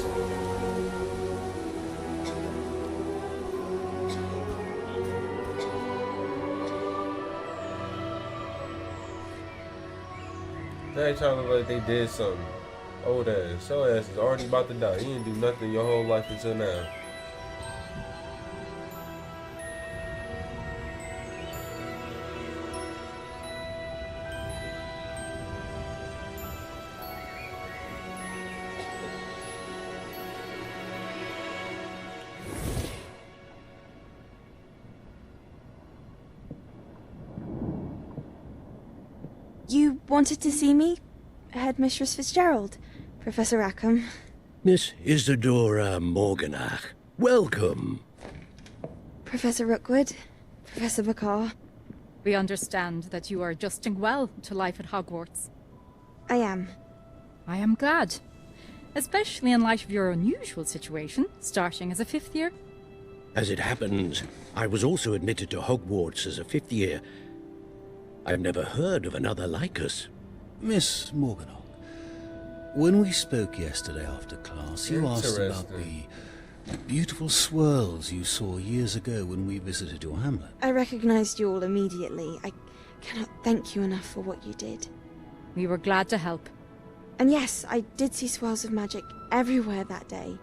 They ain't trying to look like they did something. Old ass. Your ass is already about to die. You didn't do nothing your whole life until now. You wanted to see me? Headmistress Fitzgerald? Professor Rackham? Miss Isadora Morganach, welcome. Professor Rookwood? Professor Bakar? We understand that you are adjusting well to life at Hogwarts. I am. I am glad. Especially in light of your unusual situation, starting as a 5th year. As it happens, I was also admitted to Hogwarts as a 5th year. I've never heard of another like us. Miss Morganach, when we spoke yesterday after class, you asked about the beautiful swirls you saw years ago when we visited your hamlet. I recognized you all immediately. I cannot thank you enough for what you did. We were glad to help. And yes, I did see swirls of magic everywhere that day.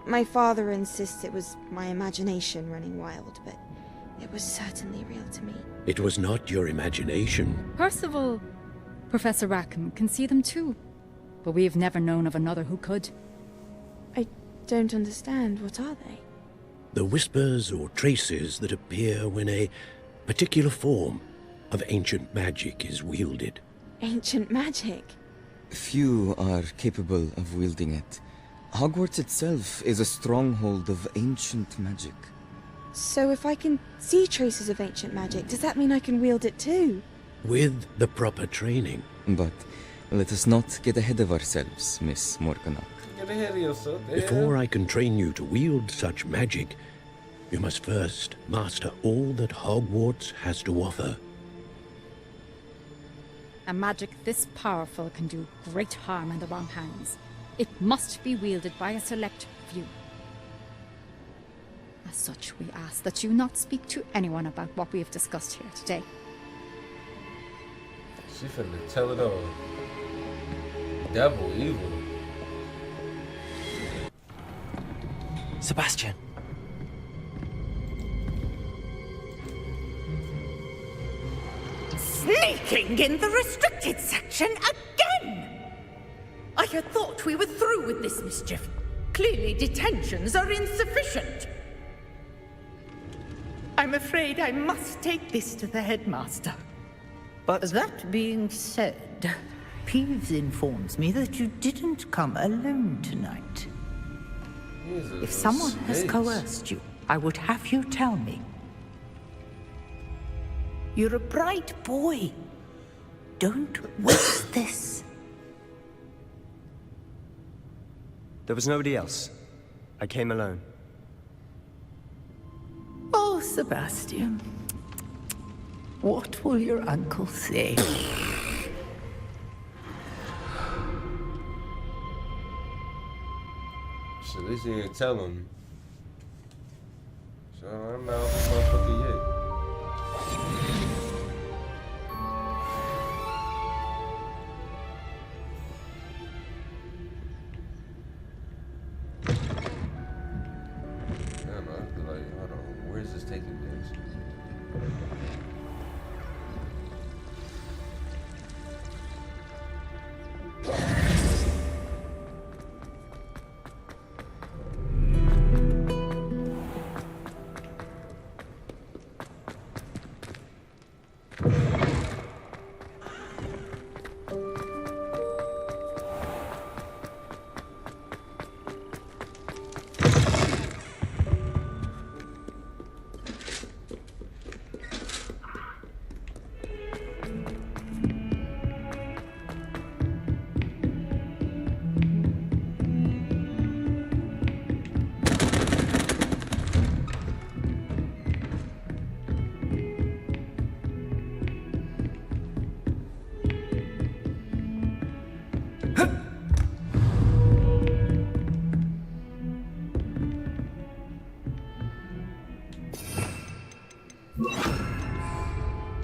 My father insists it was my imagination running wild, but it was certainly real to me. It was not your imagination. Percival, Professor Rackham can see them too. But we have never known of another who could. I don't understand. What are they? The whispers or traces that appear when a particular form of ancient magic is wielded. Ancient magic? Few are capable of wielding it. Hogwarts itself is a stronghold of ancient magic. So if I can see traces of ancient magic, does that mean I can wield it too? With the proper training. But let us not get ahead of ourselves, Miss Morganach. Get ahead of yourself, damn. Before I can train you to wield such magic, you must first master all that Hogwarts has to offer. A magic this powerful can do great harm in the wrong hands. It must be wielded by a select few. As such, we ask that you not speak to anyone about what we have discussed here today. She finna tell it all. Devil, evil. Sneaking in the restricted section again! I had thought we were through with this mischief. Clearly detentions are insufficient. I'm afraid I must take this to the headmaster. But that being said, Peeves informs me that you didn't come alone tonight. If someone has coerced you, I would have you tell me. You're a bright boy. Don't waste this. There was nobody else. I came alone. Oh, Sebastian. What will your uncle say? So at least you didn't tell him. So I'm out this motherfucker yet.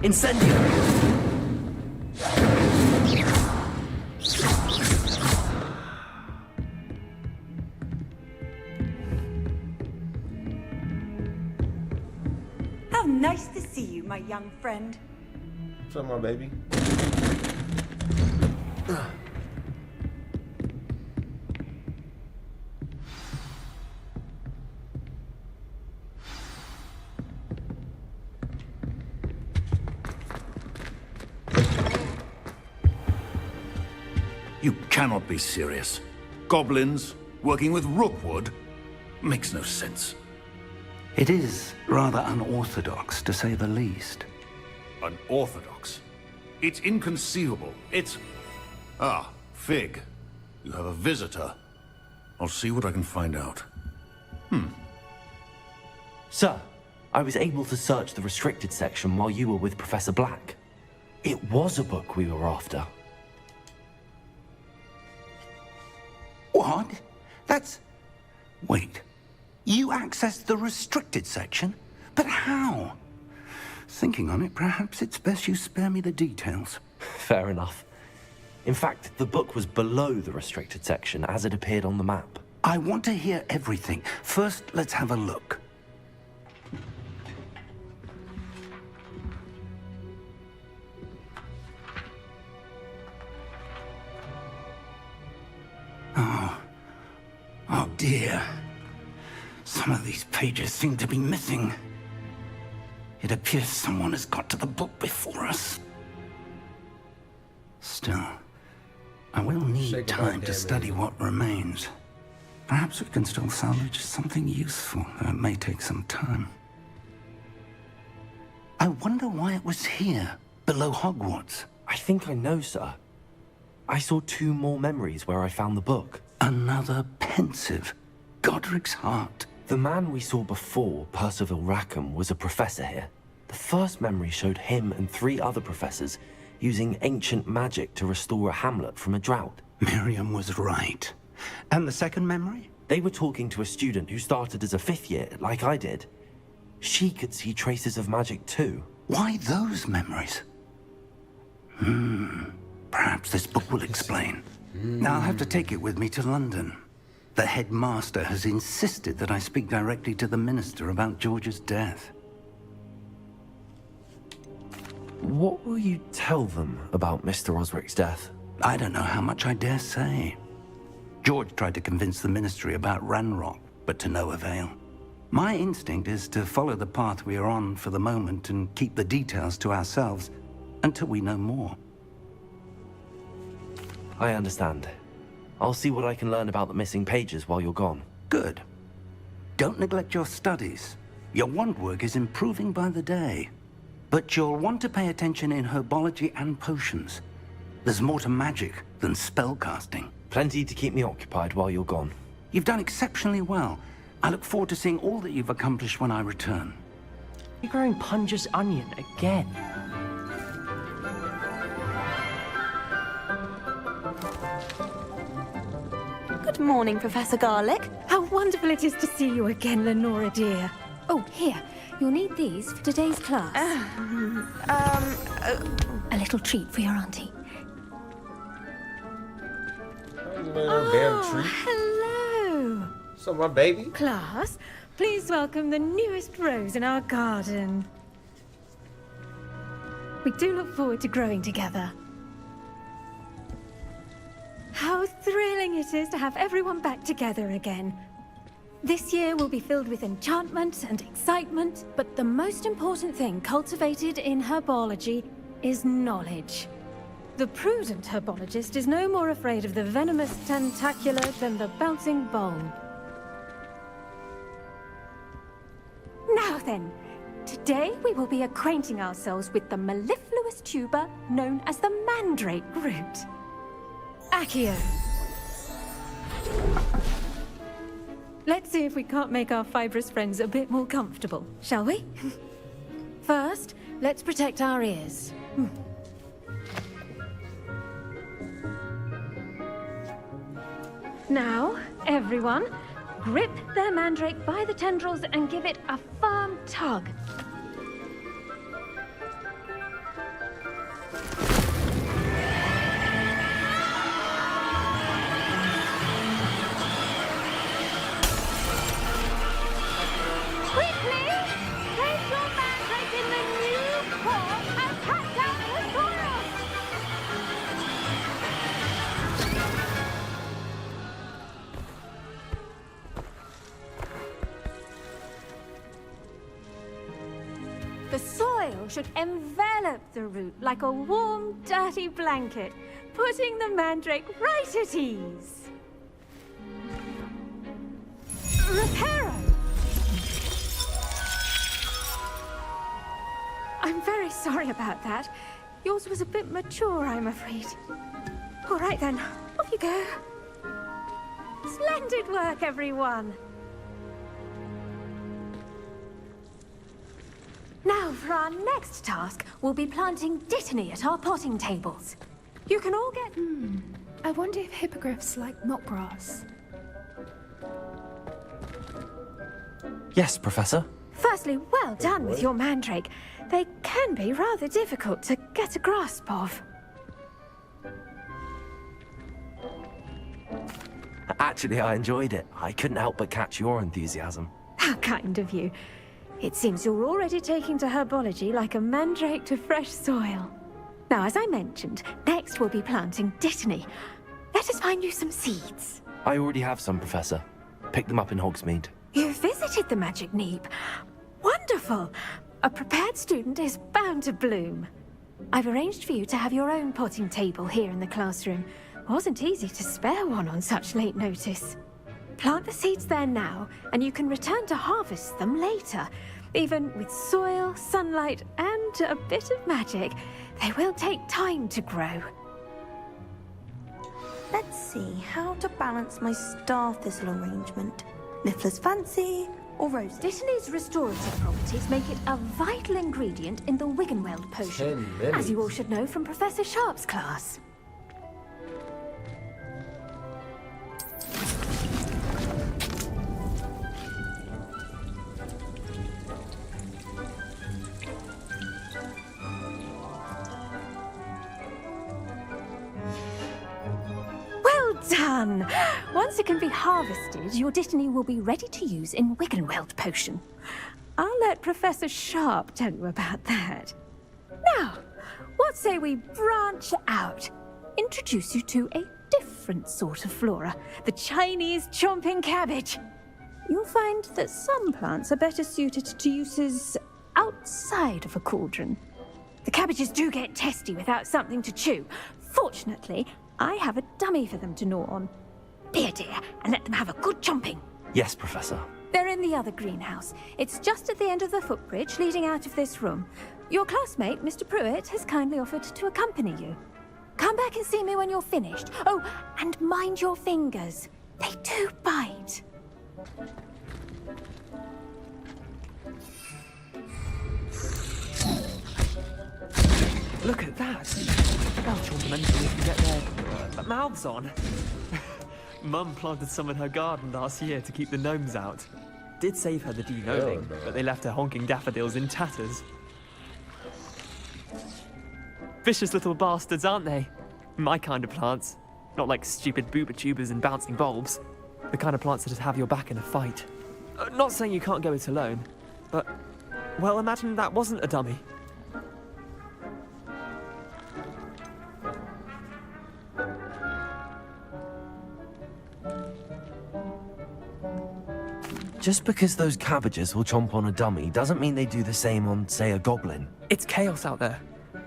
Incendio! How nice to see you, my young friend. What's up, my baby? You cannot be serious. Goblins working with Rookwood makes no sense. It is rather unorthodox, to say the least. Unorthodox? It's inconceivable. It's... Ah, Fig. You have a visitor. I'll see what I can find out. Sir, I was able to search the restricted section while you were with Professor Black. It was a book we were after. What? That's... Wait. You accessed the restricted section? But how? Thinking on it, perhaps it's best you spare me the details. Fair enough. In fact, the book was below the restricted section as it appeared on the map. I want to hear everything. First, let's have a look. Oh dear. Some of these pages seem to be missing. It appears someone has got to the book before us. Still, I will need time to study what remains. Perhaps we can still salvage something useful, though it may take some time. I wonder why it was here, below Hogwarts. I think I know, sir. I saw 2 more memories where I found the book. Another pensive. Godric's heart. The man we saw before, Percival Rackham, was a professor here. The first memory showed him and 3 other professors using ancient magic to restore a hamlet from a drought. Miriam was right. And the second memory? They were talking to a student who started as a 5th year, like I did. She could see traces of magic too. Why those memories? Perhaps this book will explain. Now I'll have to take it with me to London. The headmaster has insisted that I speak directly to the minister about George's death. What will you tell them about Mr. Osric's death? I don't know how much I dare say. George tried to convince the Ministry about Ranrock, but to no avail. My instinct is to follow the path we are on for the moment and keep the details to ourselves until we know more. I understand. I'll see what I can learn about the missing pages while you're gone. Good. Don't neglect your studies. Your wand work is improving by the day. But you'll want to pay attention in herbology and potions. There's more to magic than spellcasting. Plenty to keep me occupied while you're gone. You've done exceptionally well. I look forward to seeing all that you've accomplished when I return. You're growing Punja's onion again. Good morning, Professor Garlick. How wonderful it is to see you again, Lenora dear. Oh, here. You'll need these for today's class. A little treat for your auntie. Damn treat. Hello. So my baby? Class, please welcome the newest rose in our garden. We do look forward to growing together. How thrilling it is to have everyone back together again. This year will be filled with enchantment and excitement, but the most important thing cultivated in herbology is knowledge. The prudent herbologist is no more afraid of the venomous tentacula than the bouncing bulb. Now then, today we will be acquainting ourselves with the mellifluous tuber known as the mandrake root. Accio. Let's see if we can't make our fibrous friends a bit more comfortable, shall we? First, let's protect our ears. Now, everyone, grip their mandrake by the tendrils and give it a firm tug. Quickly! Place your mandrake in the new core and cut down the soil! The soil should envelop the root like a warm, dirty blanket, putting the mandrake right at ease. Reparo! I'm very sorry about that. Yours was a bit mature, I'm afraid. All right then, off you go. Splendid work, everyone. Now, for our next task, we'll be planting dittany at our potting tables. You can all get... I wonder if hippogriffs like mop grass. Yes, Professor. Firstly, well done with your mandrake. They can be rather difficult to get a grasp of. Actually, I enjoyed it. I couldn't help but catch your enthusiasm. How kind of you. It seems you're already taking to herbology like a mandrake to fresh soil. Now, as I mentioned, next we'll be planting dittany. Let us find you some seeds. I already have some, Professor. Pick them up in Hogsmeade. You visited the Magic Neep. Wonderful! A prepared student is bound to bloom. I've arranged for you to have your own potting table here in the classroom. Wasn't easy to spare one on such late notice. Plant the seeds there now, and you can return to harvest them later. Even with soil, sunlight, and a bit of magic, they will take time to grow. Let's see how to balance my star thistle arrangement. Niffler's fancy or rose? Dittany's restorative properties make it a vital ingredient in the Wiggenweld potion, 10 minutes. as you all should know from Professor Sharp's class. Done! Once it can be harvested, your dittany will be ready to use in Wiggenweld potion. I'll let Professor Sharp tell you about that. Now, What say we branch out? Introduce you to a different sort of flora, the Chinese chomping cabbage. You'll find that some plants are better suited to uses outside of a cauldron. The cabbages do get testy without something to chew. Fortunately, I have a dummy for them to gnaw on. Be a dear and let them have a good chomping. Yes, Professor. They're in the other greenhouse. It's just at the end of the footbridge leading out of this room. Your classmate, Mr. Pruitt, has kindly offered to accompany you. Come back and see me when you're finished. Oh, and mind your fingers. They do bite. Look at that! They'll chomp mentally if you get their mouths on. Mum planted some in her garden last year to keep the gnomes out. Did save her the de-gnoming, but they left her honking daffodils in tatters. Vicious little bastards, aren't they? My kind of plants. Not like stupid booba tubers and bouncing bulbs. The kind of plants that just have your back in a fight. Not saying you can't go it alone, but, well, imagine that wasn't a dummy. Just because those cabbages will chomp on a dummy doesn't mean they do the same on, say, a goblin. It's chaos out there.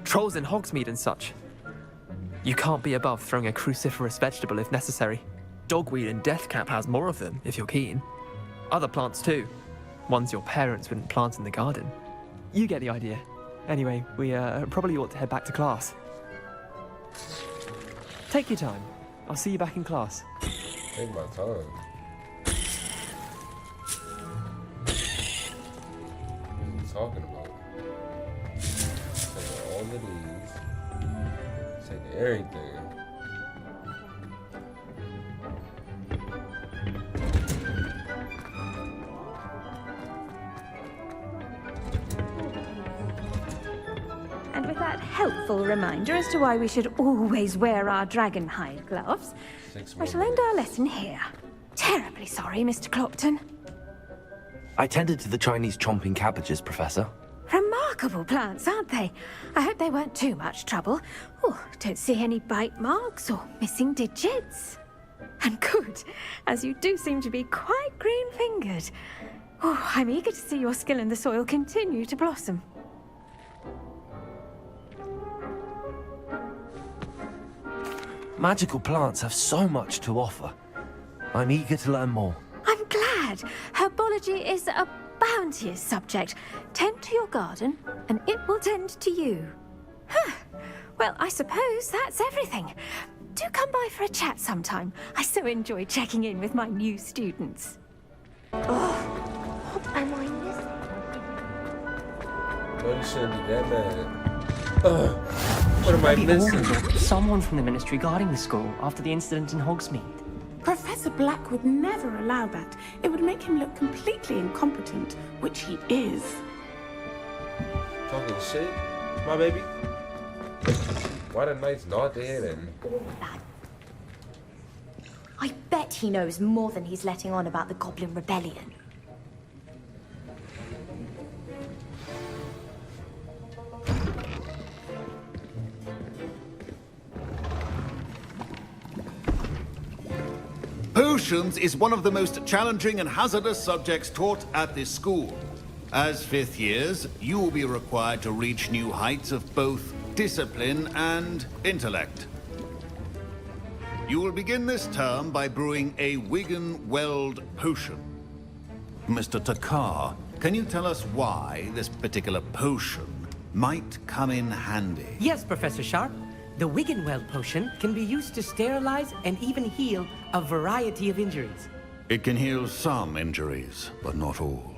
Trolls in Hogsmeade and such. You can't be above throwing a cruciferous vegetable if necessary. Dogweed and deathcap has more of them, if you're keen. Other plants too. Ones your parents wouldn't plant in the garden. You get the idea. Anyway, we probably ought to head back to class. Take your time. I'll see you back in class. Take my time. Talking about taking all of these, taking everything. And with that helpful reminder as to why we should always wear our dragon hide gloves, I shall end our lesson here. Terribly sorry, Mr. Clopton. I tended to the Chinese chomping cabbages, Professor. Remarkable plants, aren't they? I hope they weren't too much trouble. Oh, don't see any bite marks or missing digits. And good, as you do seem to be quite green-fingered. Oh, I'm eager to see your skill in the soil continue to blossom. Magical plants have so much to offer. I'm eager to learn more. I'm glad. Herbology is a bounteous subject. Tend to your garden, and it will tend to you. Huh. Well, I suppose that's everything. Do come by for a chat sometime. I so enjoy checking in with my new students. Oh, what am I missing? No, you shouldn't be that mad. What am I missing? Someone from the ministry guarding the school after the incident in Hogsmeade. Professor Black would never allow that. It would make him look completely incompetent, which he is. Talking shit, my baby. Why the knights not dead and... I bet he knows more than he's letting on about the Goblin Rebellion. Potions is one of the most challenging and hazardous subjects taught at this school. As fifth years, you will be required to reach new heights of both discipline and intellect. You will begin this term by brewing a Wigan-Weld potion. Mr. Takar, can you tell us why this particular potion might come in handy? Yes, Professor Sharp. The Wigan-Weld potion can be used to sterilize and even heal a variety of injuries. It can heal some injuries, but not all.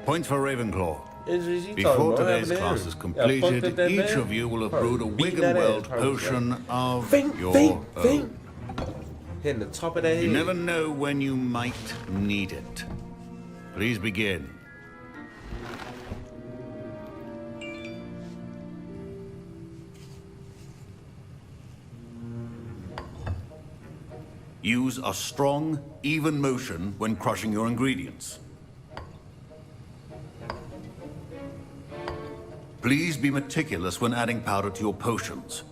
Points for Ravenclaw. Before today's class is completed, each of you will have brewed a Wigan-Weld potion of your own. Hitting the top of the head. You never know when you might need it. Please begin. Use a strong, even motion when crushing your ingredients. Please be meticulous when adding powder to your potions.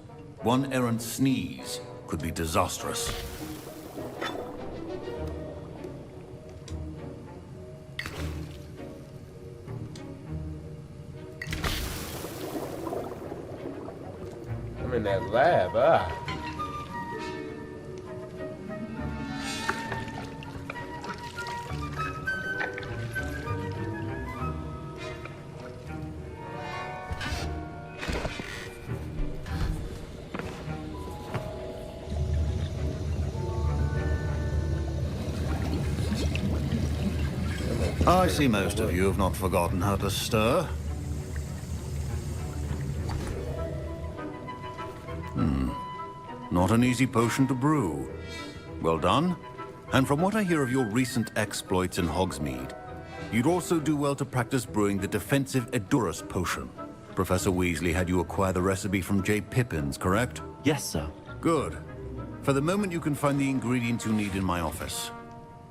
One errant sneeze could be disastrous. I'm in that lab, I see most of you have not forgotten how to stir. Not an easy potion to brew. Well done. And from what I hear of your recent exploits in Hogsmeade, you'd also do well to practice brewing the defensive Edurus potion. Professor Weasley had you acquire the recipe from J. Pippin's, correct? Yes, sir. Good. For the moment, you can find the ingredients you need in my office.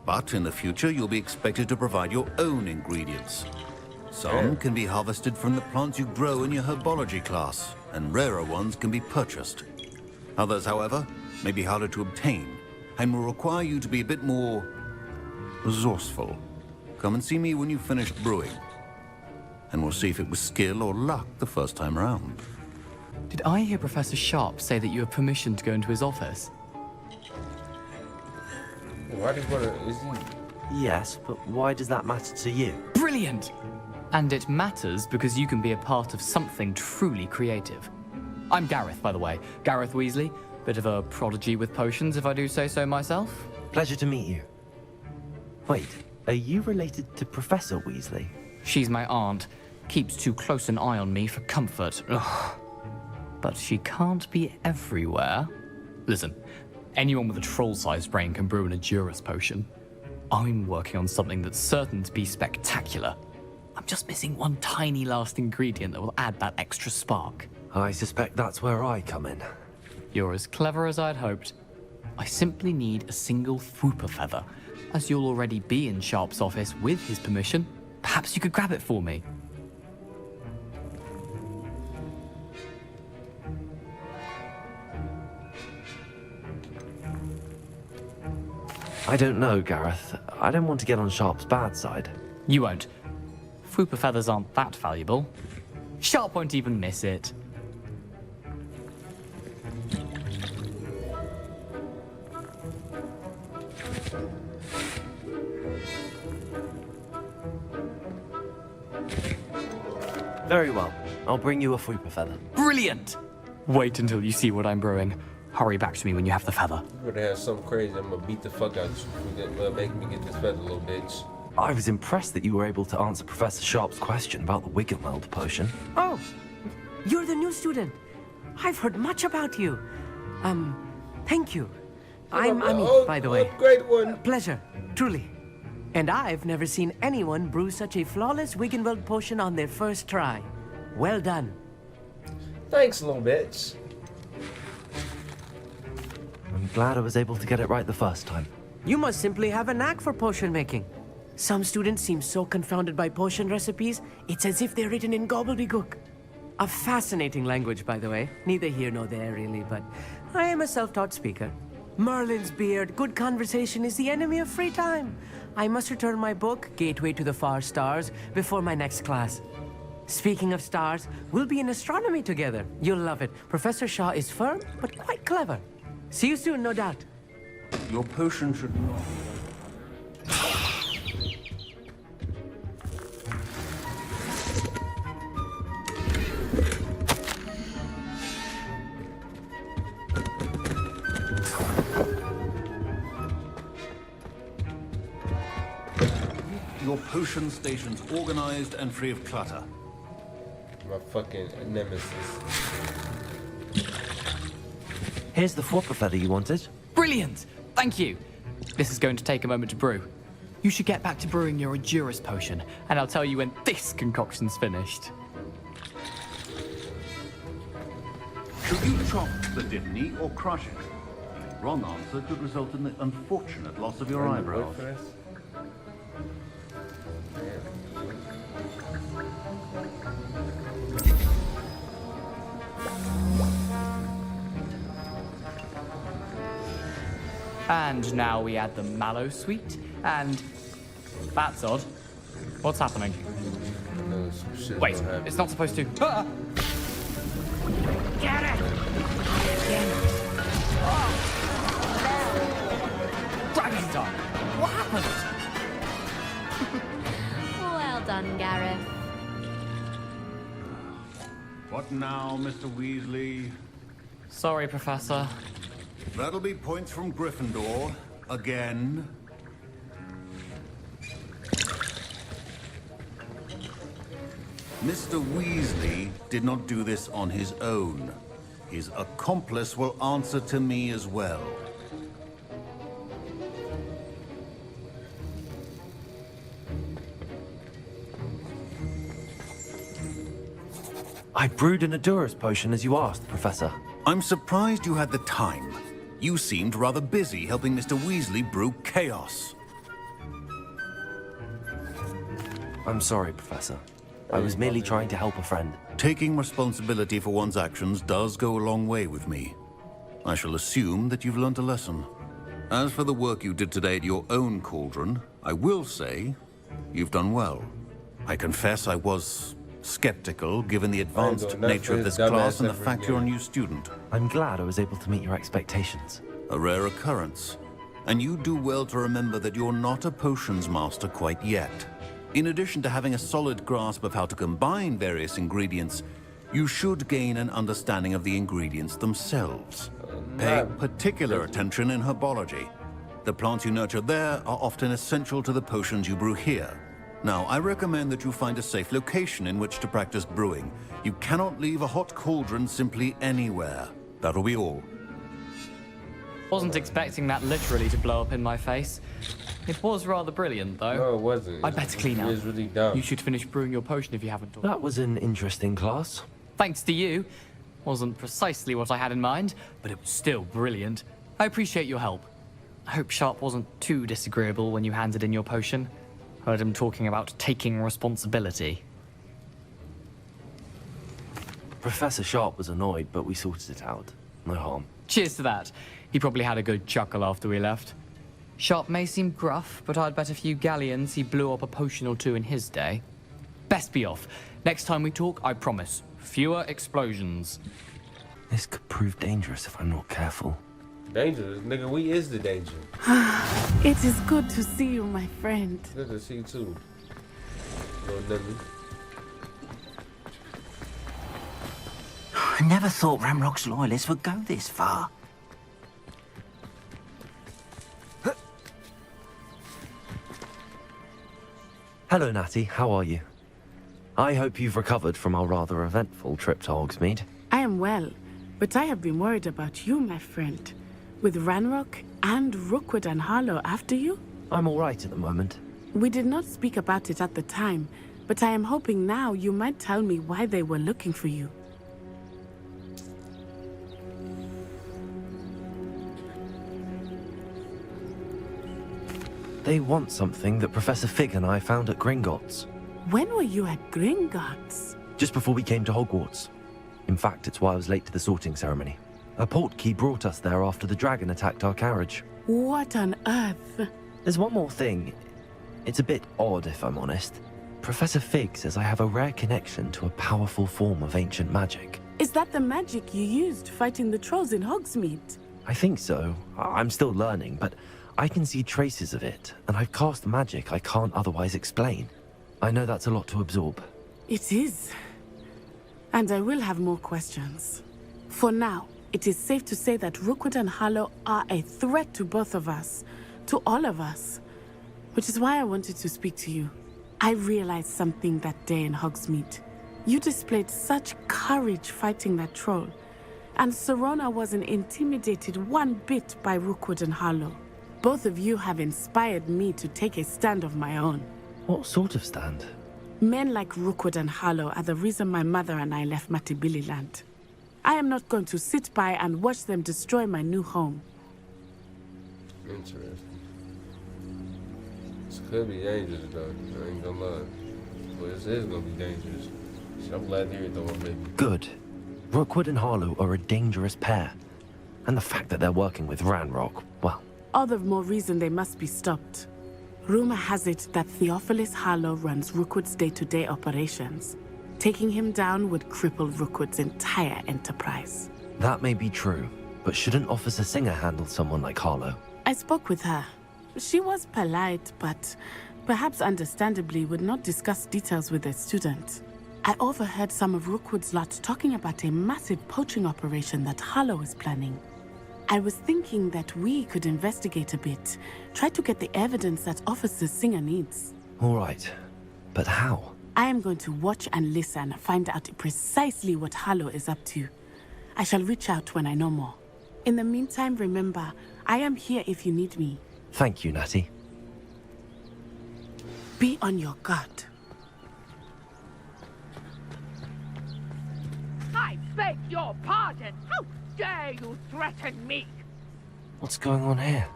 But in the future, you'll be expected to provide your own ingredients. Some can be harvested from the plants you grow in your herbology class, and rarer ones can be purchased. Others, however, may be harder to obtain, and will require you to be a bit more resourceful. Come and see me when you've finished brewing, and we'll see if it was skill or luck the first time around. Did I hear Professor Sharp say that you have permission to go into his office? Why does is he? Yes, but why does that matter to you? Brilliant! And it matters because you can be a part of something truly creative. I'm Gareth, by the way. Gareth Weasley. Bit of a prodigy with potions, if I do say so myself. Pleasure to meet you. Wait, are you related to Professor Weasley? She's my aunt. Keeps too close an eye on me for comfort. Ugh. But she can't be everywhere. Listen, anyone with a troll-sized brain can brew an Edurus potion. I'm working on something that's certain to be spectacular. I'm just missing one tiny last ingredient that will add that extra spark. I suspect that's where I come in. You're as clever as I'd hoped. I simply need a single Fwooper feather. As you'll already be in Sharp's office with his permission, perhaps you could grab it for me. I don't know, Gareth. I don't want to get on Sharp's bad side. You won't. Fwooper feathers aren't that valuable. Sharp won't even miss it. Very well. I'll bring you a Fwooper feather. Brilliant! Wait until you see what I'm brewing. Hurry back to me when you have the feather. You're gonna have something crazy. I'm gonna beat the fuck out you for making me get this feather, little bitch. I was impressed that you were able to answer Professor Sharp's question about the Wiggenweld potion. Oh, you're the new student. I've heard much about you. Thank you. I'm Ami, by the way. Great one. Pleasure, truly. And I've never seen anyone brew such a flawless Wiggenweld potion on their first try. Well done. Thanks, little bitch. I'm glad I was able to get it right the first time. You must simply have a knack for potion making. Some students seem so confounded by potion recipes, it's as if they're written in gobbledygook. A fascinating language, by the way. Neither here nor there, really, but I am a self-taught speaker. Merlin's beard, good conversation is the enemy of free time. I must return my book, Gateway to the Far Stars, before my next class. Speaking of stars, we'll be in astronomy together. You'll love it. Professor Shaw is firm, but quite clever. See you soon, no doubt. Your potion should not... Your potion station's organized and free of clutter. My fucking nemesis. Here's the Fwooper feather you wanted. Brilliant! Thank you. This is going to take a moment to brew. You should get back to brewing your Edurus potion, and I'll tell you when this concoction's finished. Should you chop the Diphne or crush it? Wrong answer could result in the unfortunate loss of your eyebrows. And now we add the mallow sweet, and that's odd. What's happening? Wait, it's not supposed to. Ah! Get it! Dragon time! What happened? Well done, Gareth. What now, Mr. Weasley? Sorry, Professor. That'll be points from Gryffindor. Again. Mr. Weasley did not do this on his own. His accomplice will answer to me as well. I brewed an Adurus potion as you asked, Professor. I'm surprised you had the time. You seemed rather busy helping Mr. Weasley brew chaos. I'm sorry, Professor. I was merely trying to help a friend. Taking responsibility for one's actions does go a long way with me. I shall assume that you've learnt a lesson. As for the work you did today at your own cauldron, I will say you've done well. I confess I was skeptical given the advanced nature of this class and the fact you're a new student. I'm glad I was able to meet your expectations. A rare occurrence. And you do well to remember that you're not a potions master quite yet. In addition to having a solid grasp of how to combine various ingredients, you should gain an understanding of the ingredients themselves. Pay particular attention in herbology. The plants you nurture there are often essential to the potions you brew here. Now, I recommend that you find a safe location in which to practice brewing. You cannot leave a hot cauldron simply anywhere. That'll be all. Wasn't expecting that literally to blow up in my face. It was rather brilliant, though. No, it wasn't. I'd better clean up. It was really dumb. You should finish brewing your potion if you haven't already. That was an interesting class. Thanks to you. Wasn't precisely what I had in mind, but it was still brilliant. I appreciate your help. I hope Sharp wasn't too disagreeable when you handed in your potion. Heard him talking about taking responsibility. Professor Sharp was annoyed, but we sorted it out. No harm. Cheers to that. He probably had a good chuckle after we left. Sharp may seem gruff, but I'd bet a few galleons he blew up a potion or two in his day. Best be off. Next time we talk, I promise. Fewer explosions. This could prove dangerous if I'm not careful. Dangerous? Nigga, we is the danger. It is good to see you, my friend. Good to see you too. Little dummy. I never thought Ramrock's loyalists would go this far. Hello, Natty. How are you? I hope you've recovered from our rather eventful trip to Hogsmeade. I am well, but I have been worried about you, my friend. With Ranrock and Rookwood and Harlow after you? I'm all right at the moment. We did not speak about it at the time, but I am hoping now you might tell me why they were looking for you. They want something that Professor Fig and I found at Gringotts. When were you at Gringotts? Just before we came to Hogwarts. In fact, it's why I was late to the sorting ceremony. A portkey brought us there after the dragon attacked our carriage. What on earth? There's one more thing. It's a bit odd, if I'm honest. Professor Fig says I have a rare connection to a powerful form of ancient magic. Is that the magic you used fighting the trolls in Hogsmeade? I think so. I'm still learning, but I can see traces of it, and I've cast magic I can't otherwise explain. I know that's a lot to absorb. It is. And I will have more questions. For now, it is safe to say that Rookwood and Harlow are a threat to both of us. To all of us. Which is why I wanted to speak to you. I realized something that day in Hogsmeade. You displayed such courage fighting that troll. And Serona wasn't intimidated one bit by Rookwood and Harlow. Both of you have inspired me to take a stand of my own. What sort of stand? Men like Rookwood and Harlow are the reason my mother and I left Matibililand. I am not going to sit by and watch them destroy my new home. Interesting. This could be dangerous though, I ain't gonna lie. But this is gonna be dangerous. I'm glad to hear it though, maybe. Good. Rookwood and Harlow are a dangerous pair. And the fact that they're working with Ranrock, well, all the more reason they must be stopped. Rumor has it that Theophilus Harlow runs Rookwood's day-to-day operations. Taking him down would cripple Rookwood's entire enterprise. That may be true, but shouldn't Officer Singer handle someone like Harlow? I spoke with her. She was polite, but perhaps understandably would not discuss details with a student. I overheard some of Rookwood's lot talking about a massive poaching operation that Harlow is planning. I was thinking that we could investigate a bit, try to get the evidence that Officer Singer needs. All right, but how? I am going to watch and listen, find out precisely what Harlow is up to. I shall reach out when I know more. In the meantime, remember, I am here if you need me. Thank you, Natty. Be on your guard. I beg your pardon. How dare you threaten me? What's going on here?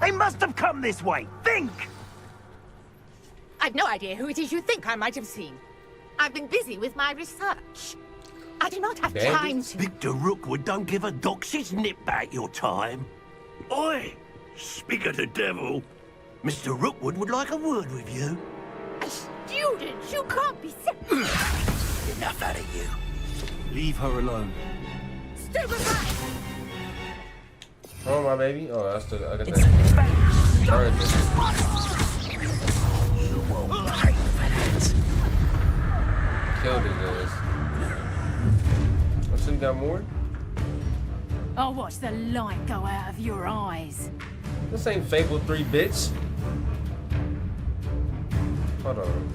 They must have come this way. Think! I've no idea who it is you think I might have seen. I've been busy with my research. I do not have time to... Victor Rookwood don't give a doxy's nip back your time. Oi! Speak of the devil. Mr. Rookwood would like a word with you. A student? You can't be... Enough out of you. Leave her alone. Stupid rat! Oh, my baby. Oh, that's the... I guess You won't pay for that. killed his ass. I still got more? I'll watch the light go out of your eyes. This ain't Fable 3, bitch. Hold on.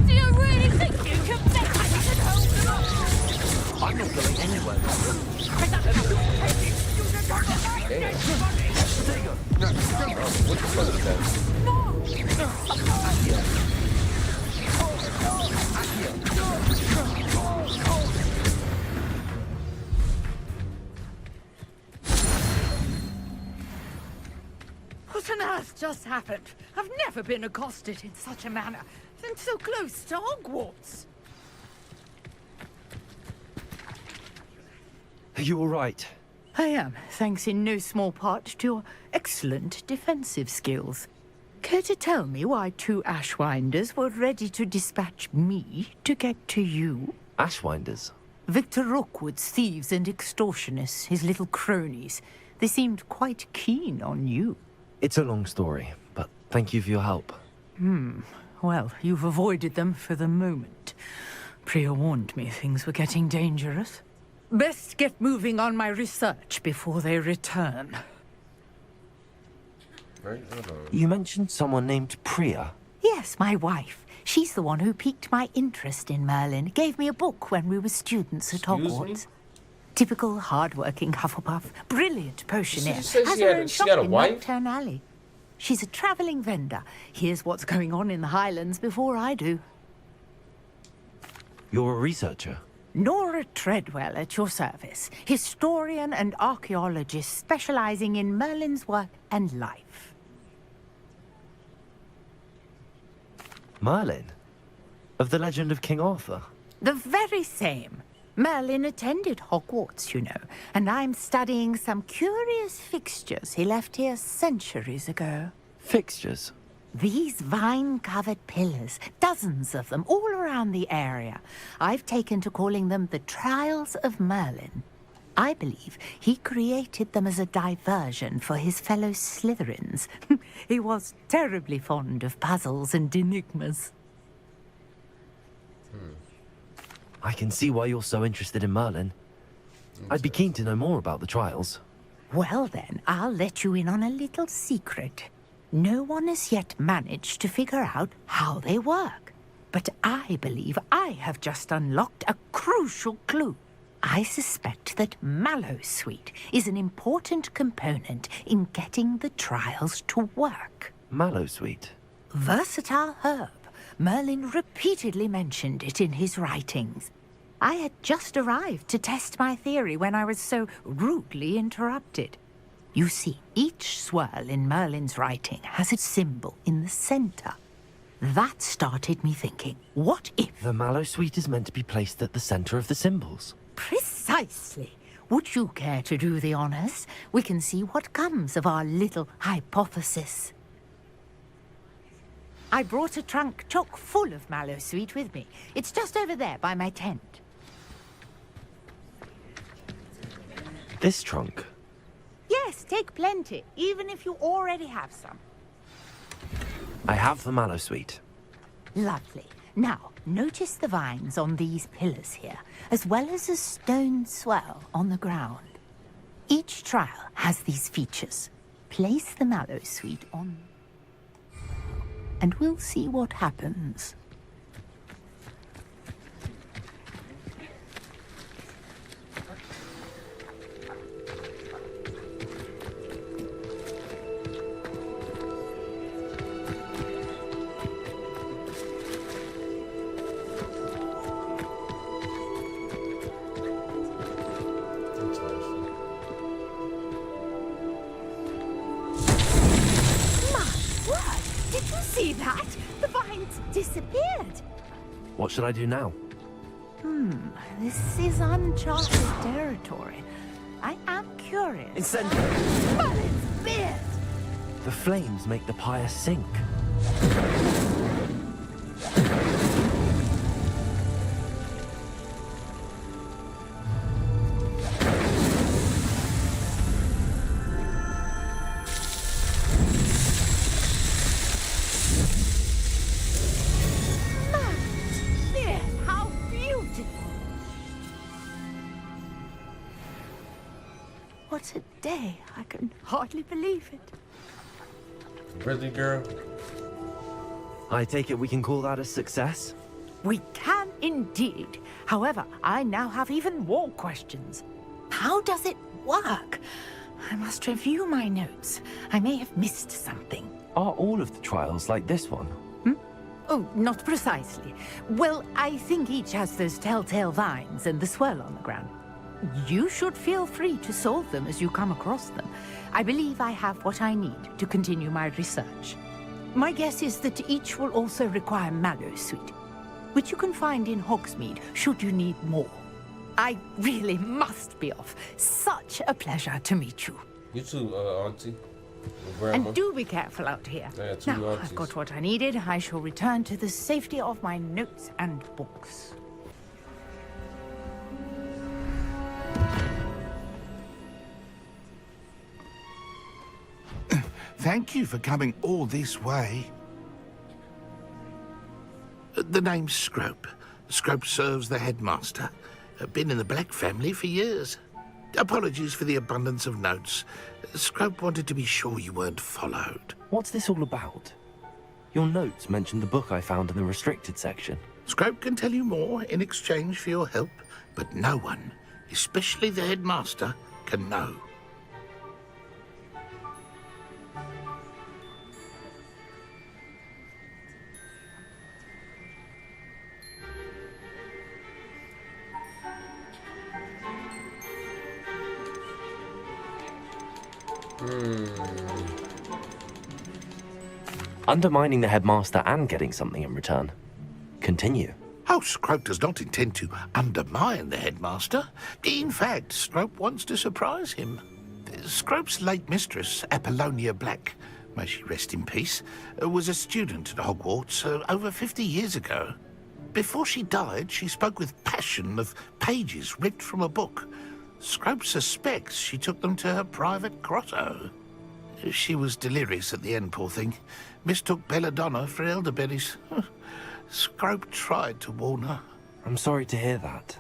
Do you really think you can make me hold them up? I'm not going anywhere. Damn. What the fuck is that? What on earth just happened? I've never been accosted in such a manner, and so close to Hogwarts. Are you all right? I am, thanks in no small part to your excellent defensive skills. Care to tell me why two Ashwinders were ready to dispatch me to get to you? Ashwinders? Victor Rookwood's thieves and extortionists, his little cronies. They seemed quite keen on you. It's a long story, but thank you for your help. Well, you've avoided them for the moment. Priya warned me things were getting dangerous. Best get moving on my research before they return. Right, hold on. You mentioned someone named Priya. Yes, my wife. She's the one who piqued my interest in Merlin. Gave me a book when we were students at Hogwarts. Typical hard-working Hufflepuff, brilliant potioneer. Has her own shop in Knockturn Alley. She's a travelling vendor. Hears what's going on in the Highlands before I do. You're a researcher? Nora Treadwell at your service. Historian and archaeologist specializing in Merlin's work and life. Merlin? Of the legend of King Arthur? The very same. Merlin attended Hogwarts, you know, and I'm studying some curious fixtures he left here centuries ago. Fixtures? These vine-covered pillars, dozens of them, all around the area. I've taken to calling them the Trials of Merlin. I believe he created them as a diversion for his fellow Slytherins. He was terribly fond of puzzles and enigmas. I can see why you're so interested in Merlin. I'd be keen to know more about the trials. Well then, I'll let you in on a little secret. No one has yet managed to figure out how they work. But I believe I have just unlocked a crucial clue. I suspect that Mallowsweet is an important component in getting the trials to work. Mallowsweet? Versatile herb. Merlin repeatedly mentioned it in his writings. I had just arrived to test my theory when I was so rudely interrupted. You see, each swirl in Merlin's writing has a symbol in the center. That started me thinking, what if... The mallow sweet is meant to be placed at the center of the symbols. Precisely. Would you care to do the honors? We can see what comes of our little hypothesis. I brought a trunk chock full of mallow sweet with me. It's just over there by my tent. This trunk? Yes, take plenty, even if you already have some. I have the mallow sweet. Lovely. Now, notice the vines on these pillars here, as well as a stone swell on the ground. Each trial has these features. Place the mallow sweet on, and we'll see what happens. See that? The vines disappeared. What should I do now? This is uncharted territory. I am curious. Incendiary! Merlin's beard! The flames make the pyre sink. What a day. I can hardly believe it. Really, girl? I take it we can call that a success? We can indeed. However, I now have even more questions. How does it work? I must review my notes. I may have missed something. Are all of the trials like this one? Oh, not precisely. Well, I think each has those telltale vines and the swirl on the ground. You should feel free to solve them as you come across them. I believe I have what I need to continue my research. My guess is that each will also require mallow sweet, which you can find in Hogsmeade should you need more. I really must be off. Such a pleasure to meet you. You too, Auntie. Grandma. And do be careful out here. Yeah, two now, aunties. I've got what I needed. I shall return to the safety of my notes and books. Thank you for coming all this way. The name's Scrope. Scrope serves the headmaster. Been in the Black family for years. Apologies for the abundance of notes. Scrope wanted to be sure you weren't followed. What's this all about? Your notes mentioned the book I found in the restricted section. Scrope can tell you more in exchange for your help, but no one, especially the headmaster, can know. Undermining the headmaster and getting something in return. Continue. Oh, Scrope does not intend to undermine the headmaster. In fact, Scrope wants to surprise him. Scrope's late mistress, Apollonia Black, may she rest in peace, was a student at Hogwarts over 50 years ago. Before she died, she spoke with passion of pages ripped from a book. Scrope suspects she took them to her private grotto. She was delirious at the end, poor thing. Mistook belladonna for elderberries. Scrope tried to warn her. I'm sorry to hear that.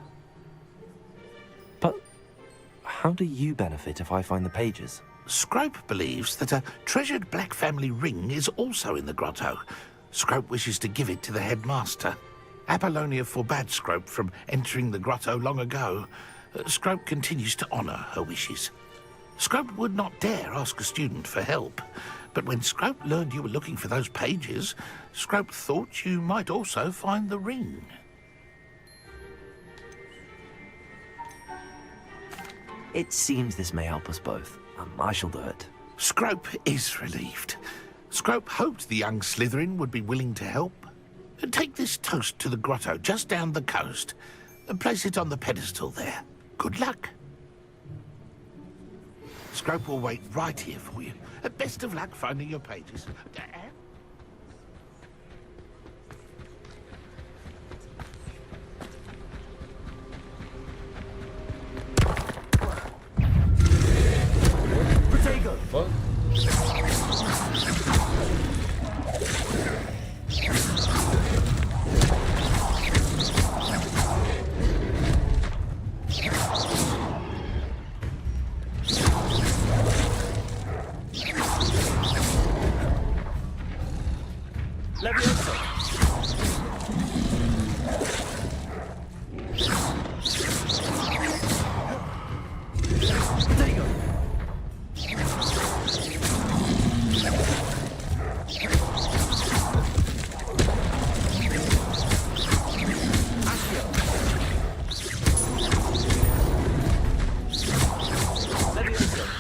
But how do you benefit if I find the pages? Scrope believes that a treasured Black family ring is also in the grotto. Scrope wishes to give it to the headmaster. Apollonia forbade Scrope from entering the grotto long ago. Scrope continues to honour her wishes. Scrope would not dare ask a student for help, but when Scrope learned you were looking for those pages, Scrope thought you might also find the ring. It seems this may help us both. I shall do it. Scrope is relieved. Scrope hoped the young Slytherin would be willing to help. Take this toast to the grotto just down the coast and place it on the pedestal there. Good luck. Scrope will wait right here for you. Best of luck finding your pages. Protego! Fuck? Levioso. Protego.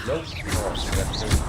Nope. Oh, that's good.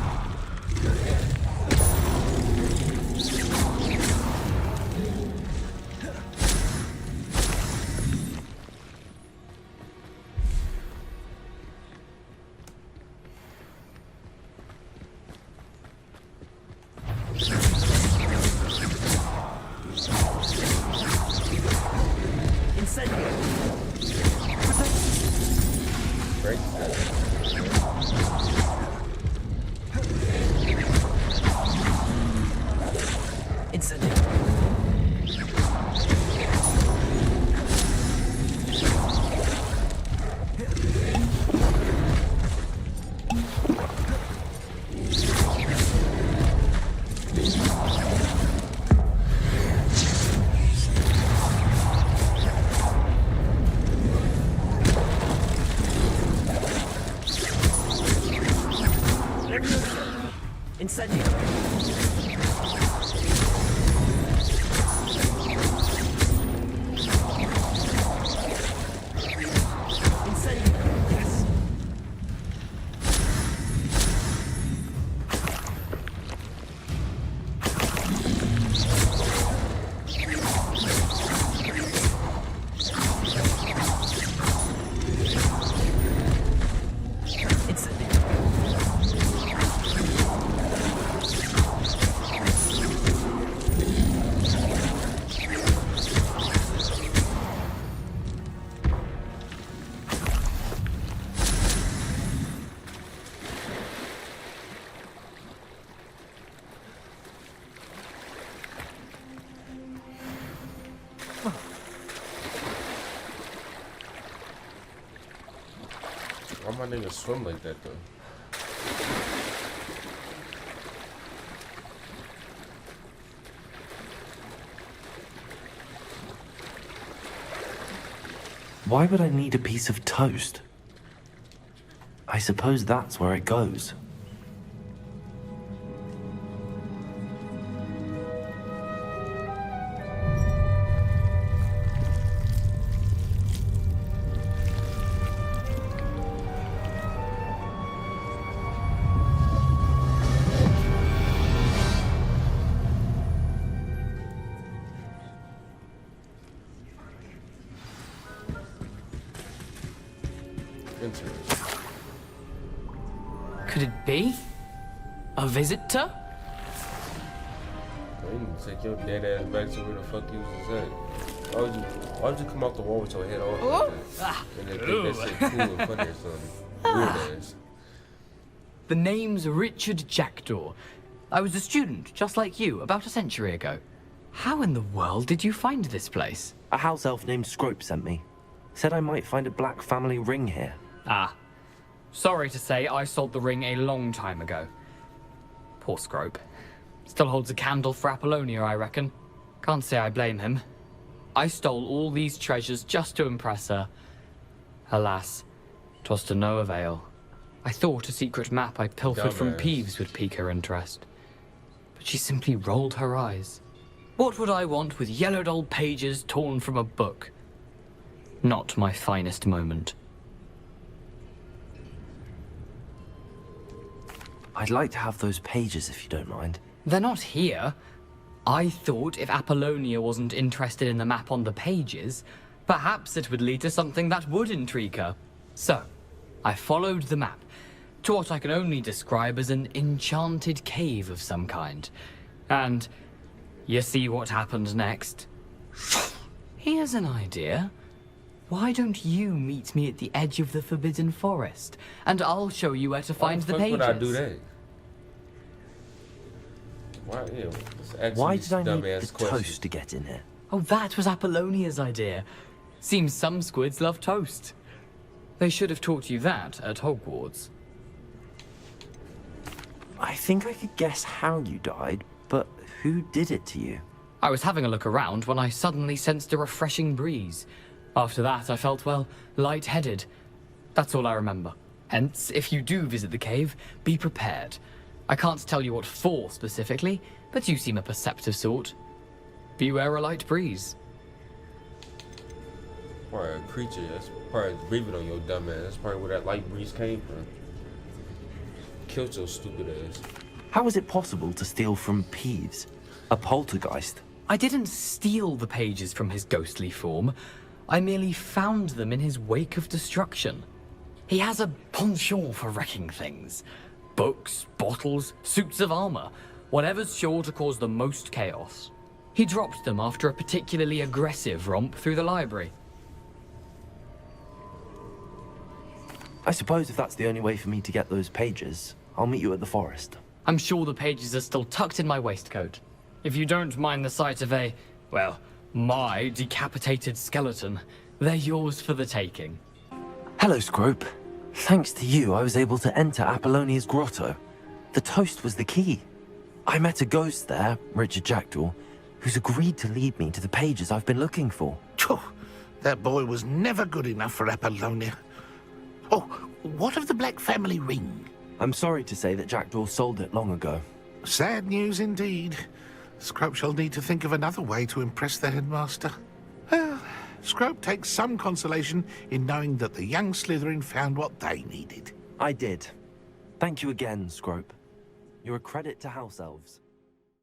Incendio. Yes. Why my nigga swim like that though? Why would I need a piece of toast? I suppose that's where it goes. Could it be? A visitor? You need to take your dead ass back to where the fuck you was at. Why'd you come out the wall with your head off like that? And then think that shit cool and funny or something. Weird ass. The name's Richard Jackdaw. I was a student, just like you, about a century ago. How in the world did you find this place? A house elf named Scrope sent me. Said I might find a black family ring here. Ah. Sorry to say, I sold the ring a long time ago. Poor Scrope. Still holds a candle for Apollonia, I reckon. Can't say I blame him. I stole all these treasures just to impress her. Alas, 'twas to no avail. I thought a secret map I pilfered from Peeves would pique her interest. But she simply rolled her eyes. What would I want with yellowed old pages torn from a book? Not my finest moment. I'd like to have those pages if you don't mind. They're not here. I thought if Apollonia wasn't interested in the map on the pages, perhaps it would lead to something that would intrigue her. So, I followed the map to what I can only describe as an enchanted cave of some kind. And you see what happened next? Here's an idea. Why don't you meet me at the edge of the Forbidden Forest, and I'll show you where to find the pages. Why would I do that? Why did I need the toast to get in here? Oh, that was Apollonia's idea. Seems some squids love toast. They should have taught you that at Hogwarts. I think I could guess how you died, but who did it to you? I was having a look around when I suddenly sensed a refreshing breeze. After that, I felt, well, lightheaded. That's all I remember. Hence, if you do visit the cave, be prepared. I can't tell you what for specifically, but you seem a perceptive sort. Beware a light breeze. Probably a creature that's probably breathing on your dumb ass. That's probably where that light breeze came from. Killed your stupid ass. How is it possible to steal from Peeves? A poltergeist? I didn't steal the pages from his ghostly form. I merely found them in his wake of destruction. He has a penchant for wrecking things. Books, bottles, suits of armor, whatever's sure to cause the most chaos. He dropped them after a particularly aggressive romp through the library. I suppose if that's the only way for me to get those pages, I'll meet you at the forest. I'm sure the pages are still tucked in my waistcoat. If you don't mind the sight of a, well, my decapitated skeleton, they're yours for the taking. Hello, Scrope. Thanks to you, I was able to enter Apollonia's grotto. The toast was the key. I met a ghost there, Richard Jackdaw, who's agreed to lead me to the pages I've been looking for. That boy was never good enough for Apollonia. Oh, what of the Black family ring? I'm sorry to say that Jackdaw sold it long ago. Sad news indeed. Scrope shall need to think of another way to impress the headmaster. Well, Scrope takes some consolation in knowing that the young Slytherin found what they needed. I did. Thank you again, Scrope. You're a credit to House Elves.